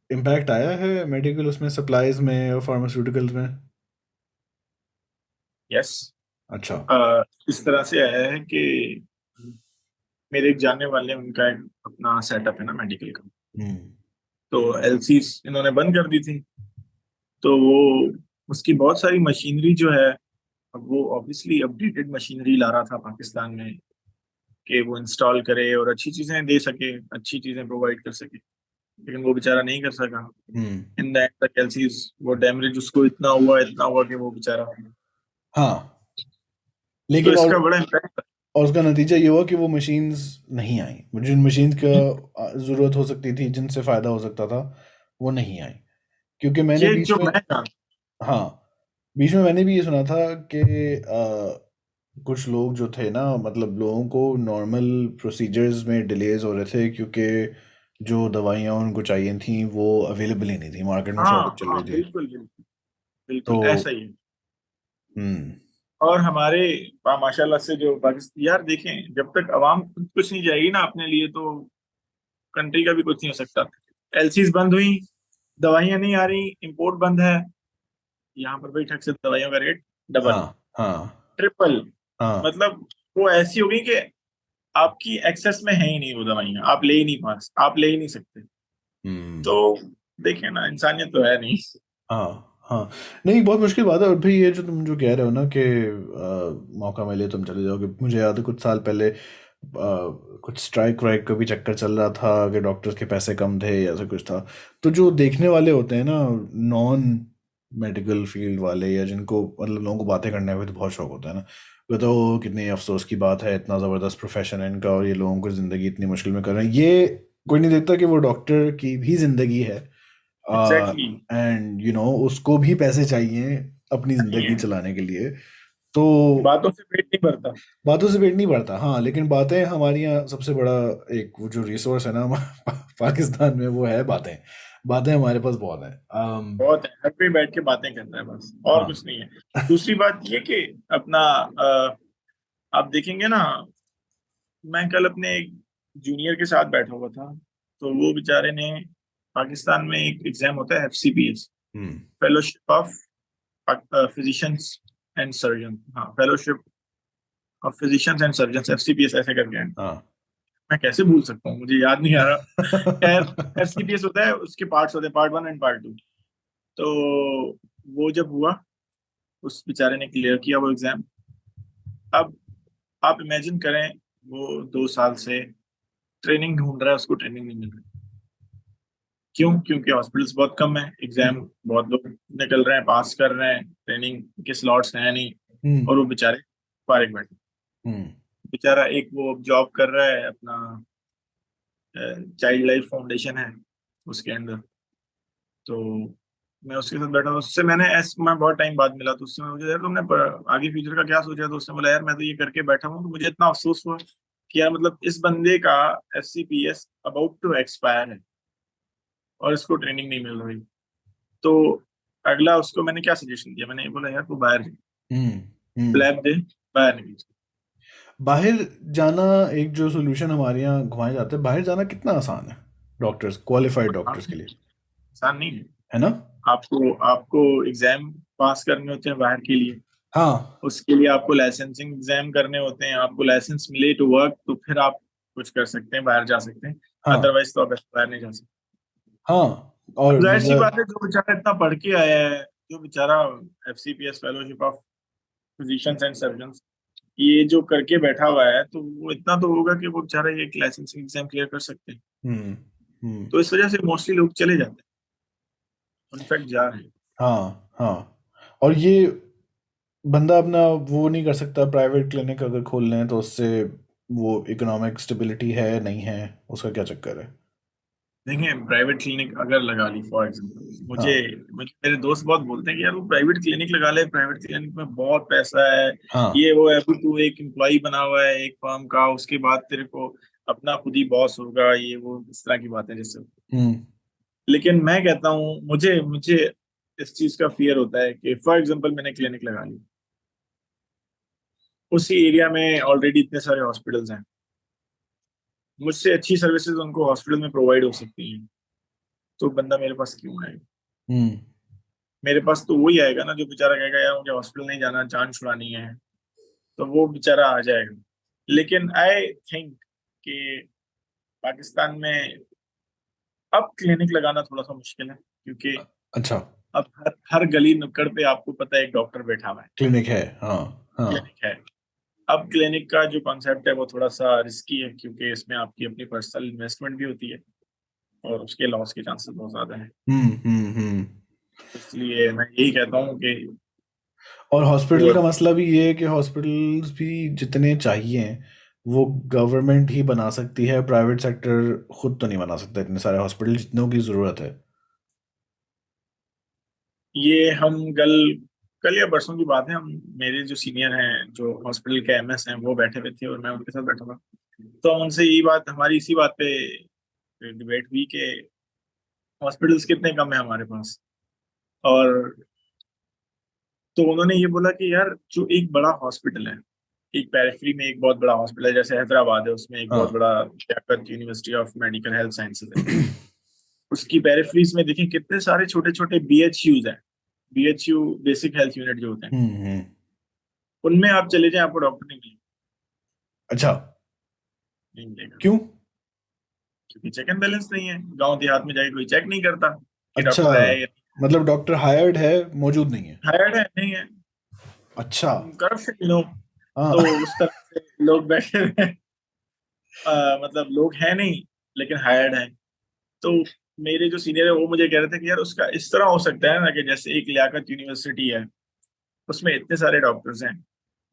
Speaker 3: इम्पैक्ट आया है मेडिकल उसमें, सप्लाईज में और फार्मास्यूटिकल्स में?
Speaker 4: यस।
Speaker 3: अच्छा।
Speaker 4: इस तरह से आया है कि मेरे एक जानने वाले, उनका एक अपना सेटअप है ना मेडिकल का।
Speaker 3: हम्म।
Speaker 4: तो एलसीज इन्होंने बंद कर दी थी। तो वो उसकी बहुत सारी मशीनरी जो है, अब वो ऑब्वियसली अपडेटेड मशीनरी ला रहा था पाकिस्तान में, कि वो इंस्टॉल करे और अच्छी चीजें दे सके, अच्छी चीजें प्रोवाइड कर सके। लेकिन वो बेचारा नहीं कर सका।
Speaker 3: हम्म।
Speaker 4: इन द एंड तक एलसीज, वो डैमेज उसको इतना हुआ कि वो बेचारा।
Speaker 3: हाँ।
Speaker 4: तो
Speaker 3: लेकिन
Speaker 4: इसका बड़ा इम्पैक्ट।
Speaker 3: और उसका नतीजा ये हुआ कि वो मशीन्स नहीं आई, मुझे जिन मशीन्स का ज़रूरत हो सकती थी, जिनसे फ़ायदा हो सकता था, वो नहीं आई। क्योंकि मैंने
Speaker 4: ये
Speaker 3: बीच
Speaker 4: जो
Speaker 3: में,
Speaker 4: मैं था।
Speaker 3: हाँ, बीच में मैंने भी ये सुना था कि कुछ लोग जो थे ना, मतलब लोगों को नॉर्मल प्रोसीजर्स में डिलेज हो रहे थे क्योंकि जो दवाइयाँ उनको चाहिए थी वो अवेलेबल ही नहीं थी, मार्केट में
Speaker 4: हाँ
Speaker 3: शॉर्टेज चल
Speaker 4: हाँ,
Speaker 3: रही थी।
Speaker 4: बिल्कुल बिल्कुल।
Speaker 3: तो
Speaker 4: बिल्कुल ऐसा ही है।
Speaker 3: हम्म।
Speaker 4: और हमारे माशाल्लाह से जो पाकिस्तान, यार देखें, जब तक अवाम खुद कुछ नहीं जाएगी ना अपने लिए, तो कंट्री का भी कुछ नहीं हो सकता। एलसीज बंद हुई, दवाइयां नहीं आ रही, इंपोर्ट बंद है, यहाँ पर भाई ठग से दवाइयों का रेट डबल,
Speaker 3: हाँ, हाँ,
Speaker 4: ट्रिपल।
Speaker 3: हाँ।
Speaker 4: मतलब वो ऐसी हो गई कि आपकी एक्सेस में है ही नहीं वो दवाइयां, आप ले ही नहीं पास, आप ले ही नहीं सकते।
Speaker 3: हम्म।
Speaker 4: तो देखिए ना, इंसानियत तो है नहीं।
Speaker 3: हाँ, हाँ। नहीं, बहुत मुश्किल बात है। और भाई ये जो तुम जो कह रहे हो ना कि मौका मिले तुम चले जाओगे, मुझे याद है कुछ साल पहले कुछ स्ट्राइक वाइक का भी चक्कर चल रहा था कि डॉक्टर्स के पैसे कम थे या ऐसा कुछ था। तो जो देखने वाले होते हैं ना, नॉन मेडिकल फील्ड वाले, या जिनको मतलब लोगों को बातें करने में तो बहुत शौक होता है ना, वो तो कितनी अफसोस की बात है, इतना ज़बरदस्त प्रोफेशन है इनका और ये लोगों को ज़िंदगी इतनी मुश्किल में कर रहे हैं। ये कोई नहीं देखता कि वो डॉक्टर की भी ज़िंदगी है,
Speaker 4: एग्जैक्टली।
Speaker 3: एंड उसको भी पैसे चाहिए अपनी
Speaker 4: नहीं
Speaker 3: जिंदगी
Speaker 4: है,
Speaker 3: चलाने के लिए। तो
Speaker 4: बातों से पेट नहीं भरता।
Speaker 3: बातों से पेट नहीं भरता, हाँ, लेकिन बातें हमारी यहाँ सबसे बड़ा एक वो जो रिसोर्स है ना पाकिस्तान में, वो है बातें। बातें हमारे पास बहुत है।
Speaker 4: बहुत है, घर पे बैठ के बातें करना है बस, और
Speaker 3: हाँ।
Speaker 4: कुछ नहीं है। दूसरी बात ये कि अपना आप देखेंगे ना, मैं कल अपने एक जूनियर के साथ बैठा हुआ था। तो वो बेचारे ने, पाकिस्तान में एक एग्जाम होता है FCPS,
Speaker 3: hmm.
Speaker 4: Fellowship of physicians and surgeon, हाँ, fellowship of physicians and surgeon, FCPS ऐसे करके है।
Speaker 3: हाँ।
Speaker 4: मैं कैसे भूल सकता हूँ, मुझे याद नहीं आ रहा। खैर, एफसीपीएस होता है, उसके पार्ट्स होते हैं, part one and part two. तो वो जब हुआ, उस बेचारे ने क्लियर किया वो एग्जाम। अब आप इमेजिन करें, वो 2 साल से ट्रेनिंग ढूंढ रहा है, उसको ट्रेनिंग नहीं मिल रही। क्यों? क्योंकि हॉस्पिटल्स बहुत कम है, एग्जाम बहुत लोग निकल रहे हैं, पास कर रहे हैं, ट्रेनिंग के स्लॉट्स हैं नहीं।
Speaker 3: हम्म।
Speaker 4: और वो बेचारे फारिग बैठे।
Speaker 3: हम्म।
Speaker 4: बेचारा एक वो जॉब कर रहा है अपना, चाइल्ड लाइफ फाउंडेशन है उसके अंदर। तो मैं उसके साथ बैठा था, उससे मैं बहुत टाइम बाद मिला, तो उससे मैं मुझे, यार तुमने आगे फ्यूचर का क्या सोचा? तो उसने बोला, यार मैं तो ये करके बैठा हूँ। तो मुझे इतना अफसोस हुआ कि यार, मतलब इस बंदे का एफसीपीएस अबाउट टू एक्सपायर है और इसको ट्रेनिंग नहीं मिल रही। तो अगला उसको मैंने क्या सजेशन दिया, मैंने ये बोला यार तू बाहर जा,
Speaker 3: हम्म।
Speaker 4: लैब दे, बाहर निकल जा।
Speaker 3: बाहर जाना एक जो सोल्यूशन हमारे यहाँ घुमाया जाता है, बाहर जाना कितना आसान है डॉक्टर्स, क्वालिफाइड डॉक्टर्स के लिए,
Speaker 4: आसान नहीं है।
Speaker 3: है ना?
Speaker 4: आपको आपको एग्जाम पास करने होते हैं बाहर के लिए,
Speaker 3: हाँ
Speaker 4: उसके लिए आपको लाइसेंसिंग एग्जाम करने होते हैं, आपको लाइसेंस मिले टू वर्क तो फिर आप कुछ कर सकते हैं, बाहर जा सकते हैं,
Speaker 3: हाँ
Speaker 4: अदरवाइज तो आप ऐसे बाहर नहीं जा सकते।
Speaker 3: हाँ। और
Speaker 4: जाहिर सी
Speaker 3: वीजा।
Speaker 4: बात है, जो बेचारा इतना पढ़ के आया है, जो बेचारा FCPS fellowship of physicians and surgeons ये जो करके बैठा हुआ है, तो वो इतना तो होगा कि वो बेचारा ये लाइसेंसिंग एग्जाम क्लियर कर सकते हैं।
Speaker 3: हम्म हम्म।
Speaker 4: तो इस वजह से मोस्टली लोग चले जाते हैं, इनफैक्ट जा रहे हैं।
Speaker 3: हाँ हाँ। और ये बंदा अपना वो नहीं कर सकता, प्राइवेट क्लिनिक अगर खोल लें तो उससे वो इकोनॉमिक स्टेबिलिटी है नहीं है, उसका क्या चक्कर है?
Speaker 4: देखिए प्राइवेट क्लिनिक अगर लगा ली फॉर एग्जाम्पल, मुझे
Speaker 3: हाँ
Speaker 4: मुझे मेरे दोस्त बहुत बोलते हैं कि यार वो प्राइवेट क्लिनिक लगा ले, प्राइवेट क्लिनिक में बहुत पैसा है,
Speaker 3: हाँ।
Speaker 4: ये वो है, अभी तू एक एम्प्लॉय बना हुआ है एक फर्म का, उसके बाद तेरे को अपना खुद ही बॉस होगा, ये वो इस तरह की बातें जैसे।
Speaker 3: हम्म
Speaker 4: लेकिन मैं कहता हूँ मुझे मुझे इस चीज का फियर होता है कि फॉर एग्जाम्पल मैंने क्लिनिक लगा ली, उसी एरिया में ऑलरेडी इतने सारे हॉस्पिटल्स हैं, मुझसे अच्छी सर्विसेज उनको हॉस्पिटल में प्रोवाइड हो सकती हैं, तो बंदा मेरे पास क्यों आएगा?
Speaker 3: हम्म।
Speaker 4: मेरे पास तो वही आएगा ना जो बेचारा कहेगा यार मुझे हॉस्पिटल नहीं जाना, जान छुड़ानी है, तो वो बेचारा आ जाएगा। लेकिन आई थिंक कि पाकिस्तान में अब क्लिनिक लगाना थोड़ा सा मुश्किल है, क्योंकि
Speaker 3: अच्छा।
Speaker 4: अब हर गली नुक्कड़ पे आपको पता है एक डॉक्टर बैठा हुआ है,
Speaker 3: क्लिनिक है, हाँ हाँ।
Speaker 4: क्लिनिक है। अब क्लिनिक का जो कॉन्सेप्ट है वो थोड़ा सा रिस्की है, क्योंकि इसमें आपकी अपनी पर्सनल इन्वेस्टमेंट भी होती है और उसके लॉस के चांसेस बहुत ज्यादा हैं।
Speaker 3: हम्म।
Speaker 4: इसलिए मैं यही कहता हूँ कि
Speaker 3: और हॉस्पिटल
Speaker 4: वो
Speaker 3: का मसला भी ये है कि हॉस्पिटल्स भी जितने चाहिए वो गवर्नमेंट ही बना सकती है, प्राइवेट सेक्टर खुद तो नहीं बना सकता इतने सारे हॉस्पिटल जितनों की ज़रूरत है।
Speaker 4: ये हम कल कल या परसों की बात है, हम मेरे जो सीनियर हैं जो हॉस्पिटल के MS हैं वो बैठे हुए थे और मैं उनके साथ बैठा था, तो हम उनसे यही बात, हमारी इसी बात पे डिबेट हुई कि हॉस्पिटल्स कितने कम है हमारे पास। और तो उन्होंने ये बोला कि यार जो एक बड़ा हॉस्पिटल है, एक पेरिफेरी में एक बहुत बड़ा हॉस्पिटल है, जैसे हैदराबाद है, उसमें एक बहुत
Speaker 3: हाँ।
Speaker 4: बड़ा Liaquat university of medical health sciences है, उसकी पेरिफेरीज में देखिए कितने सारे छोटे छोटे BHUs हैं, BHU बेसिक हेल्थ यूनिट जो होते हैं,
Speaker 3: हम्म।
Speaker 4: उनमें आप चले जाएं आपको डॉक्टर नहीं मिलेगा।
Speaker 3: अच्छा।
Speaker 4: नहीं मिलेगा,
Speaker 3: क्यों?
Speaker 4: क्योंकि चेक एंड बैलेंस नहीं है, गांव देहात में जाके कोई चेक नहीं करता कि
Speaker 3: अच्छा,
Speaker 4: डॉक्टर है या
Speaker 3: मतलब डॉक्टर हायर्ड है, मौजूद नहीं है।
Speaker 4: हायर्ड है नहीं है,
Speaker 3: अच्छा।
Speaker 4: करप्शन लो,
Speaker 3: हाँ।
Speaker 4: तो उस तरह से लोग बैठे हुए हैं। मतलब लोग हैं नहीं लेकिन हायर्ड हैं। तो मेरे जो सीनियर है वो मुझे कह रहे थे कि यार उसका इस तरह हो सकता है ना कि जैसे एक लियाकत यूनिवर्सिटी है, उसमें इतने सारे डॉक्टर्स हैं,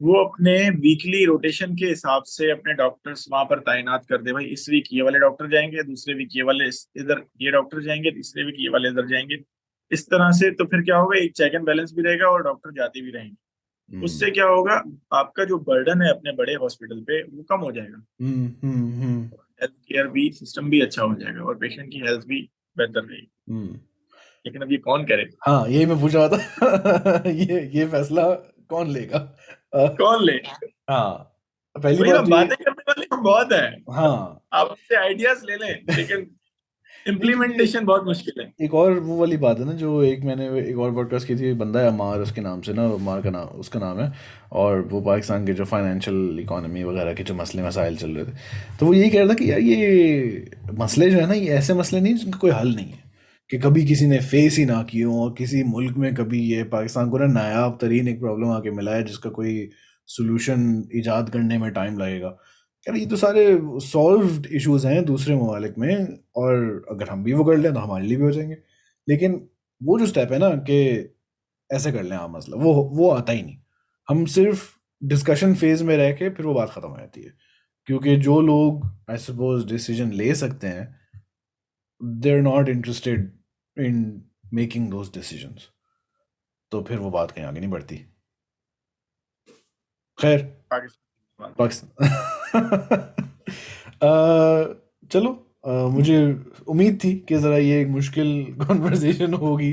Speaker 4: वो अपने वीकली रोटेशन के हिसाब से अपने डॉक्टर्स वहां पर तैनात कर दे, भाई इस वीक ये वाले डॉक्टर जाएंगे, दूसरे वीक ये वाले इधर ये डॉक्टर जाएंगे, तीसरे वीक ये वाले इधर जाएंगे, इस तरह से। तो फिर क्या होगा, एक चेक एंड बैलेंस भी रहेगा और डॉक्टर जाते भी रहेंगे।
Speaker 3: हम्म
Speaker 4: उससे क्या होगा, आपका जो बर्डन है अपने बड़े हॉस्पिटल पे वो कम हो जाएगा,
Speaker 3: हम्म।
Speaker 4: हेल्थ केयर भी सिस्टम भी अच्छा हो जाएगा और पेशेंट की हेल्थ भी बेहतर रहेगी।
Speaker 3: हम्म।
Speaker 4: लेकिन अब ये कौन करे,
Speaker 3: हाँ, यही मैं पूछ रहा था। ये फैसला कौन लेगा? अ,
Speaker 4: कौन ले?
Speaker 3: हाँ, पहली
Speaker 4: वही ना,
Speaker 3: बात तो ये।
Speaker 4: बातें करने वाले हम बहुत हैं,
Speaker 3: हाँ।
Speaker 4: आप हमसे आइडियाज ले लें, लेकिन
Speaker 3: नहीं, ये
Speaker 4: इम्प्लीमेंटेशन बहुत मुश्किल है।
Speaker 3: एक और वो वाली बात है ना, जो एक मैंने एक और पॉडकास्ट की थी, बंदा है अमार उसके नाम से ना, अमार का नाम उसका नाम है। और वो पाकिस्तान के जो फाइनेंशियल इकोनॉमी वगैरह के जो मसले मसाइल चल रहे थे, तो वो यही कह रहा था कि यार ये मसले जो है ना, ये ऐसे मसले नहीं जिनका कोई हल नहीं है, कि कभी किसी ने फेस ही ना किए हों, और किसी मुल्क में कभी ये पाकिस्तान को ना नायाब तरीन एक प्रॉब्लम आके मिला है जिसका कोई सोल्यूशन इजाद करने में टाइम लगेगा। यार ये तो सारे सॉल्व्ड इश्यूज हैं दूसरे ममालिक में, और अगर हम भी वो कर लें तो हमारे लिए भी हो जाएंगे। लेकिन वो जो स्टेप है ना कि ऐसे कर लें आप मसला, वो आता ही नहीं। हम सिर्फ डिस्कशन फेज में रह के फिर वो बात खत्म हो जाती है, क्योंकि जो लोग आई सपोज डिसीजन ले सकते हैं, they are not interested in making those decisions, तो फिर वो बात कहीं आगे नहीं बढ़ती। खैर,
Speaker 4: पाकिस्तान
Speaker 3: पाकिस्तान। चलो, मुझे उम्मीद थी कि ज़रा ये एक मुश्किल कॉन्वर्सेशन होगी,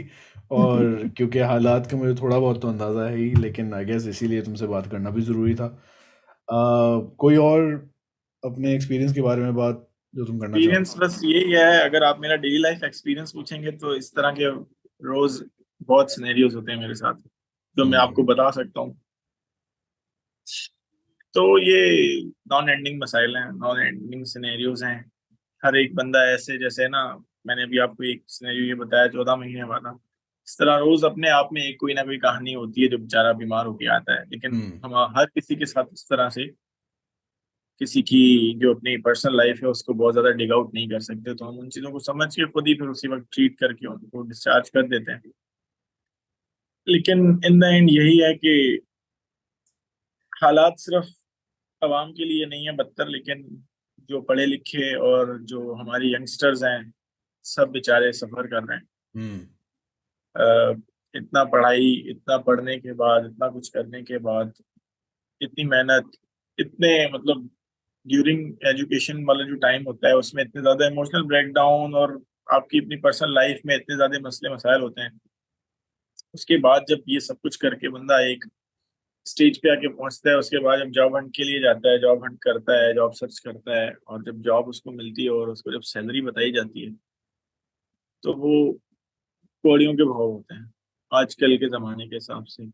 Speaker 3: और क्योंकि हालात का मुझे थोड़ा बहुत तो अंदाज़ा है ही, लेकिन आई गेस इसीलिए तुमसे बात करना भी ज़रूरी था। कोई और अपने एक्सपीरियंस के बारे में बात जो तुम करना चाहो?
Speaker 4: एक्सपीरियंस बस यही है, अगर आप मेरा डेली लाइफ एक्सपीरियंस पूछेंगे तो इस तरह के रोज बहुत सिनेरियोज होते हैं मेरे साथ जो मैं
Speaker 3: हम्म।
Speaker 4: आपको बता सकता हूँ। तो ये नॉन एंडिंग मसाइल हैं, नॉन एंडिंग सिनेरियोज हैं। हर एक बंदा ऐसे, जैसे ना मैंने अभी आपको एक सिनेरियो ये बताया 14 महीने वाला, इस तरह रोज अपने आप में एक कोई ना कोई कहानी होती है जो बेचारा बीमार होके आता है। लेकिन
Speaker 3: हम्म।
Speaker 4: हम हर किसी के साथ इस तरह से किसी की जो अपनी पर्सनल लाइफ है उसको बहुत ज्यादा डिग आउट नहीं कर सकते, तो हम उन चीजों को समझ के खुद ही फिर उसी वक्त ट्रीट करके उनको डिस्चार्ज कर देते हैं। लेकिन इन द एंड यही है कि हालात सिर्फ आवाम के लिए नहीं है बदतर, लेकिन जो पढ़े लिखे और जो हमारी यंगस्टर्स हैं सब बेचारे सफर कर रहे हैं।
Speaker 3: हम्म।
Speaker 4: अ, इतना पढ़ाई, इतना पढ़ने के बाद, इतना कुछ करने के बाद, इतनी मेहनत, इतने मतलब ड्यूरिंग एजुकेशन वाला जो टाइम होता है उसमें इतने ज्यादा इमोशनल ब्रेकडाउन और आपकी अपनी पर्सनल लाइफ में इतने ज्यादा मसले मसाइल होते हैं। उसके बाद जब ये सब कुछ करके बंदा एक स्टेज पे आके पहुंचता है, उसके बाद जब जॉब हंट के लिए जाता है, जॉब हंट करता है, जॉब सर्च करता है, और जब जॉब उसको मिलती है और उसको जब सैलरी बताई जाती है तो वो कौड़ियों के भाव होते हैं आजकल के जमाने के हिसाब से।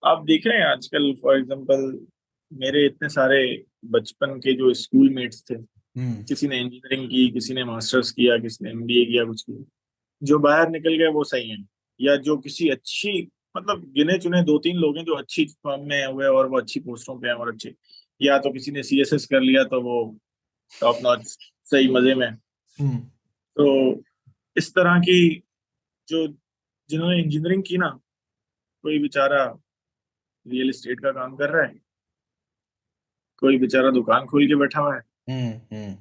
Speaker 4: आप देख रहे हैं आजकल फॉर एग्जांपल मेरे इतने सारे बचपन के जो स्कूल मेट्स थे,
Speaker 3: हम्म।
Speaker 4: किसी ने इंजीनियरिंग की, किसी ने मास्टर्स किया, किसी ने एमबीए किया, कुछ किया, जो बाहर निकल गए वो सही हैं। या जो किसी अच्छी, मतलब गिने चुने दो तीन लोग हैं जो अच्छी फर्म में हुए और वो अच्छी पोस्टों पे हैं और अच्छे, या तो किसी ने सीएसएस कर लिया तो वो टॉप नॉच सही मजे में।
Speaker 3: हम्म।
Speaker 4: तो इस तरह की जो जिन्होंने इंजीनियरिंग की ना, कोई बेचारा रियल एस्टेट का काम कर रहा है, कोई बेचारा दुकान खोल के बैठा हुआ है,
Speaker 3: हम्म।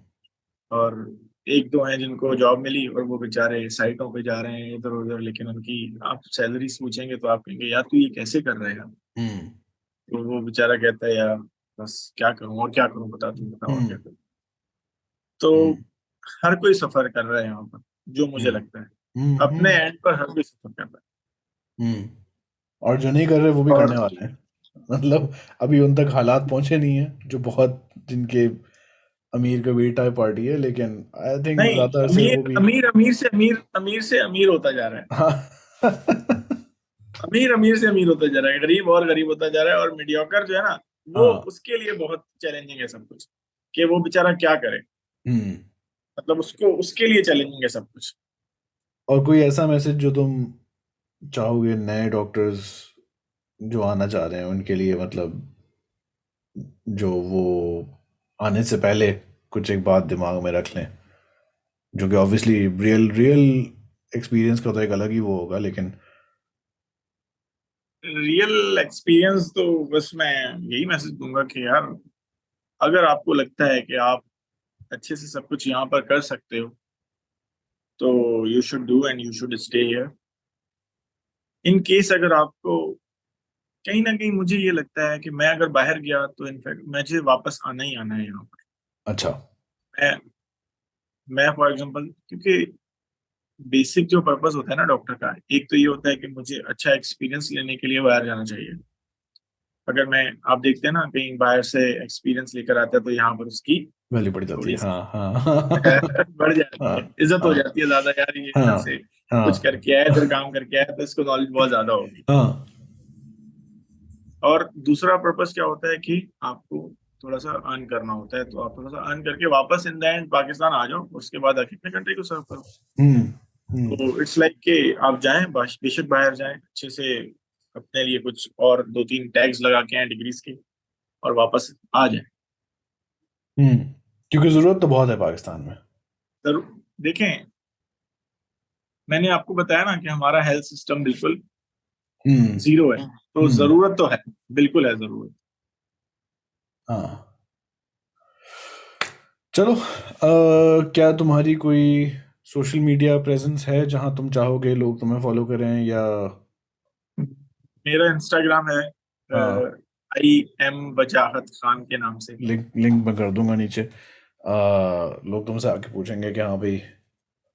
Speaker 4: और एक दो हैं जिनको जॉब मिली और वो बेचारे साइटों पे जा रहे हैं इधर उधर। लेकिन उनकी आप सैलरीज पूछेंगे तो आप कहेंगे यार तू ये कैसे कर रहा है यार।
Speaker 3: हम्म।
Speaker 4: तो वो बेचारा कहता है यार बस क्या करूं और क्या करूं, बता तुम बताओ और क्या
Speaker 3: हम्म।
Speaker 4: करूं। तो
Speaker 3: हम्म।
Speaker 4: हर कोई सफर कर रहा है यहाँ पर, जो मुझे
Speaker 3: हम्म।
Speaker 4: लगता है अपने
Speaker 3: हम्म।
Speaker 4: एंड पर हर कोई सफर कर रहा
Speaker 3: हम्म। और जो नहीं कर रहे वो भी
Speaker 4: है।
Speaker 3: करने
Speaker 4: और
Speaker 3: वाले हैं। मतलब अभी उन तक हालात पहुंचे नहीं है, जो बहुत जिनके अमीर का बेटा है पार्टी है, लेकिन आई थिंक
Speaker 4: नहीं,
Speaker 3: ज्यादा से
Speaker 4: अमीर
Speaker 3: वो भी।
Speaker 4: अमीर अमीर से अमीर, अमीर से अमीर होता जा रहा है।
Speaker 3: हाँ।
Speaker 4: अमीर अमीर से अमीर होता जा रहा है, गरीब और गरीब होता जा रहा है, और मीडियोकर जो है ना वो
Speaker 3: हाँ।
Speaker 4: उसके लिए बहुत चैलेंजिंग है सब कुछ, कि वो बेचारा क्या करे।
Speaker 3: हम्म।
Speaker 4: मतलब उसको उसके लिए चैलेंजिंग है सब कुछ।
Speaker 3: और कोई ऐसा मैसेज जो तुम चाहोगे नए डॉक्टर्स जो आना चाह रहे हैं उनके लिए, मतलब जो वो आने से पहले कुछ एक बात दिमाग में रख लें, जो कि ऑब्वियसली रियल रियल एक्सपीरियंस का तो एक अलग ही वो होगा, लेकिन
Speaker 4: रियल एक्सपीरियंस तो बस मैं यही मैसेज दूंगा कि यार अगर आपको लगता है कि आप अच्छे से सब कुछ यहाँ पर कर सकते हो तो you should do and you should stay here. In case अगर आपको कहीं ना कहीं, मुझे ये लगता है कि मैं अगर बाहर गया तो इनफैक्ट मुझे वापस आना ही आना है यहाँ
Speaker 3: अच्छा।
Speaker 4: पर। मैं फॉर एग्जांपल, क्योंकि बेसिक जो पर्पस होता है ना डॉक्टर का, एक तो ये होता है कि मुझे अच्छा एक्सपीरियंस लेने के लिए बाहर जाना चाहिए। अगर मैं, आप देखते हैं ना कहीं बाहर से एक्सपीरियंस लेकर आता है तो यहाँ पर उसकी
Speaker 3: वैल्यू बढ़ जाती है,
Speaker 4: थोड़ी सी
Speaker 3: हाँ हाँ।
Speaker 4: बढ़
Speaker 3: हाँ
Speaker 4: जाती है, इज्जत हो
Speaker 3: हाँ
Speaker 4: जाती है ज्यादा, यार ये इधर
Speaker 3: हाँ
Speaker 4: से कुछ
Speaker 3: हाँ
Speaker 4: करके आया, इधर काम करके आया, तो इसको नॉलेज बहुत ज्यादा होगी।
Speaker 3: हाँ।
Speaker 4: और दूसरा पर्पस क्या होता है कि आपको थोड़ा सा अर्न करना होता है, तो आप थोड़ा सा अर्न करके वापस इन द एंड पाकिस्तान आ जाओ, उसके बाद आके अपने कंट्री को सर्व करो।
Speaker 3: हम्म। हम्म।
Speaker 4: तो इट्स लाइक कि आप जाएं, बेशक बाहर जाएं अच्छे से, अपने लिए कुछ और दो तीन टैग्स लगा के आए डिग्रीज के, और वापस आ जाएं।
Speaker 3: हम्म। क्योंकि जरूरत तो बहुत है पाकिस्तान में।
Speaker 4: जरूर। देखें, मैंने आपको बताया ना कि हमारा हेल्थ सिस्टम बिल्कुल
Speaker 3: हम्म।
Speaker 4: जीरो है, तो
Speaker 3: हम्म।
Speaker 4: जरूरत तो है, बिल्कुल है जरूरत।
Speaker 3: हाँ। चलो, क्या तुम्हारी कोई सोशल मीडिया प्रेजेंस है जहां तुम चाहोगे लोग तुम्हें फॉलो करें, या
Speaker 4: मेरा इंस्टाग्राम है
Speaker 3: हाँ,
Speaker 4: आई एम वजाहत खान के नाम से।
Speaker 3: लिंक लिंक मैं कर दूंगा नीचे। लोग तुमसे आके पूछेंगे कि हाँ भाई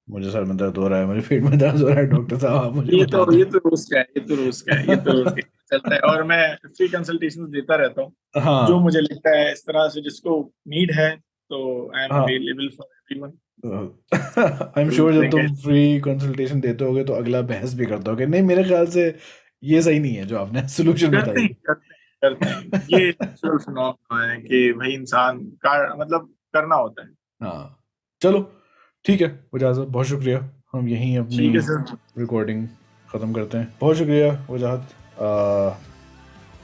Speaker 3: मुझे सर में दर्द हो रहा है, मुझे पेट में दर्द हो रहा है, डॉक्टर साहब आप मुझे
Speaker 4: ये
Speaker 3: बता
Speaker 4: तो
Speaker 3: दें।
Speaker 4: रोज का है, ये तो रोज का है, ये तो रोज का चलता है। और मैं फ्री कंसल्टेशन देता रहता हूँ, जो
Speaker 3: हाँ
Speaker 4: मुझे लगता है इस तरह से जिसको नीड है, तो आई एम
Speaker 3: हाँ
Speaker 4: available for everyone.
Speaker 3: I am
Speaker 4: जरूर
Speaker 3: श्योर जब
Speaker 4: देंगे।
Speaker 3: तुम फ्री कंसल्टेशन देते होगे तो अगला बहस भी करता होगे, नहीं मेरे ख्याल से ये सही नहीं है जो आपने सोल्यूशन
Speaker 4: करते
Speaker 3: बताई।
Speaker 4: हैं, करते हैं, करते हैं। ये नेचुरल फिनोमेना है कि भाई इंसान का मतलब करना होता है।
Speaker 3: हाँ चलो ठीक है वजाहत साहब, बहुत शुक्रिया। हम यहीं अपनी
Speaker 4: ठीक है सर।
Speaker 3: रिकॉर्डिंग ख़त्म करते हैं। बहुत शुक्रिया वजाहत,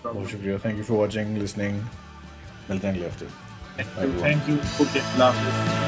Speaker 3: बहुत शुक्रिया। Thank you for watching listening. मिलते हैं अगले हफ्ते। Bye everyone.
Speaker 4: Thank you. Okay, अल्लाह हाफिज़।